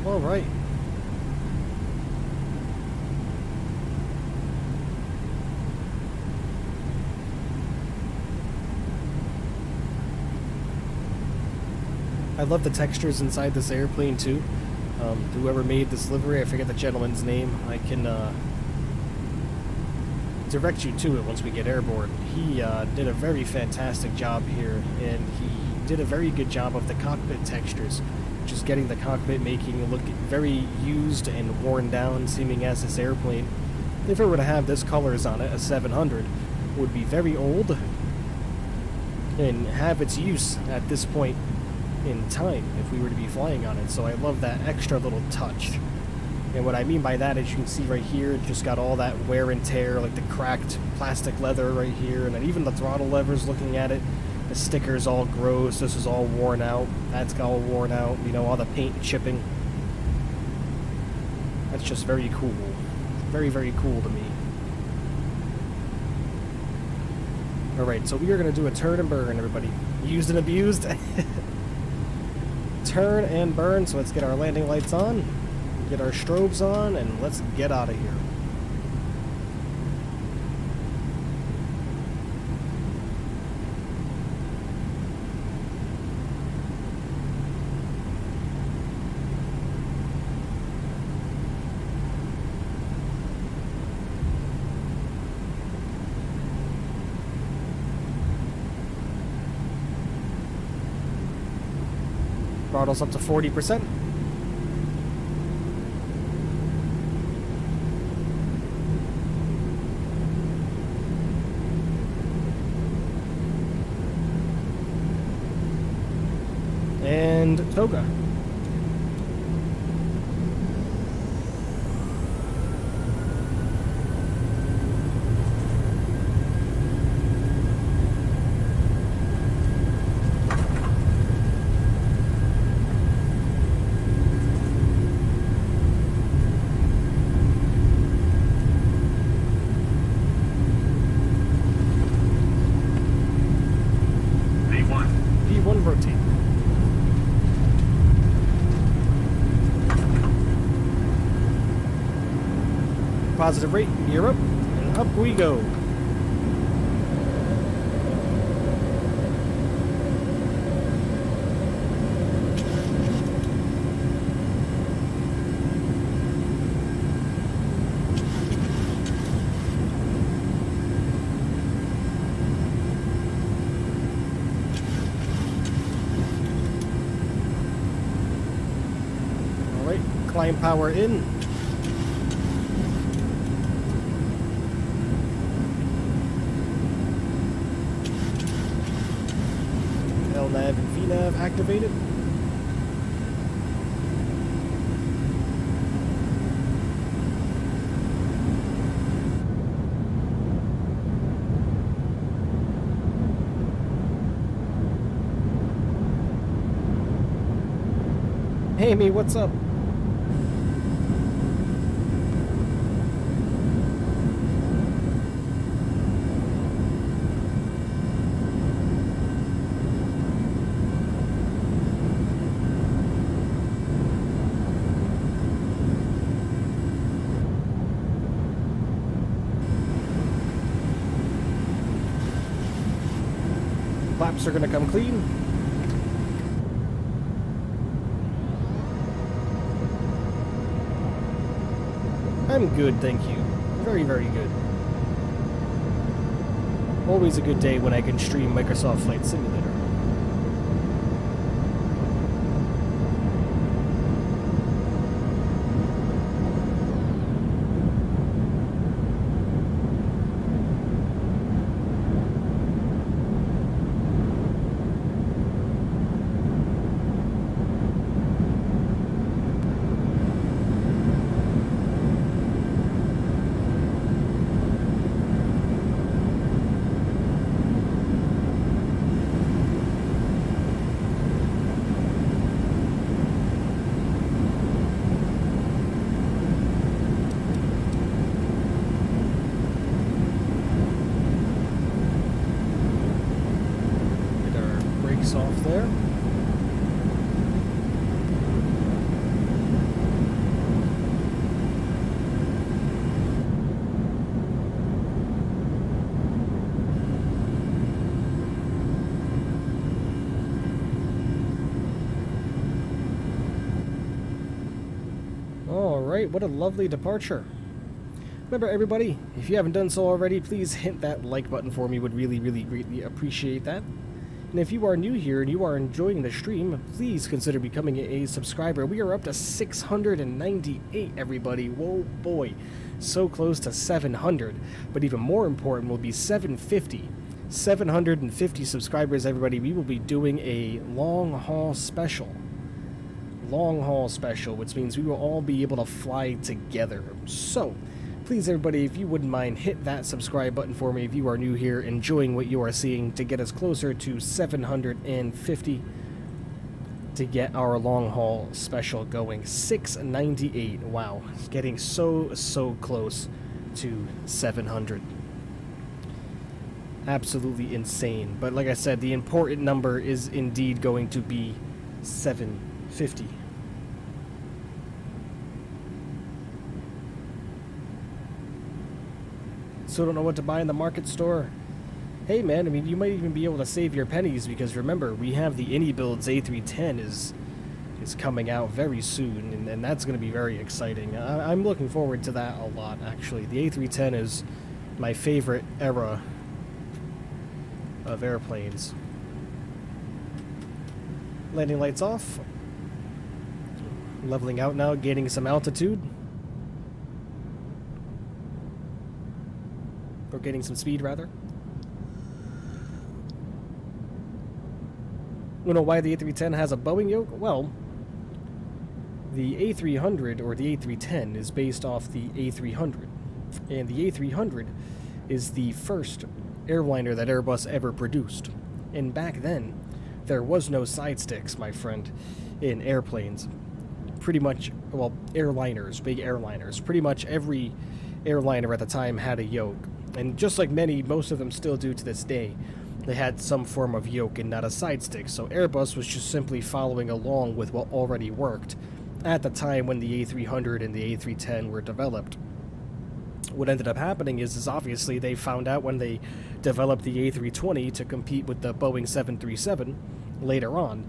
All right. I love the textures inside this airplane too. Whoever made this livery, I forget the gentleman's name. I can direct you to it once we get airborne. He did a very fantastic job here, and he did a very good job of the cockpit textures. Just getting the cockpit making it look very used and worn down, seeming as this airplane, if it were to have this colors on it, a 700, would be very old and have its use at this point in time if we were to be flying on it. So I love that extra little touch. And what I mean by that is you can see right here, it just got all that wear and tear, like the cracked plastic leather right here, and then even the throttle levers looking at it, The sticker's all gross. This is all worn out. That's all worn out. You know, all the paint chipping. That's just very cool. Very, very cool to me. Alright, so we are going to do a turn and burn, everybody. Used and abused. Turn and burn, so let's get our landing lights on. Get our strobes on, and let's get out of here. Throttle's up to 40%. And toga. V1 rotate. Positive rate, gear up, and up we go. Alright, climb power in. LNAV and VNAV activated. Hey, me, what's up? Flaps are gonna come clean. I'm good, thank you. Very, very good. Always a good day when I can stream Microsoft Flight Simulator. Off there. All right, what a lovely departure. Remember, everybody, if you haven't done so already, please hit that like button for me. Would really, really greatly appreciate that. And if you are new here and you are enjoying the stream, please consider becoming a subscriber. We are up to 698, everybody. Whoa, boy. So close to 700. But even more important will be 750. 750 subscribers, everybody. We will be doing a long-haul special. Long-haul special, which means we will all be able to fly together. So, Please, everybody, if you wouldn't mind, hit that subscribe button for me if you are new here, enjoying what you are seeing, to get us closer to 750 to get our long haul special going. 698. Wow, getting so close to 700. Absolutely insane. But like I said, the important number is indeed going to be 750. So don't know what to buy in the market store. Hey man, I mean, you might even be able to save your pennies, because remember, we have the AnyBuilds A310 is coming out very soon, and that's going to be very exciting. I'm looking forward to that a lot, actually. The A310 is my favorite era of airplanes. Landing lights off. Leveling out now, gaining some altitude. Or gaining some speed, rather. You know why the A310 has a Boeing yoke? Well, the A300, or the A310, is based off the A300. And the A300 is the first airliner that Airbus ever produced. And back then, there was no side sticks, my friend, in airplanes. Pretty much, well, airliners, big airliners. Pretty much every airliner at the time had a yoke. And just like most of them still do to this day, they had some form of yoke and not a side stick. So Airbus was just simply following along with what already worked at the time when the A300 and the A310 were developed. What ended up happening is obviously they found out when they developed the A320 to compete with the Boeing 737 later on,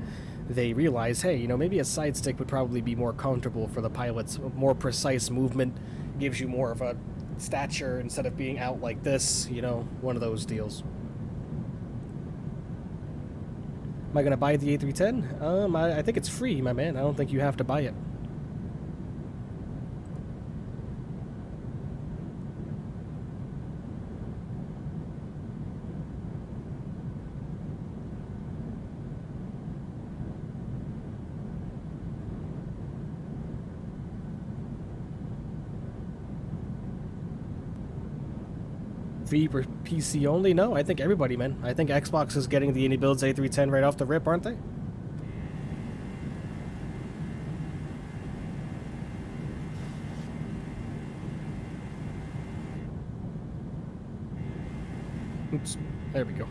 they realized, hey, maybe a side stick would probably be more comfortable for the pilots. More precise movement, gives you more of a stature instead of being out like this, one of those deals. Am I going to buy the A310? I think it's free, my man. I don't think you have to buy it. V for PC only? No, I think everybody, man. I think Xbox is getting the AnyBuilds A310 right off the rip, aren't they? Oops, there we go.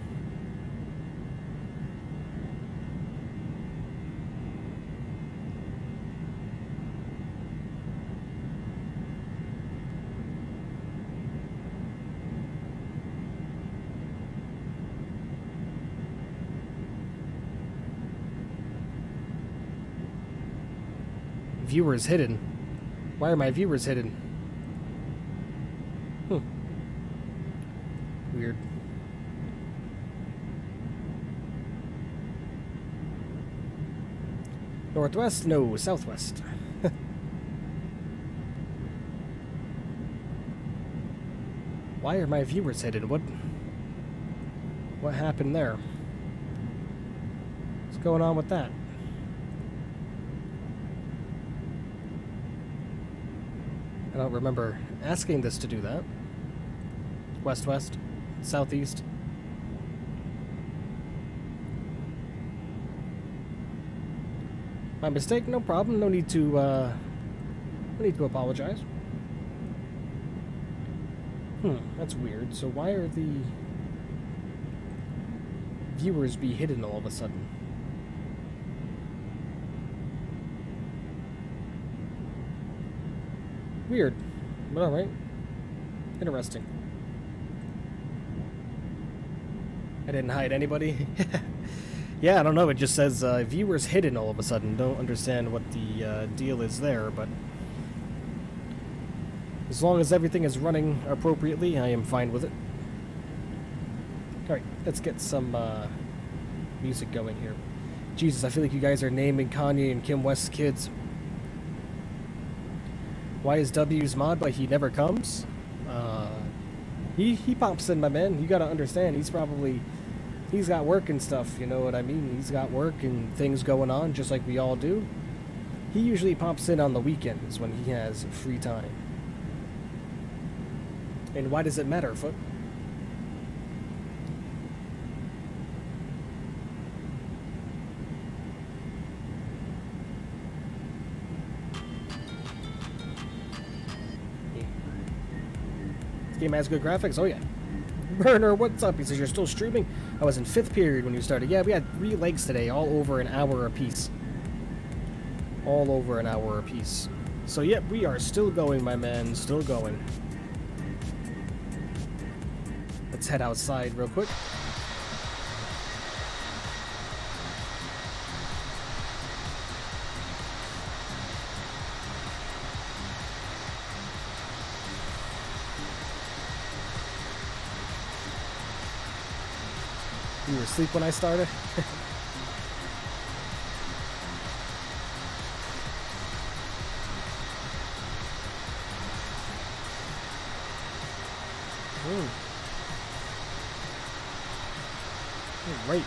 Viewers hidden. Why are my viewers hidden? Weird. Northwest? No, southwest. Why are my viewers hidden? What happened there? What's going on with that? I don't remember asking this to do that. West-west, southeast. My mistake, no problem. No need to apologize. That's weird. So why are the viewers be hidden all of a sudden? Weird, but alright. Interesting. I didn't hide anybody. Yeah, I don't know, it just says viewers hidden all of a sudden. Don't understand what the deal is there, but as long as everything is running appropriately, I am fine with it. Alright, let's get some music going here. Jesus, I feel like you guys are naming Kanye and Kim West's kids. Why is W's mod, but he never comes? He pops in, my man. You gotta understand, he's got work and stuff, you know what I mean? He's got work and things going on, just like we all do. He usually pops in on the weekends when he has free time. And why does it matter, Foot? This game has good graphics. Oh yeah. Burner, what's up? He says you're still streaming. I was in 5th period when you started. Yeah, we had 3 legs today, all over an hour apiece. All over an hour apiece. So yep, we are still going, my man. Still going. Let's head outside real quick. You were asleep when I started? Right.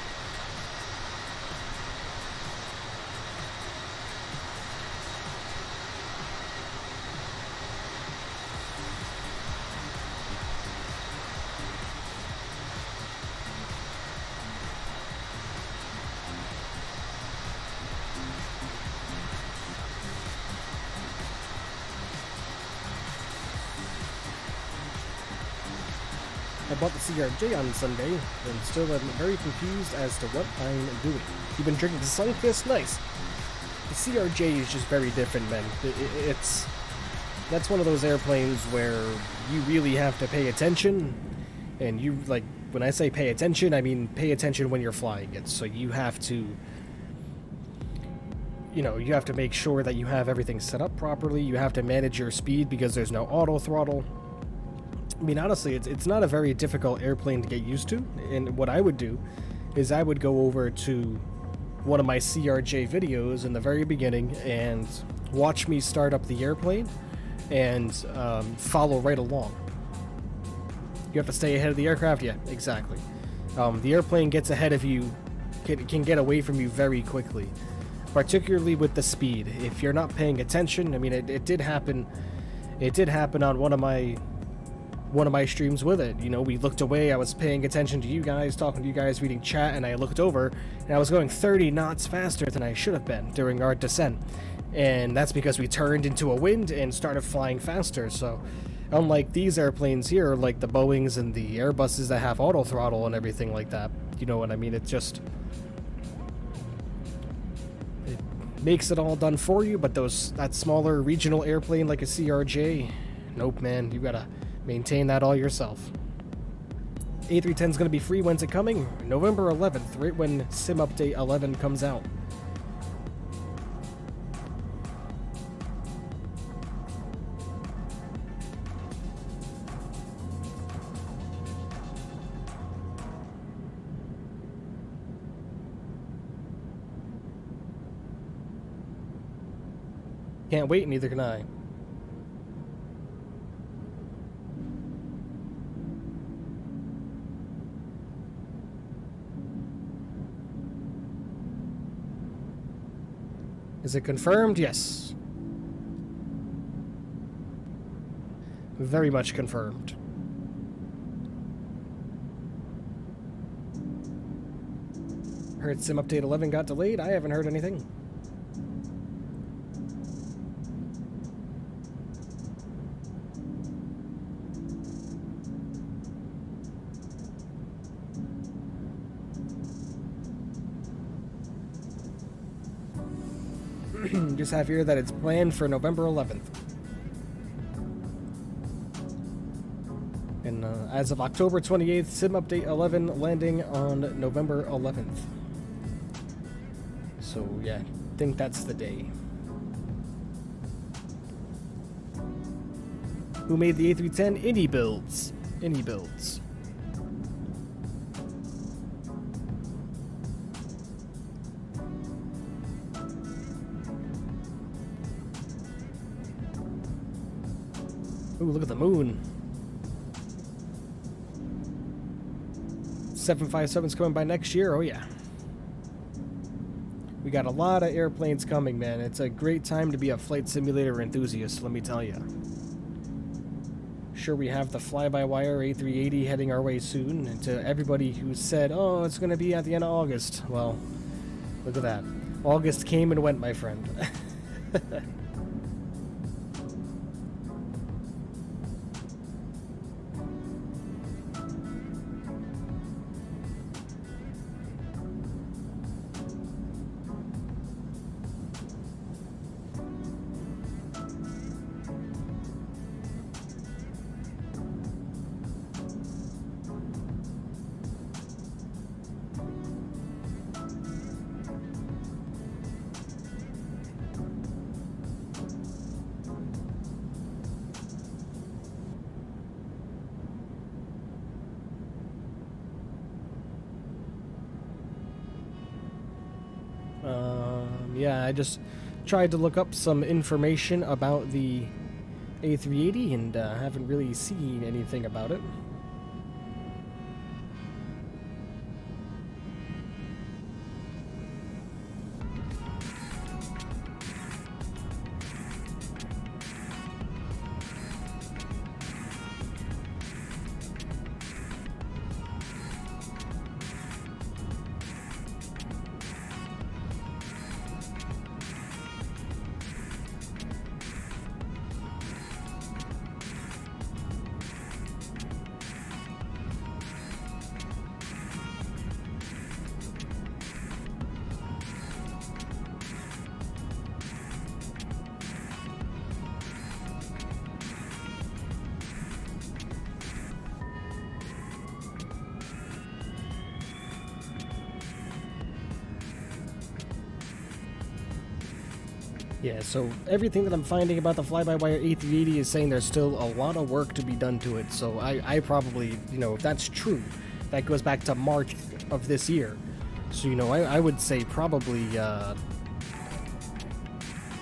I bought the CRJ on Sunday, and still am very confused as to what I'm doing. You've been drinking Sunkiss? Nice. The CRJ is just very different, man. That's one of those airplanes where you really have to pay attention, and you, like, when I say pay attention, I mean pay attention when you're flying it. So you have to, you know, you have to make sure that you have everything set up properly. You have to manage your speed because there's no auto throttle. I mean, honestly, it's not a very difficult airplane to get used to, and what I would do is I would go over to one of my CRJ videos in the very beginning and watch me start up the airplane and follow right along. You have to stay ahead of the aircraft? Yeah, exactly. The airplane gets ahead of you, can get away from you very quickly, particularly with the speed. If you're not paying attention, I mean, it did happen on one of my streams with it. You know, we looked away, I was paying attention to you guys, talking to you guys, reading chat, and I looked over, and I was going 30 knots faster than I should have been during our descent. And that's because we turned into a wind and started flying faster. So, unlike these airplanes here, like the Boeings and the Airbuses that have auto throttle and everything like that, you know what I mean? It makes it all done for you, but that smaller regional airplane like a CRJ, nope, man, you gotta maintain that all yourself. A310 is going to be free. When's it coming? November 11th, right when Sim Update 11 comes out. Can't wait, neither can I. Is it confirmed? Yes. Very much confirmed. Heard Sim Update 11 got delayed? I haven't heard anything. Just have here that it's planned for November 11th. And as of October 28th, Sim Update 11 landing on November 11th. So yeah, I think that's the day. Who made the A310? Indie Builds. Indie Builds. Ooh, look at the moon. 757's coming by next year. Oh yeah. We got a lot of airplanes coming, man. It's a great time to be a flight simulator enthusiast, let me tell you. sure we have the FlyByWire A380 heading our way soon. And to everybody who said, oh, it's going to be at the end of August. Well, look at that. August came and went, my friend. Yeah, I just tried to look up some information about the A380 and haven't really seen anything about it. Yeah, so everything that I'm finding about the Fly-by-Wire A380 is saying there's still a lot of work to be done to it, so I probably, you know, if that's true, that goes back to March of this year. So, you know, I would say probably,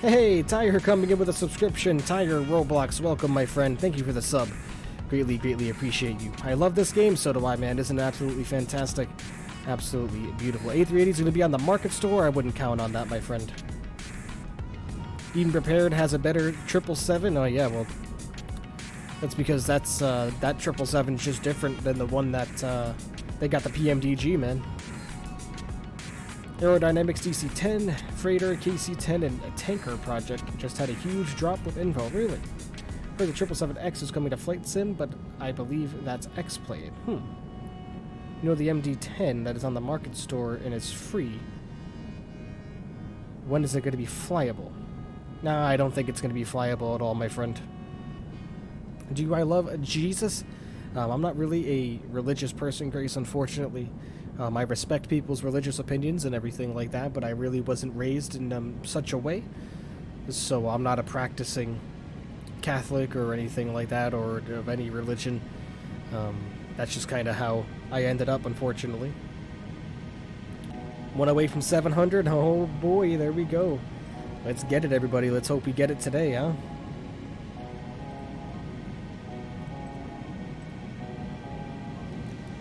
Hey, Tiger coming in with a subscription. Tiger Roblox, welcome, my friend. Thank you for the sub. Greatly, greatly appreciate you. I love this game, so do I, man. Isn't it absolutely fantastic? Absolutely beautiful. A380 is going to be on the market store. I wouldn't count on that, my friend. Even Prepared has a better 777. Oh yeah, well, that's because that's that 777 is just different than the one that they got the PMDG, man. Aerodynamics DC-10, Freighter, KC-10, and a Tanker project just had a huge drop with info. Really? Heard the 777X is coming to Flight Sim, but I believe that's X-Plane. You know the MD-10 that is on the market store and is free. When is it going to be flyable? Nah, I don't think it's going to be flyable at all, my friend. Do I love Jesus? I'm not really a religious person, Grace, unfortunately. I respect people's religious opinions and everything like that, but I really wasn't raised in such a way. So I'm not a practicing Catholic or anything like that, or of any religion. That's just kind of how I ended up, unfortunately. One away from 700? Oh boy, there we go. Let's get it, everybody. Let's hope we get it today, huh?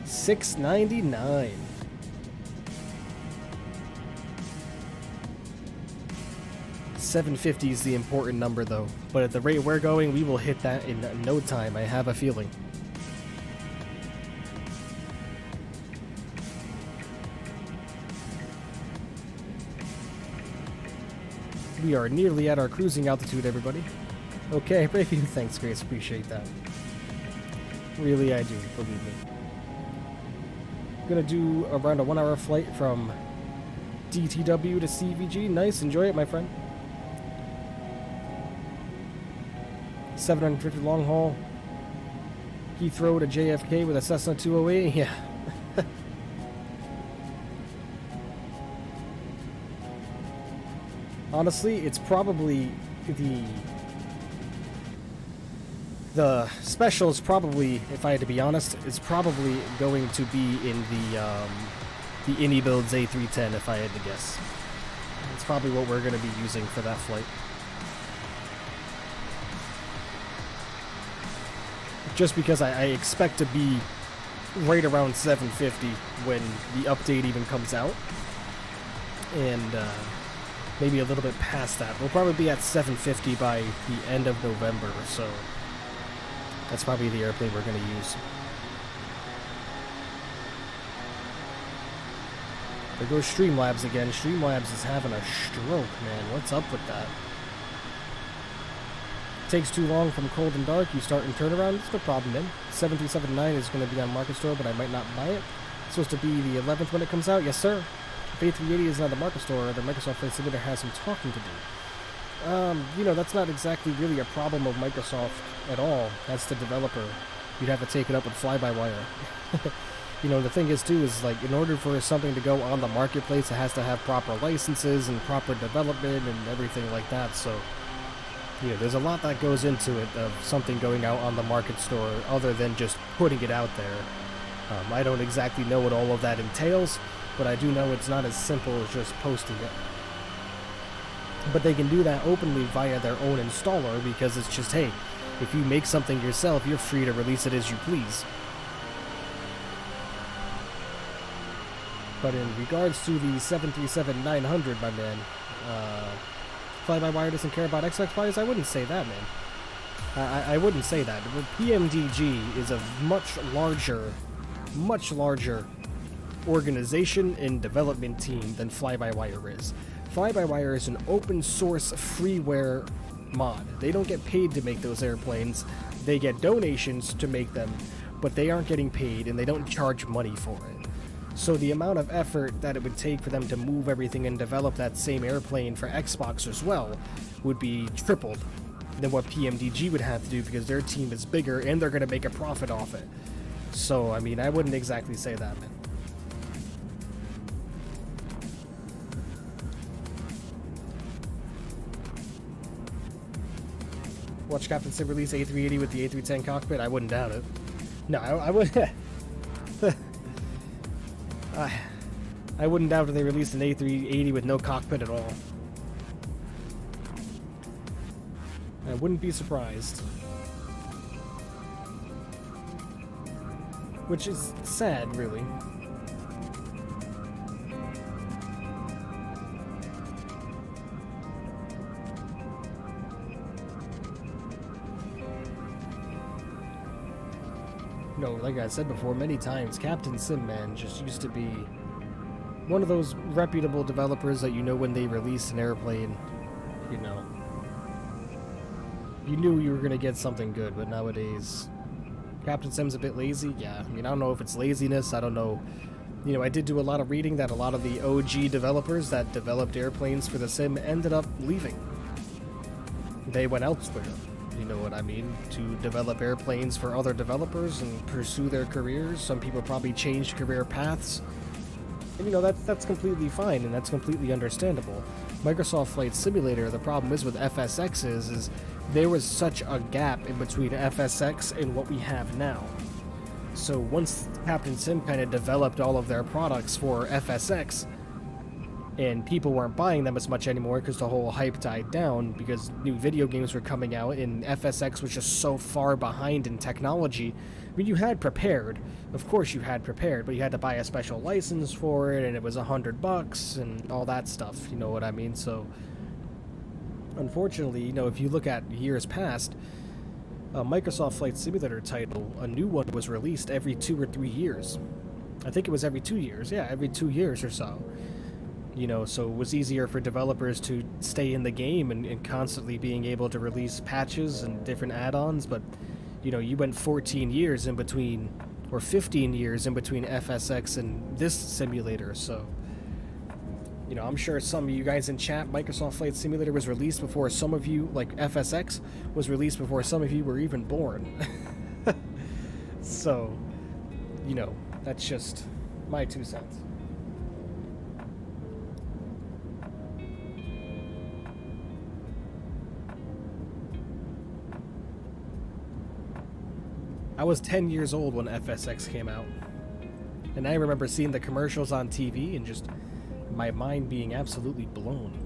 $6.99. $750 is the important number, though. But at the rate we're going, we will hit that in no time. I have a feeling. We are nearly at our cruising altitude, everybody. Okay, brave you. Thanks, Grace. Appreciate that. Really, I do. Believe me. Gonna do around a 1-hour flight from DTW to CVG. Nice. Enjoy it, my friend. 750 long haul. Heathrow to JFK with a Cessna 208. Yeah. Honestly, it's probably the special is probably, if I had to be honest, is probably going to be in the Anybuilds A310, if I had to guess. It's probably what we're going to be using for that flight. Just because I expect to be right around 750 when the update even comes out. And maybe a little bit past that. We'll probably be at 750 by the end of November or so. That's probably the airplane we're going to use. There goes Streamlabs again. Streamlabs is having a stroke, man. What's up with that? Takes too long from cold and dark. You start and turn around. It's no problem, man. 7379 is going to be on Market Store, but I might not buy it. It's supposed to be the 11th when it comes out. Yes, sir. If A380 is not the Market Store, the Microsoft Flight Simulator has some talking to do. You know, that's not exactly really a problem of Microsoft at all. That's the developer. You'd have to take it up with Fly-by-Wire. You know, the thing is, too, is, like, in order for something to go on the marketplace, it has to have proper licenses and proper development and everything like that, so, you know, there's a lot that goes into it of something going out on the Market Store other than just putting it out there. I don't exactly know what all of that entails, but I do know it's not as simple as just posting it. But they can do that openly via their own installer because it's just, hey, if you make something yourself, you're free to release it as you please. But in regards to the 737-900, my man, Fly-by-Wire doesn't care about Xbox buyers? I wouldn't say that, man. I wouldn't say that. But PMDG is a much larger organization and development team than Fly-by-Wire is. Fly-by-Wire is an open source freeware mod. They don't get paid to make those airplanes. They get donations to make them, but they aren't getting paid and they don't charge money for it. So the amount of effort that it would take for them to move everything and develop that same airplane for Xbox as well would be tripled than what PMDG would have to do because their team is bigger and they're going to make a profit off it. So, I mean, I wouldn't exactly say that, man. Watch Captain Sim release A380 with the A310 cockpit? I wouldn't doubt it. No, I wouldn't. I wouldn't doubt if they released an A380 with no cockpit at all. I wouldn't be surprised. Which is sad, really. No, like I said before many times, Captain Sim, man, just used to be one of those reputable developers that you know when they release an airplane, you know, you knew you were going to get something good, but nowadays, Captain Sim's a bit lazy. Yeah, I mean, I don't know if it's laziness, I don't know. You know, I did do a lot of reading that a lot of the OG developers that developed airplanes for the Sim ended up leaving. They went elsewhere. You know what I mean? To develop airplanes for other developers and pursue their careers. Some people probably changed career paths. And you know, that's completely fine and that's completely understandable. Microsoft Flight Simulator, the problem is with FSX is there was such a gap in between FSX and what we have now. So once Captain Sim kind of developed all of their products for FSX, and people weren't buying them as much anymore because the whole hype died down because new video games were coming out and FSX was just so far behind in technology. I mean, you had prepared, of course you had prepared, but you had to buy a special license for it and it was $100 and all that stuff, you know what I mean? So, unfortunately, you know, if you look at years past, a Microsoft Flight Simulator title, a new one was released every 2 or 3 years. I think it was every 2 years, yeah, every 2 years or so. You know, so it was easier for developers to stay in the game and constantly being able to release patches and different add-ons, but, you know, you went 14 years in between, or 15 years in between FSX and this simulator, so, you know, I'm sure some of you guys in chat, Microsoft Flight Simulator was released before some of you, like FSX, was released before some of you were even born. So, you know, that's just my 2 cents. I was 10 years old when FSX came out, and I remember seeing the commercials on TV and just my mind being absolutely blown.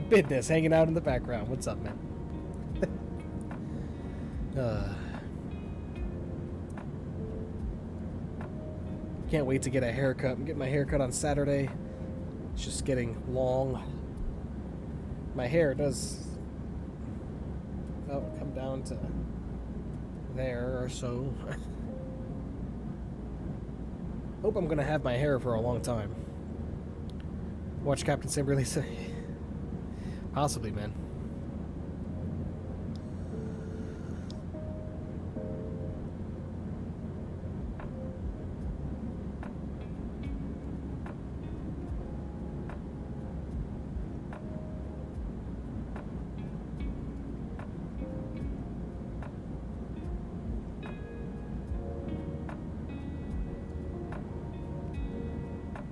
Business hanging out in the background. What's up, man? Can't wait to get a haircut. I'm getting my haircut on Saturday. It's just getting long. My hair does come down to there or so. Hope I'm gonna have my hair for a long time. Watch Captain Sim really say. Possibly, man.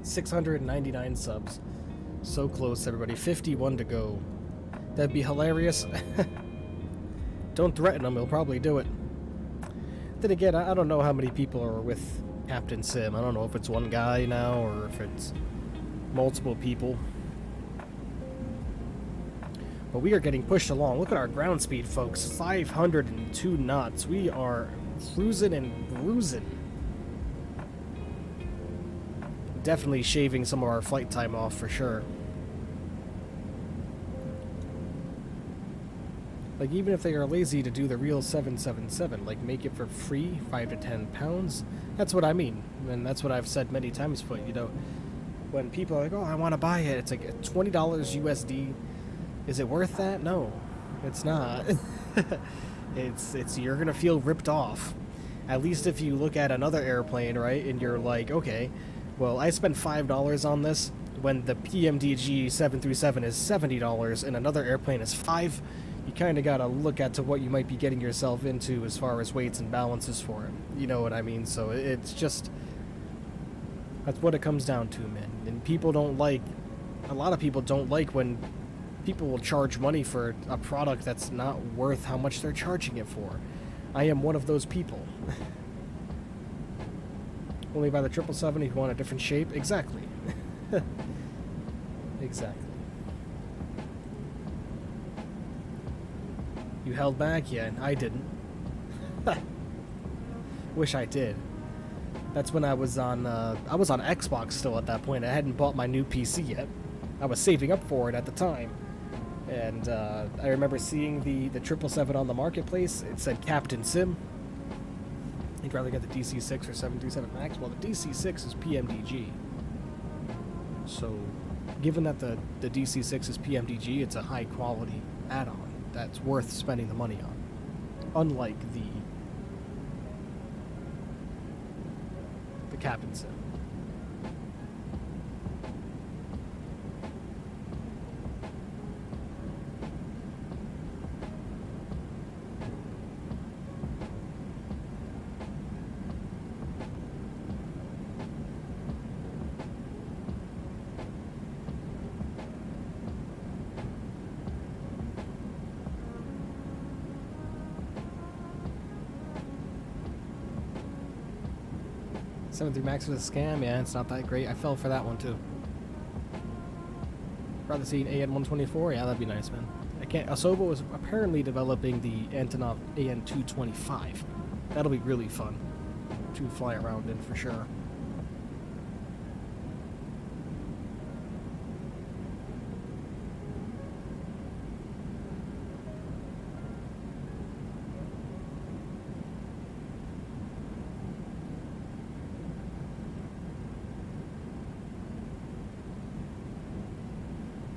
$699 subs. So close, everybody. 51 to go. That'd be hilarious. Don't threaten him, he'll probably do it. Then again, I don't know how many people are with Captain Sim. I don't know if it's one guy now or if it's multiple people. But we are getting pushed along. Look at our ground speed, folks. 502 knots. We are cruising and bruising. Definitely shaving some of our flight time off for sure. Like, even if they are lazy to do the real 777, like, make it for free, 5 to 10 pounds. That's what I mean. And that's what I've said many times, but, you know, when people are like, oh, I want to buy it, it's like $20 USD. Is it worth that? No, it's not. It's you're going to feel ripped off. At least if you look at another airplane, right, and you're like, okay, well, I spent $5 on this when the PMDG 737 is $70 and another airplane is $5. You kind of got to look at to what you might be getting yourself into as far as weights and balances for it. You know what I mean? So it's just, that's what it comes down to, man. And people don't like, a lot of people don't like when people will charge money for a product that's not worth how much they're charging it for. I am one of those people. Only by the 777 if you want a different shape? Exactly. Exactly. You held back? Yeah, I didn't. Wish I did. That's when I was on Xbox still at that point. I hadn't bought my new PC yet. I was saving up for it at the time. And I remember seeing the 777 on the marketplace. It said Captain Sim. I'd rather get the DC-6 or 737 MAX. Well, the DC-6 is PMDG. So, given that the DC-6 is PMDG, it's a high-quality add-on that's worth spending the money on. Unlike the Captain Sim. .73 Max was a scam? Yeah, it's not that great. I fell for that one too. Rather see an AN-124? Yeah, that'd be nice, man. I can't. Asobo is apparently developing the Antonov AN-225. That'll be really fun to fly around in for sure.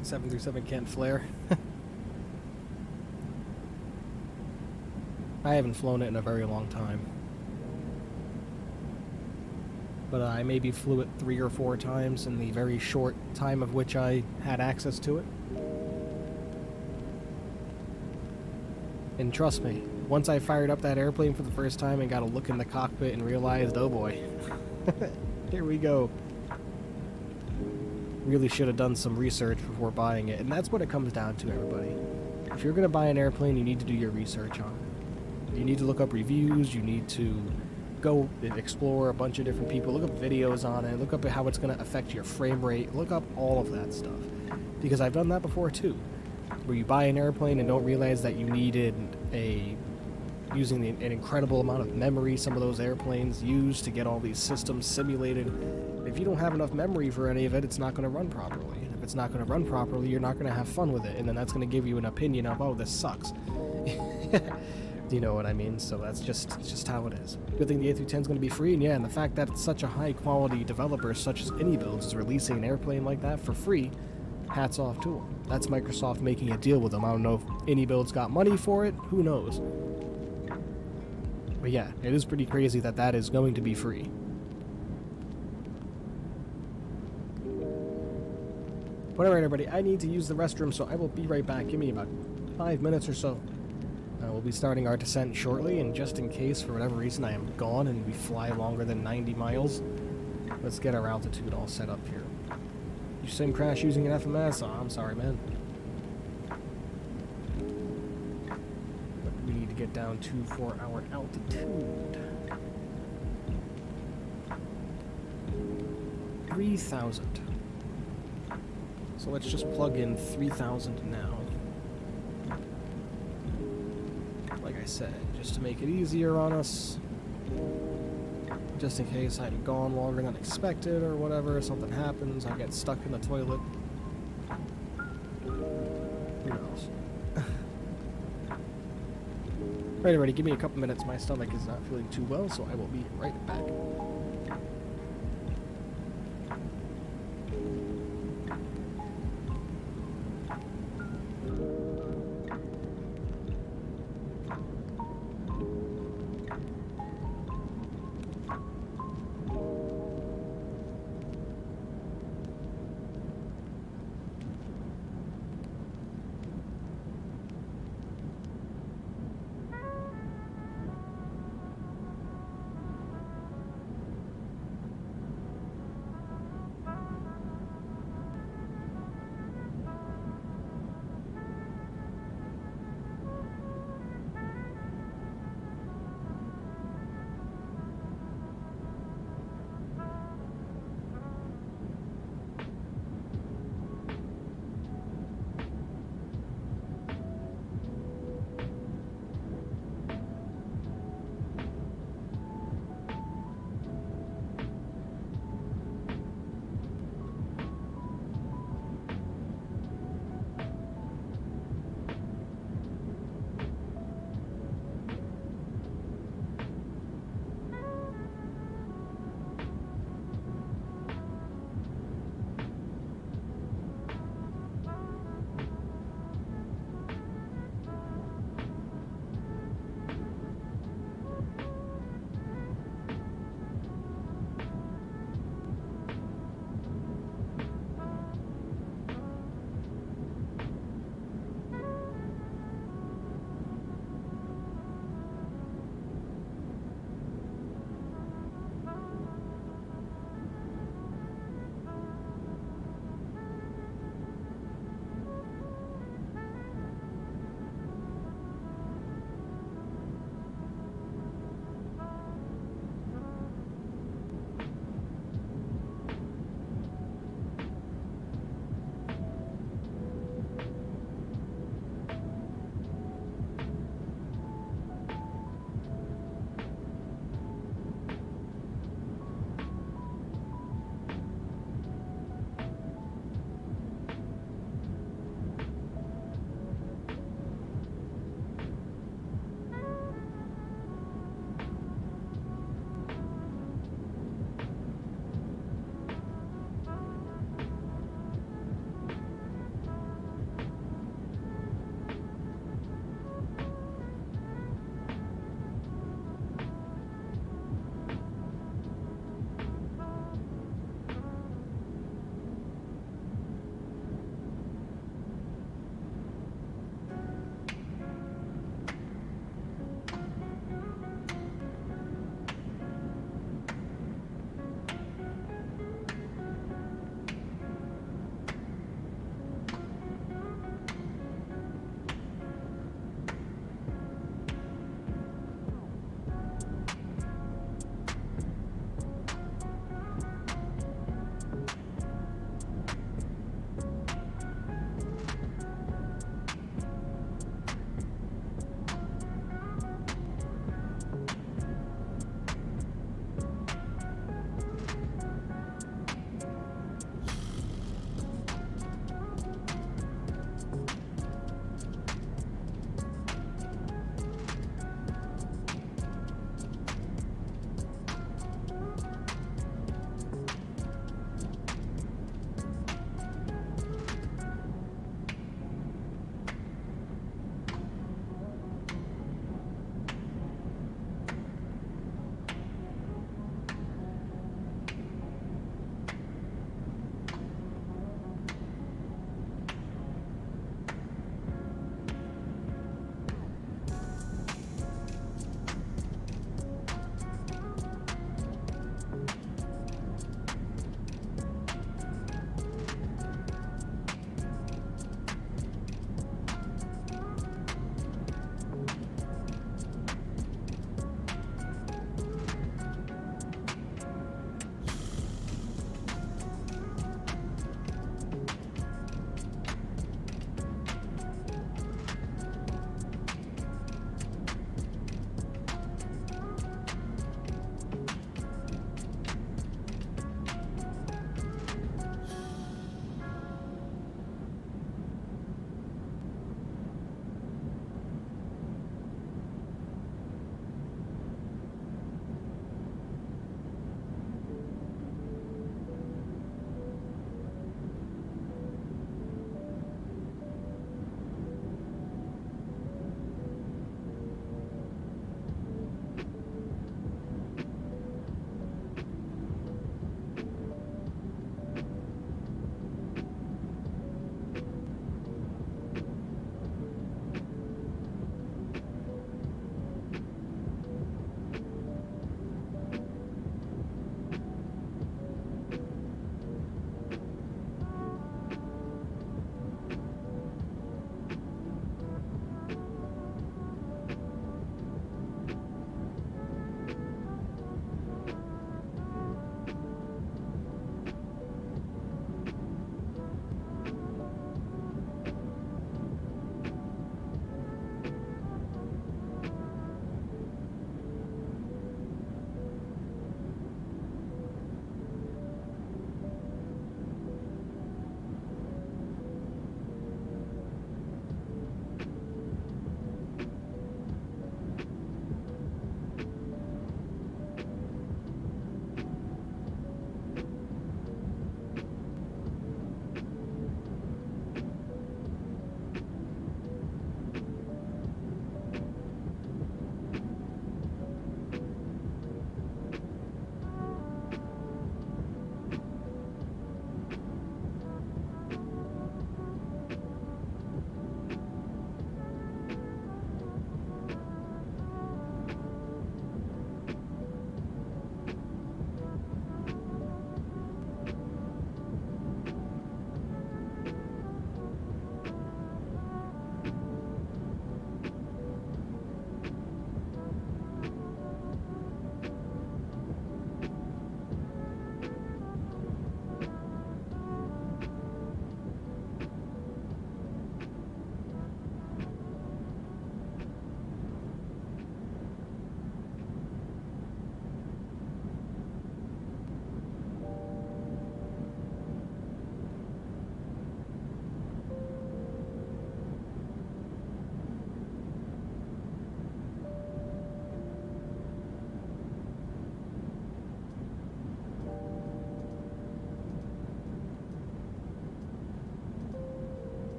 .737 can't flare. I haven't flown it in a very long time. But I maybe flew it 3 or 4 times in the very short time of which I had access to it. And trust me, once I fired up that airplane for the first time and got a look in the cockpit and realized, oh boy, here we go. Really should have done some research before buying it, and that's what it comes down to, everybody. If you're going to buy an airplane, you need to do your research on it. You need to look up reviews, you need to go and explore a bunch of different people, look up videos on it, look up how it's going to affect your frame rate, look up all of that stuff. Because I've done that before too, where you buy an airplane and don't realize that you needed using an incredible amount of memory some of those airplanes use to get all these systems simulated. If you don't have enough memory for any of it, it's not going to run properly. And if it's not going to run properly, you're not going to have fun with it. And then that's going to give you an opinion of, oh, this sucks. You know what I mean? So that's just how it is. Good thing the A310 is going to be free, and yeah, and the fact that it's such a high-quality developer such as AnyBuilds is releasing an airplane like that for free, hats off to them. That's Microsoft making a deal with them. I don't know if AnyBuilds got money for it. Who knows? But yeah, it is pretty crazy that that is going to be free. But alright, everybody, I need to use the restroom, so I will be right back. Give me about 5 minutes or so. We'll be starting our descent shortly, and just in case, for whatever reason, I am gone and we fly longer than 90 miles, let's get our altitude all set up here. You sim crash using an FMS? Oh, I'm sorry, man. But we need to get down to for our altitude. 3,000. So let's just plug in 3,000 now. Like I said, just to make it easier on us. Just in case I'd gone longer than expected or whatever, something happens, I get stuck in the toilet. Who knows? Right, already, give me a couple minutes. My stomach is not feeling too well, so I will be right back.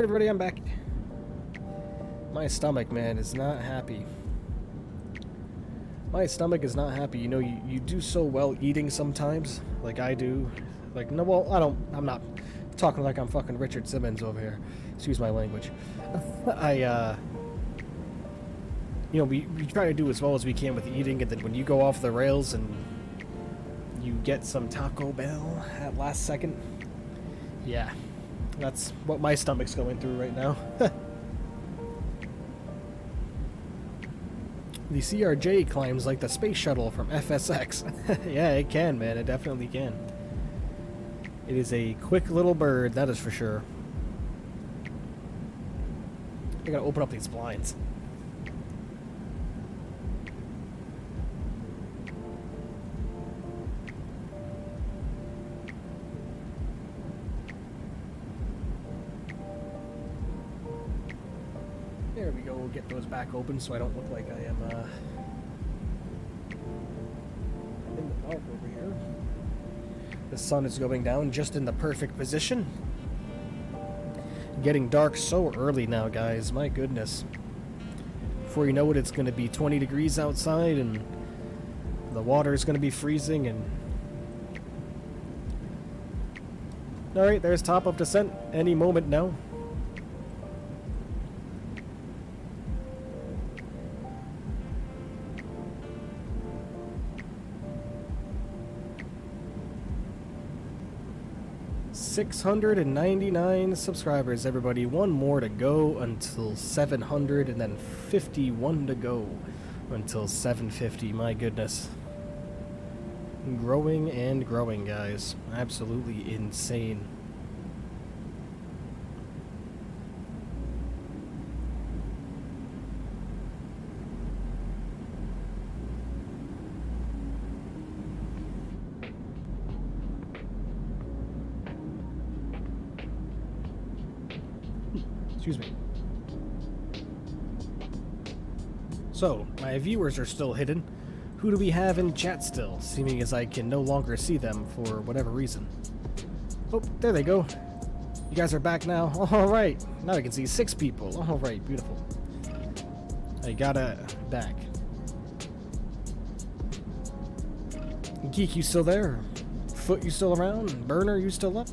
everybody, I'm back. My stomach, man, is not happy. My stomach is not happy. You know, you do so well eating sometimes, like I do. Like, no, well, I'm not talking like I'm fucking Richard Simmons over here. Excuse my language. You know, we try to do as well as we can with eating, and then when you go off the rails and you get some Taco Bell at last second, yeah, that's what my stomach's going through right now. The CRJ climbs like the space shuttle from FSX. Yeah, it can, man. It definitely can. It is a quick little bird, that is for sure. I gotta open up these blinds. There we go, we'll get those back open so I don't look like I am in the dark over here. The sun is going down just in the perfect position. Getting dark so early now, guys, my goodness. Before you know it, it's going to be 20 degrees outside and the water is going to be freezing. And alright, there's top of descent any moment now. $699 subscribers, everybody. One more to go until 700, and then 51 to go until 750. My goodness. Growing and growing, guys. Absolutely insane. Excuse me. So, my viewers are still hidden. Who do we have in chat still, seeming as I can no longer see them for whatever reason? Oh, there they go. You guys are back now. Alright. Now I can see 6 people. Alright, beautiful. I got back. Geek, you still there? Foot, you still around? Burner, you still up?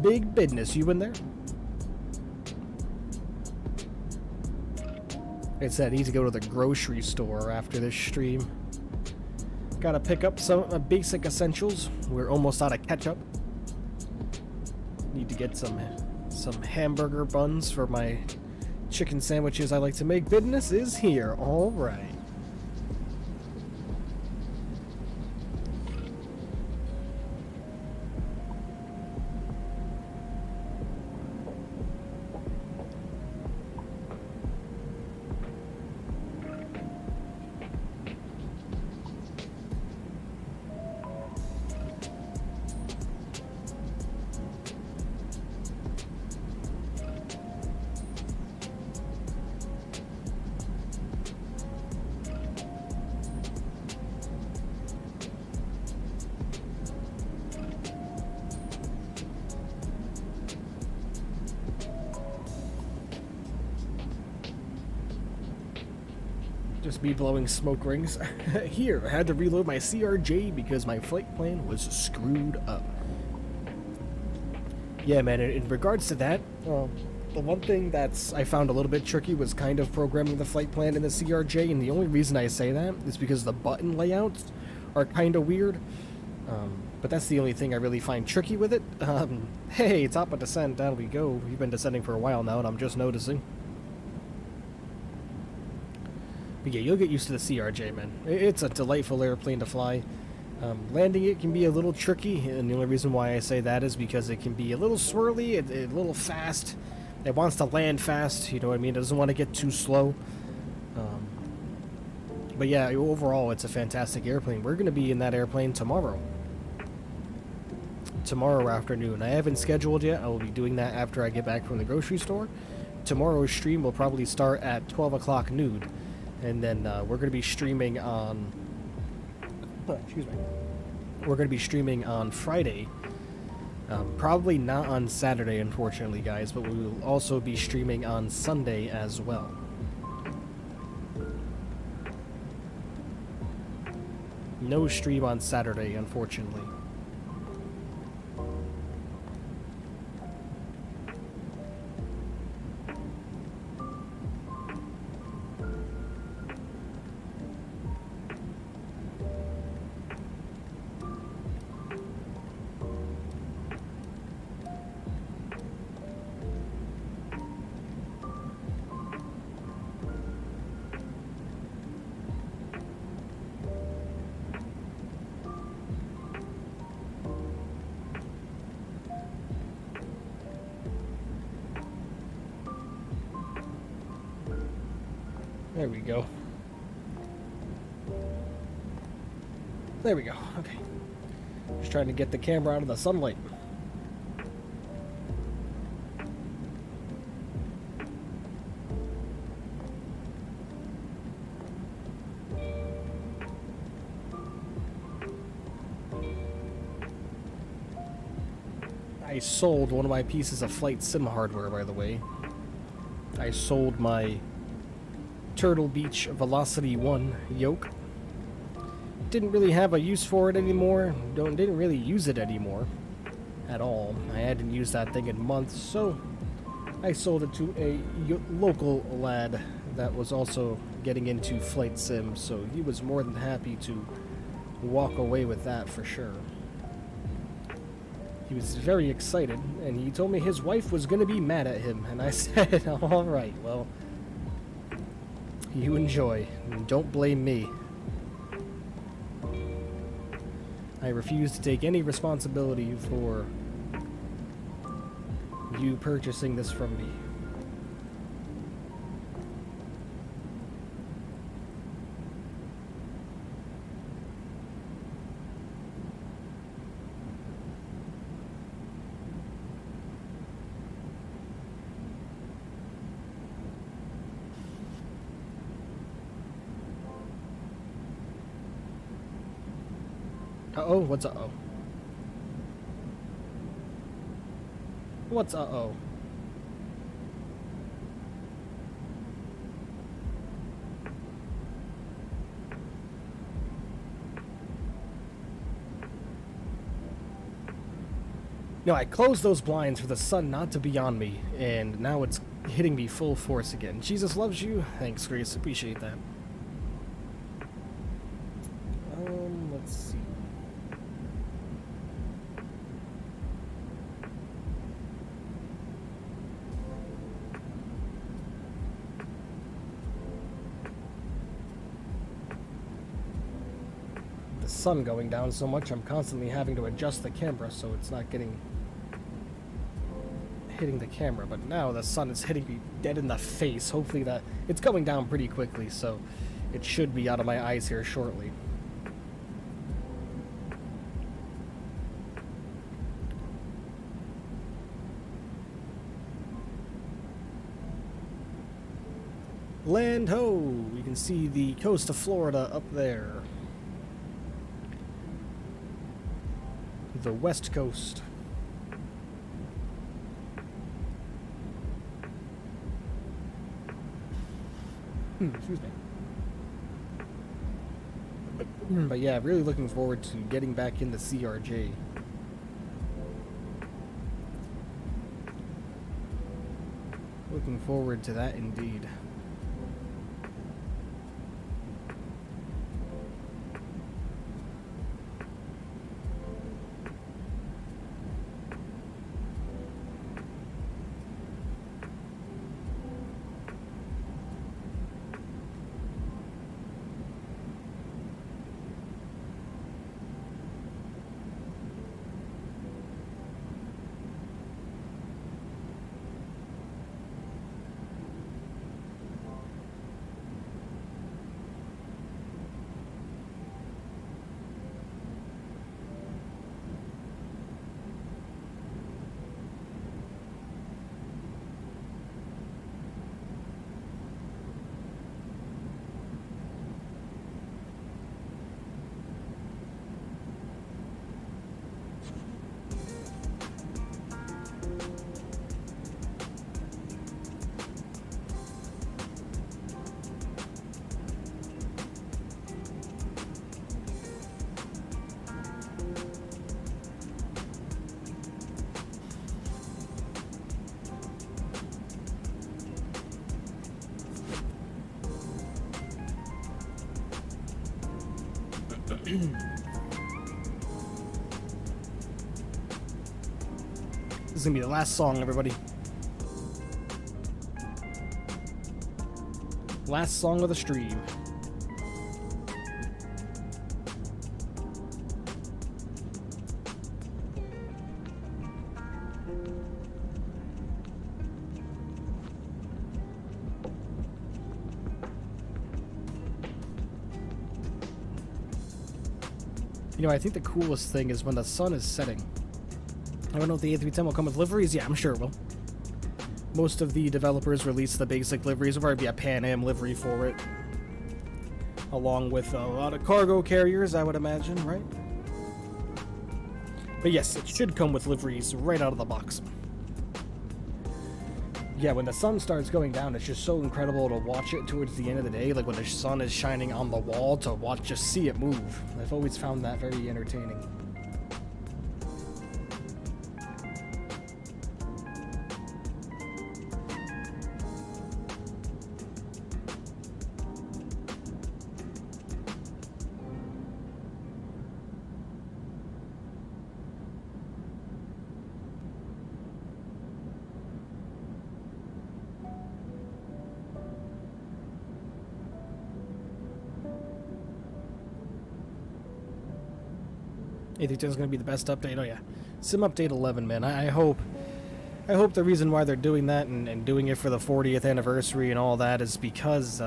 Big business, you in there? Like I said, I need to go to the grocery store after this stream. Gotta pick up some basic essentials. We're almost out of ketchup. Need to get some hamburger buns for my chicken sandwiches I like to make. Business is here. All right. Just me blowing smoke rings. Here, I had to reload my CRJ because my flight plan was screwed up. Yeah, man, in regards to that, the one thing that's I found a little bit tricky was kind of programming the flight plan in the CRJ, and the only reason I say that is because the button layouts are kind of weird. But that's the only thing I really find tricky with it. Hey, top of descent, down we go. We've been descending for a while now, and I'm just noticing. But yeah, you'll get used to the CRJ, man. It's a delightful airplane to fly. Landing it can be a little tricky, and the only reason why I say that is because it can be a little swirly, a little fast. It wants to land fast, you know what I mean? It doesn't want to get too slow. But yeah, overall, it's a fantastic airplane. We're going to be in that airplane tomorrow. Tomorrow afternoon. I haven't scheduled yet. I will be doing that after I get back from the grocery store. Tomorrow's stream will probably start at 12 o'clock noon. And then we're going to be streaming on... excuse me. We're going to be streaming on Friday Probably not on Saturday, unfortunately, guys, but we will also be streaming on Sunday as well. No stream on Saturday, unfortunately. There we go. There we go. Okay. Just trying to get the camera out of the sunlight. I sold one of my pieces of flight sim hardware, by the way. I sold my Turtle Beach Velocity 1 Yoke. Didn't really have a use for it anymore. Didn't really use it anymore at all. I hadn't used that thing in months, so I sold it to a local lad that was also getting into flight sim, so he was more than happy to walk away with that for sure. He was very excited, and he told me his wife was going to be mad at him, and I said, alright, well, you enjoy, and don't blame me. I refuse to take any responsibility for you purchasing this from me. Uh-oh? What's uh-oh? What's uh-oh? No, I closed those blinds for the sun not to be on me, and now it's hitting me full force again. Jesus loves you. Thanks, Grace. Appreciate that. Let's see. The sun going down so much, I'm constantly having to adjust the camera so it's not hitting the camera. But now the sun is hitting me dead in the face. Hopefully that it's going down pretty quickly, so it should be out of my eyes here shortly. Land ho! You can see the coast of Florida up there. The west coast. Excuse me. But yeah, really looking forward to getting back into CRJ. Looking forward to that indeed. This is gonna be the last song, everybody. Last song of the stream. You know, I think the coolest thing is when the sun is setting. I don't know if the A310 will come with liveries. Yeah, I'm sure it will. Most of the developers release the basic liveries. There'll probably be a Pan Am livery for it. Along with a lot of cargo carriers, I would imagine, right? But yes, it should come with liveries right out of the box. Yeah, when the sun starts going down, it's just so incredible to watch it towards the end of the day. Like when the sun is shining on the wall, to watch, just see it move. I've always found that very entertaining. A310 is going to be the best update. Oh yeah, Sim Update 11, man. I hope the reason why they're doing that and doing it for the 40th anniversary and all that is because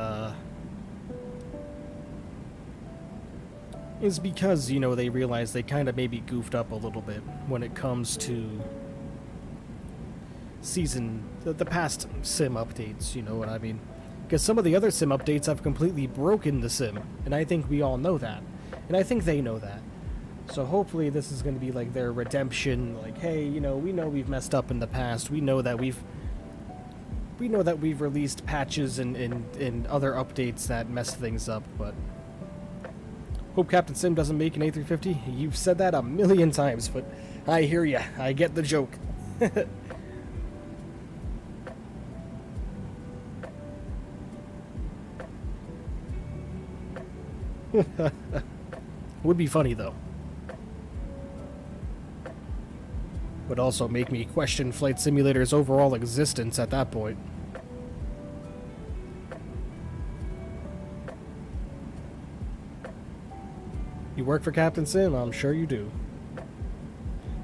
you know, they realize they kind of maybe goofed up a little bit when it comes to the past Sim updates. You know what I mean? Because some of the other Sim updates have completely broken the Sim, and I think we all know that, and I think they know that. So hopefully this is going to be like their redemption, like, hey, you know, we know we've messed up in the past. We know that we've released patches and other updates that messed things up, but hope Captain Sim doesn't make an A350. You've said that a million times, but I hear ya. I get the joke. Would be funny though. Would also make me question Flight Simulator's overall existence at that point. You work for Captain Sim? I'm sure you do.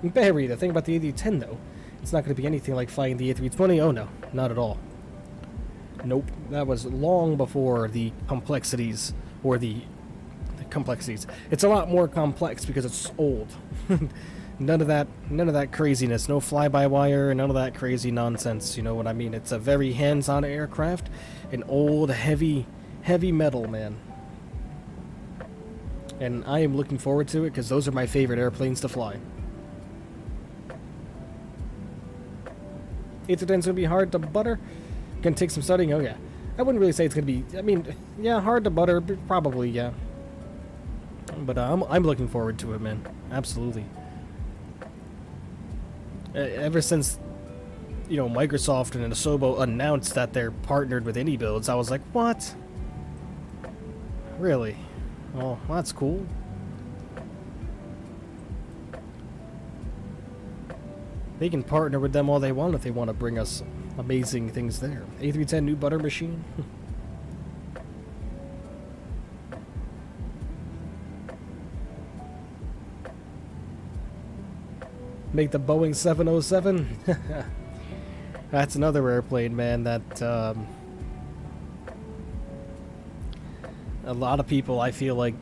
Barry, the thing about the A310 though, it's not going to be anything like flying the A320. Oh no, not at all. Nope, that was long before the complexities, or the complexities. It's a lot more complex because it's old. None of that craziness. No fly-by-wire, none of that crazy nonsense. You know what I mean? It's a very hands-on aircraft, an old, heavy metal, man. And I am looking forward to it because those are my favorite airplanes to fly. A310's gonna be hard to butter. Gonna take some studying. Oh yeah, I wouldn't really say it's gonna be. I mean, yeah, hard to butter, but probably yeah. But I'm looking forward to it, man. Absolutely. Ever since, you know, Microsoft and Asobo announced that they're partnered with AnyBuilds, I was like, what? Really? Well, that's cool. They can partner with them all they want if they want to bring us amazing things there. A310 new butter machine. Make the Boeing 707. That's another airplane, man, that a lot of people, I feel like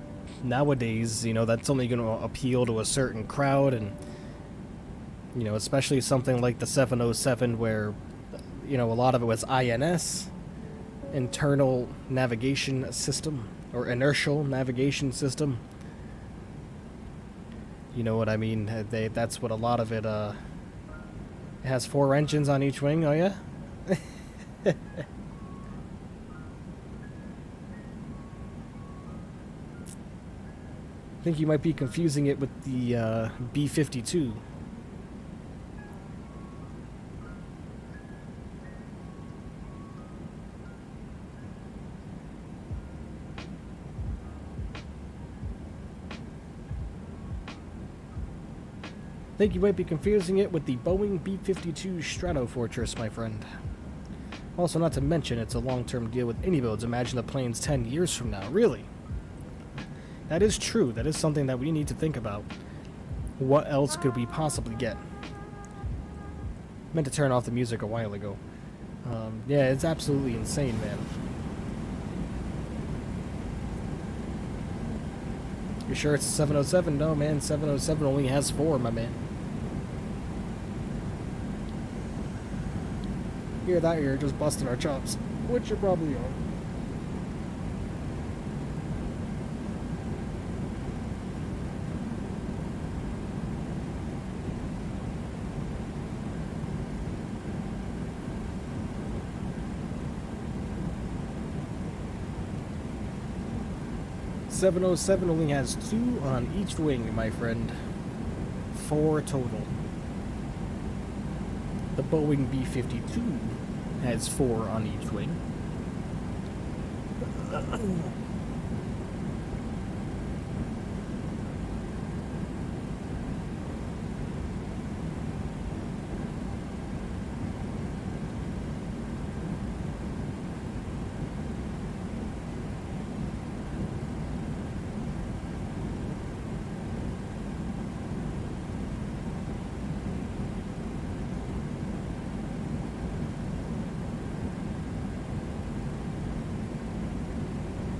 nowadays, you know, that's only going to appeal to a certain crowd, and you know, especially something like the 707 where, you know, a lot of it was INS, internal navigation system, or inertial navigation system. You know what I mean? That's what a lot of it, it has 4 engines on each wing, oh yeah? I think you might be confusing it with the B-52. think you might be confusing it with the Boeing B-52 Stratofortress, my friend. Also, not to mention, it's a long-term deal with any builds. Imagine the plane's 10 years from now. Really? That is true. That is something that we need to think about. What else could we possibly get? Meant to turn off the music a while ago. Yeah, it's absolutely insane, man. You sure it's a 707? No, man. 707 only has 4, my man. Hear that, you're just busting our chops. Which you probably are. .707 only has 2 on each wing, my friend. 4 total. The Boeing B-52 has 4 on each wing.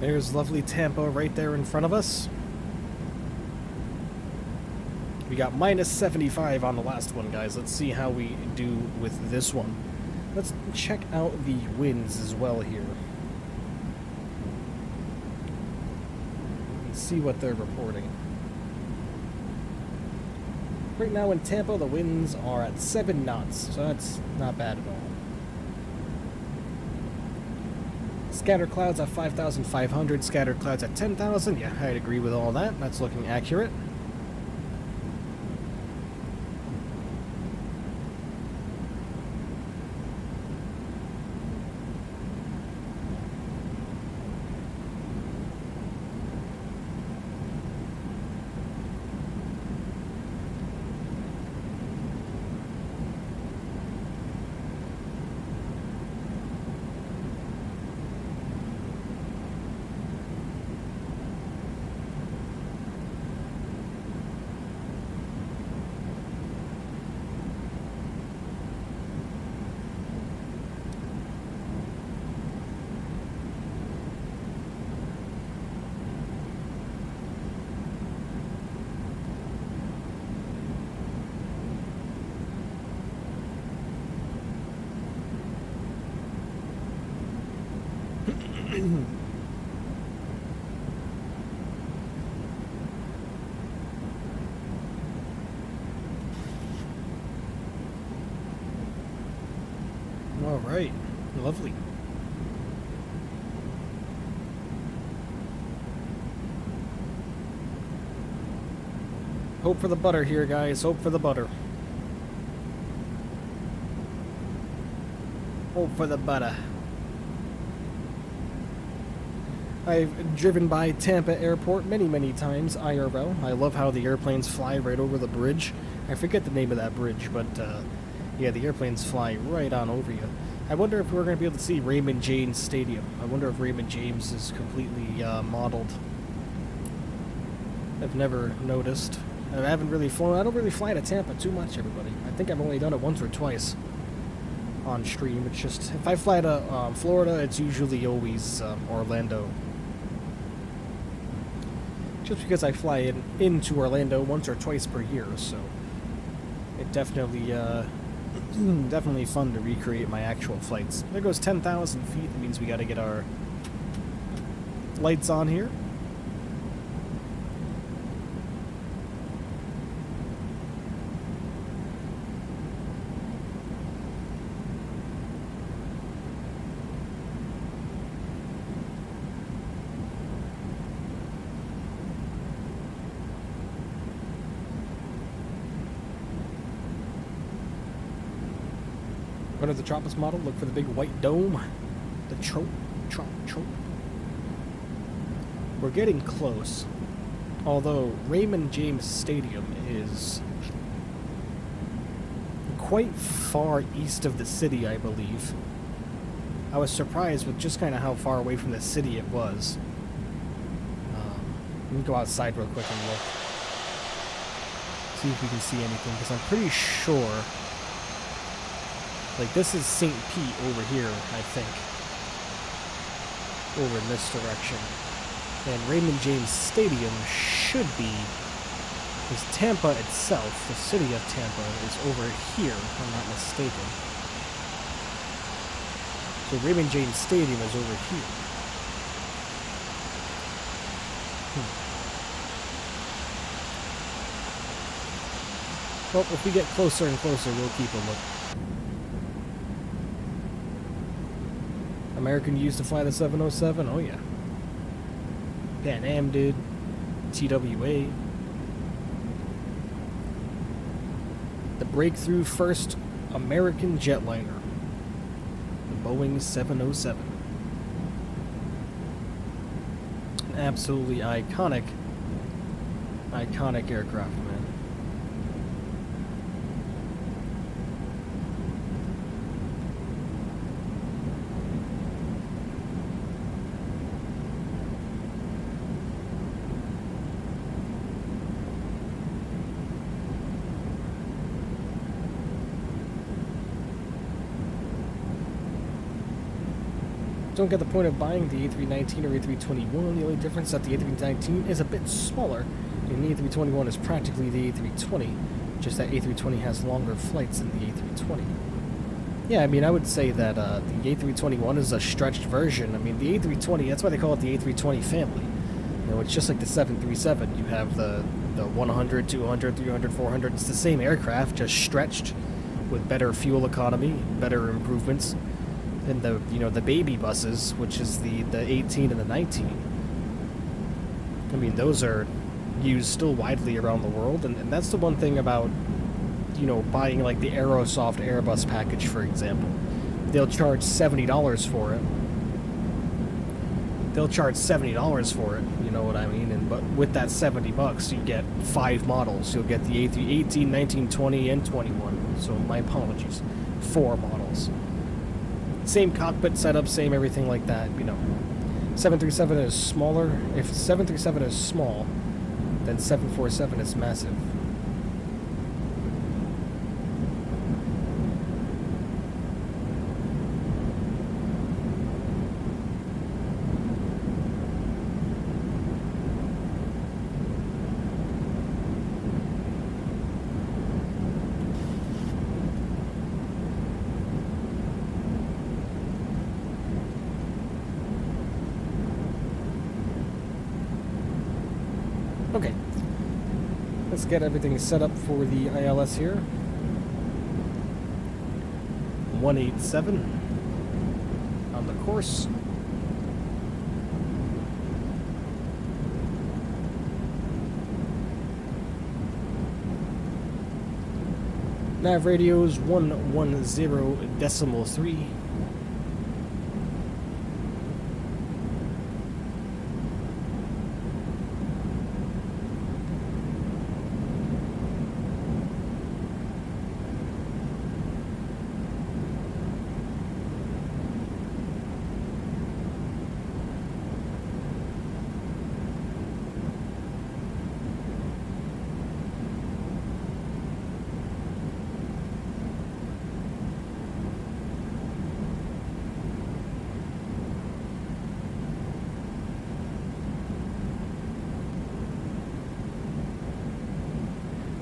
There's lovely Tampa right there in front of us. We got minus 75 on the last one, guys. Let's see how we do with this one. Let's check out the winds as well here. Let's see what they're reporting. Right now in Tampa, the winds are at 7 knots, so that's not bad at all. Scattered clouds at 5,500, scattered clouds at 10,000. Yeah, I'd agree with all that. That's looking accurate. All right, lovely. Hope for the butter here, guys. Hope for the butter. Hope for the butter. I've driven by Tampa Airport many times, IRL. I love how the airplanes fly right over the bridge. I forget the name of that bridge, but yeah, the airplanes fly right on over you. I wonder if we're going to be able to see Raymond James Stadium. I wonder if Raymond James is completely modeled. I've never noticed. I haven't really flown. I don't really fly to Tampa too much, everybody. I think I've only done it once or twice on stream. It's just, if I fly to Florida, it's usually always Orlando. Just because I fly into Orlando once or twice per year, so it definitely definitely fun to recreate my actual flights. There goes 10,000 feet. That means we got to get our lights on here. Under the Tropos model, look for the big white dome. The trope. We're getting close. Although Raymond James Stadium is quite far east of the city, I believe. I was surprised with just kind of how far away from the city it was. Let me go outside real quick and look. See if we can see anything, because I'm pretty sure... Like, this is St. Pete over here, I think. Over in this direction. And Raymond James Stadium should be... Because Tampa itself, the city of Tampa, is over here, if I'm not mistaken. So Raymond James Stadium is over here. Well, if we get closer and closer, we'll keep a look. American used to fly the 707? Oh yeah. Pan Am did. TWA. The breakthrough first American jetliner. The Boeing 707. An absolutely iconic aircraft, man. Don't get the point of buying the A319 or A321. The only difference is that the A319 is a bit smaller, and the A321 is practically the A320, just that A320 has longer flights than the A320. Yeah, I mean, I would say that the A321 is a stretched version. I mean, the A320, that's why they call it the A320 family. You know, it's just like the 737. You have the 100, 200, 300, 400. It's the same aircraft, just stretched with better fuel economy, better improvements. And the the baby buses, which is the 18 and the 19. I mean, those are used still widely around the world, and that's the one thing about buying like the Aerosoft Airbus package, for example. They'll charge $70 for it. They'll charge $70 for it, you know what I mean? But with that $70, you get 5 models. You'll get the A318, 19, 20, and 21. So my apologies, 4 models. Same cockpit setup, same everything like that, 737 is smaller. If 737 is small, then 747 is massive. Okay, let's get everything set up for the ILS here. 187 on the course. Nav radios 110.3.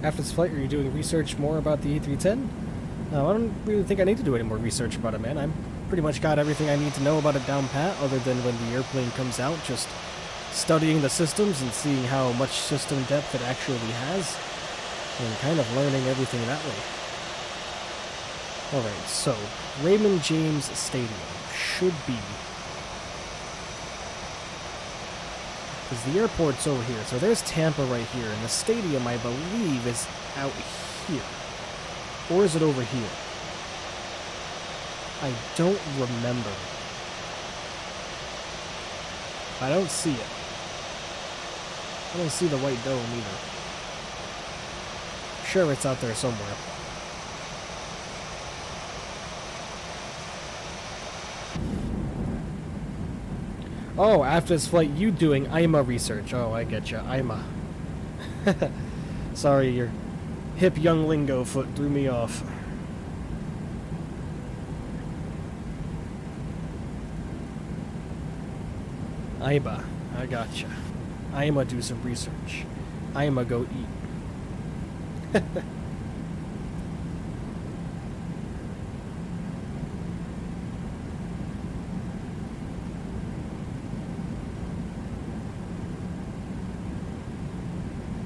After this flight, are you doing research more about the A310? I don't really think I need to do any more research about it, man. I'm pretty much got everything I need to know about it down pat, other than when the airplane comes out, just studying the systems and seeing how much system depth it actually has, and kind of learning everything that way. Alright, so, Raymond James Stadium should be... because the airport's over here, so there's Tampa right here, and the stadium, I believe, is out here. Or is it over here? I don't remember. I don't see it. I don't see the white dome either. Sure, it's out there somewhere. Oh, after this flight, you doing IMA research. Oh, I get ya. IMA. Sorry, your hip young lingo foot threw me off. IMA. I gotcha. IMA do some research. IMA go eat.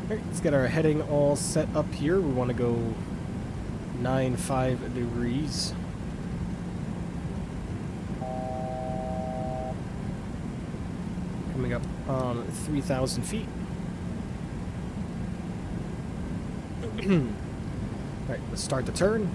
Alright, let's get our heading all set up here. We want to go 9.5 degrees. Coming up on 3,000 feet. Alright, let's start the turn.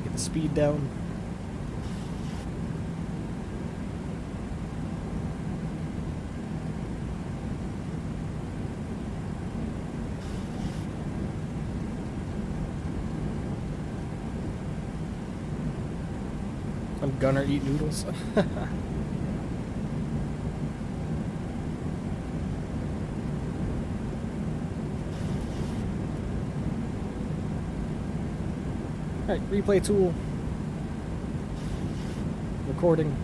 Get the speed down. I'm gonna eat noodles. Alright, replay tool. Recording.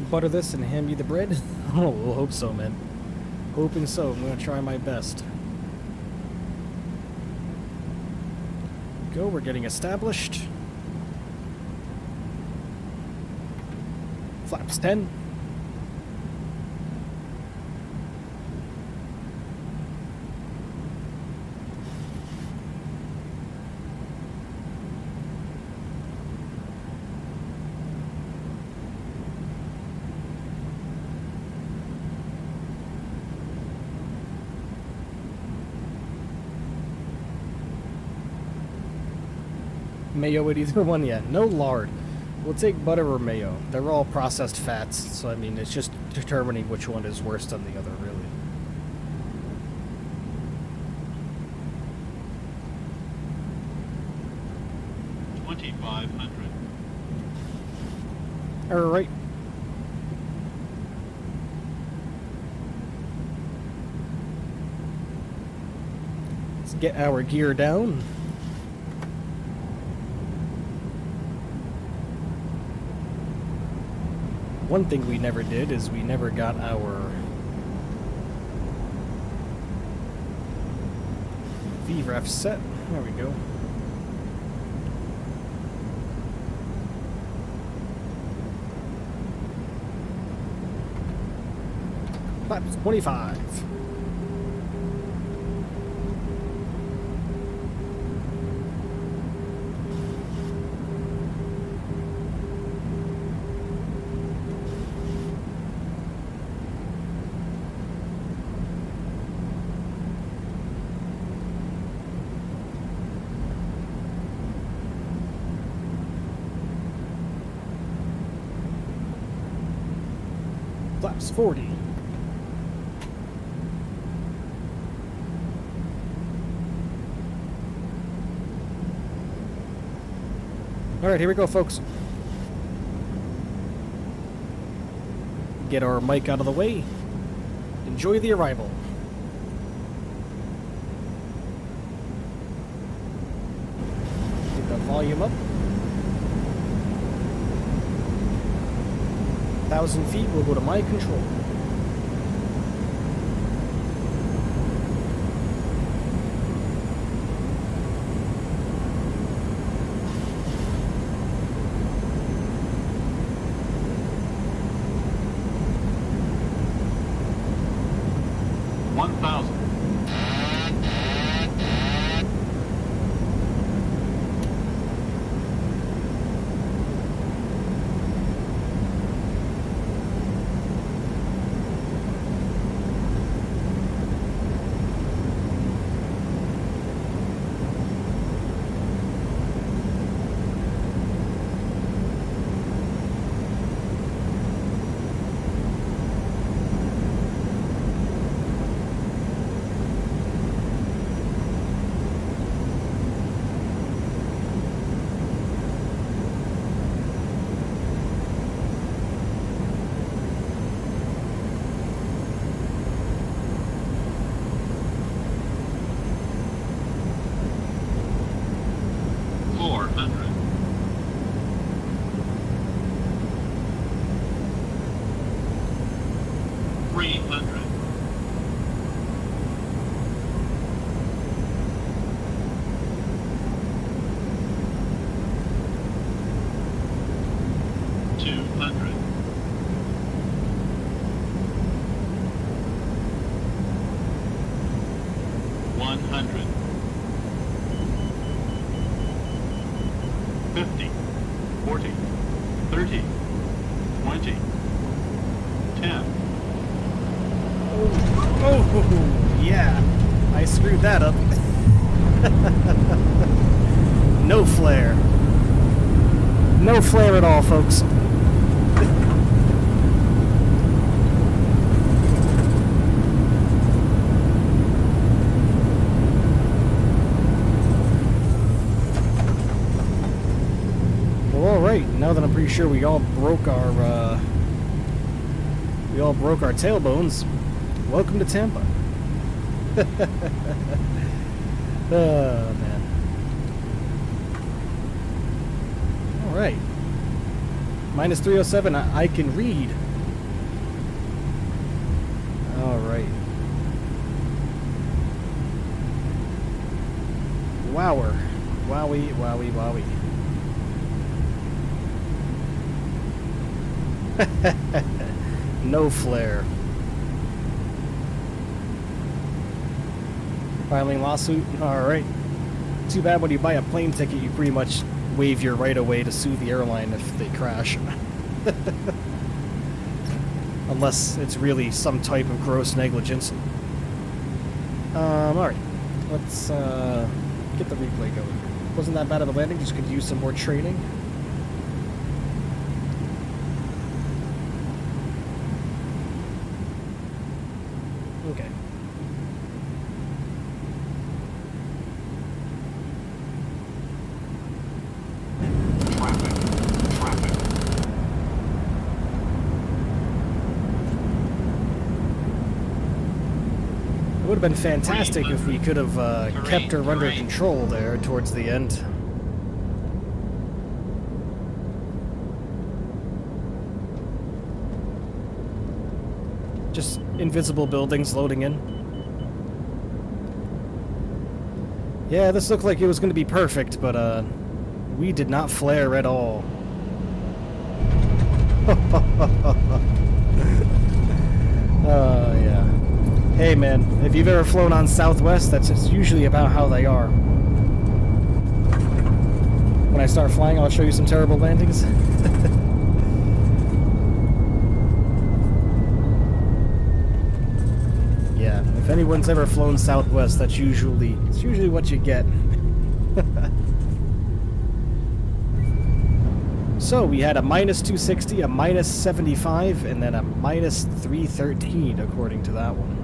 Butter this and hand me the bread? Oh, we'll hope so, man. Hoping so. I'm gonna try my best. Go, we're getting established. Flaps 10. Mayo at either one yet. No lard. We'll take butter or mayo. They're all processed fats, so I mean, it's just determining which one is worse than the other, really. Alright. Let's get our gear down. One thing we never did is we never got our VREF set. There we go. Flaps 25. Flaps 40. Alright, here we go, folks. Get our mic out of the way. Enjoy the arrival. Get the volume up. 1,000 feet, we'll go to my control. 1,000. That up. No flare. No flare at all, folks. Well, all right. Now that I'm pretty sure we all broke our tailbones, welcome to Tampa. Oh, man. Alright. Minus 307, I can read. Alright. Wower. Wowie, wowie, wowie. No flare. Filing lawsuit? Alright. Too bad when you buy a plane ticket, you pretty much waive your right of way to sue the airline if they crash. Unless it's really some type of gross negligence. Alright. Let's get the replay going. Wasn't that bad of a landing, just could use some more training. Okay. It would have been fantastic if we could have kept her under control there towards the end. Just invisible buildings loading in. Yeah, this looked like it was going to be perfect, but we did not flare at all. Oh, yeah. Hey, man, if you've ever flown on Southwest, that's just usually about how they are. When I start flying, I'll show you some terrible landings. Yeah, if anyone's ever flown Southwest, it's usually what you get. So we had a minus 260, a minus 75, and then a minus 313, according to that one.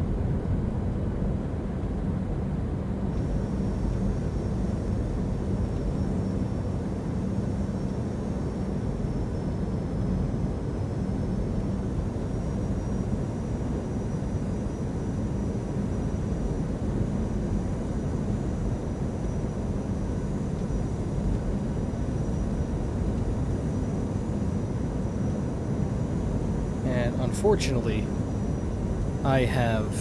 Unfortunately, I have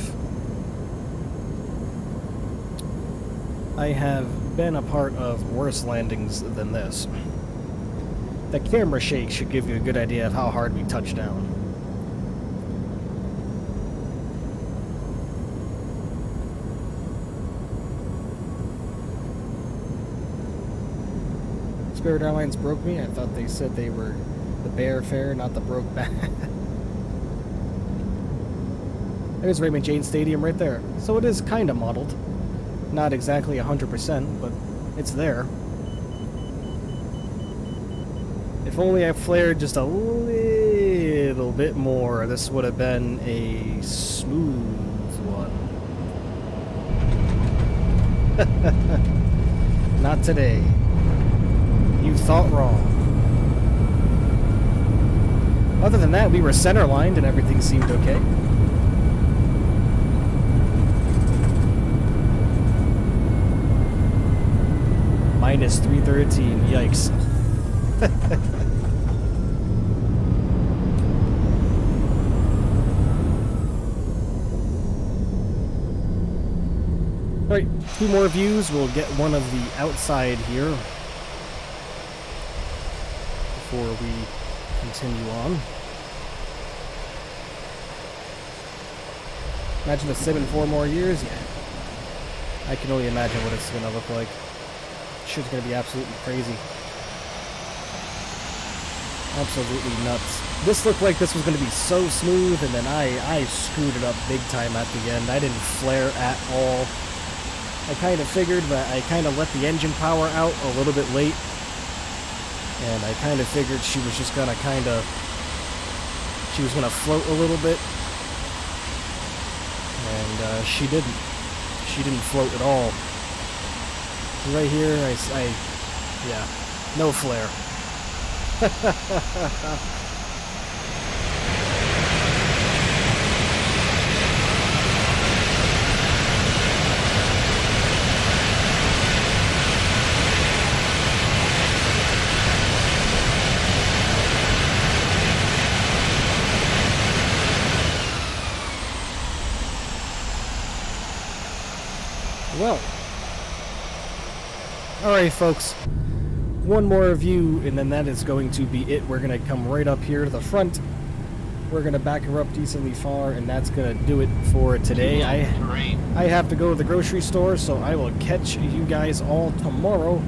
been a part of worse landings than this. The camera shake should give you a good idea of how hard we touched down. Spirit Airlines broke me. I thought they said they were the bear fare, not the broke back. There's Raymond James Stadium right there. So it is kind of modeled. Not exactly 100%, but it's there. If only I flared just a little bit more, this would have been a smooth one. Not today. You thought wrong. Other than that, we were center-lined and everything seemed okay. Minus 313, yikes. Alright, 2 more views. We'll get one of the outside here before we continue on. Imagine the sim in 4 more years? Yeah. I can only imagine what it's gonna look like. Shit's gonna be absolutely crazy. Absolutely nuts. This looked like this was gonna be so smooth, and then I screwed it up big time at the end. I didn't flare at all. I kind of figured, but I kind of let the engine power out a little bit late. And I kind of figured she was just gonna she was gonna float a little bit. And she didn't. She didn't float at all. Right here, yeah, no flare. Well, alright folks, one more view and then that is going to be it. We're going to come right up here to the front. We're going to back her up decently far, and that's going to do it for today. I have to go to the grocery store, so I will catch you guys all tomorrow.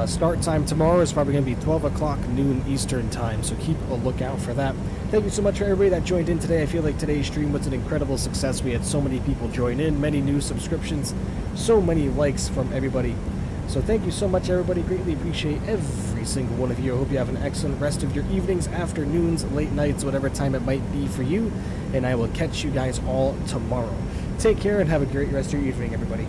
Start time tomorrow is probably going to be 12 o'clock noon Eastern time, so keep a lookout for that. Thank you so much for everybody that joined in today. I feel like today's stream was an incredible success. We had so many people join in, many new subscriptions, so many likes from everybody. So thank you so much, everybody. Greatly appreciate every single one of you. I hope you have an excellent rest of your evenings, afternoons, late nights, whatever time it might be for you. And I will catch you guys all tomorrow. Take care and have a great rest of your evening, everybody.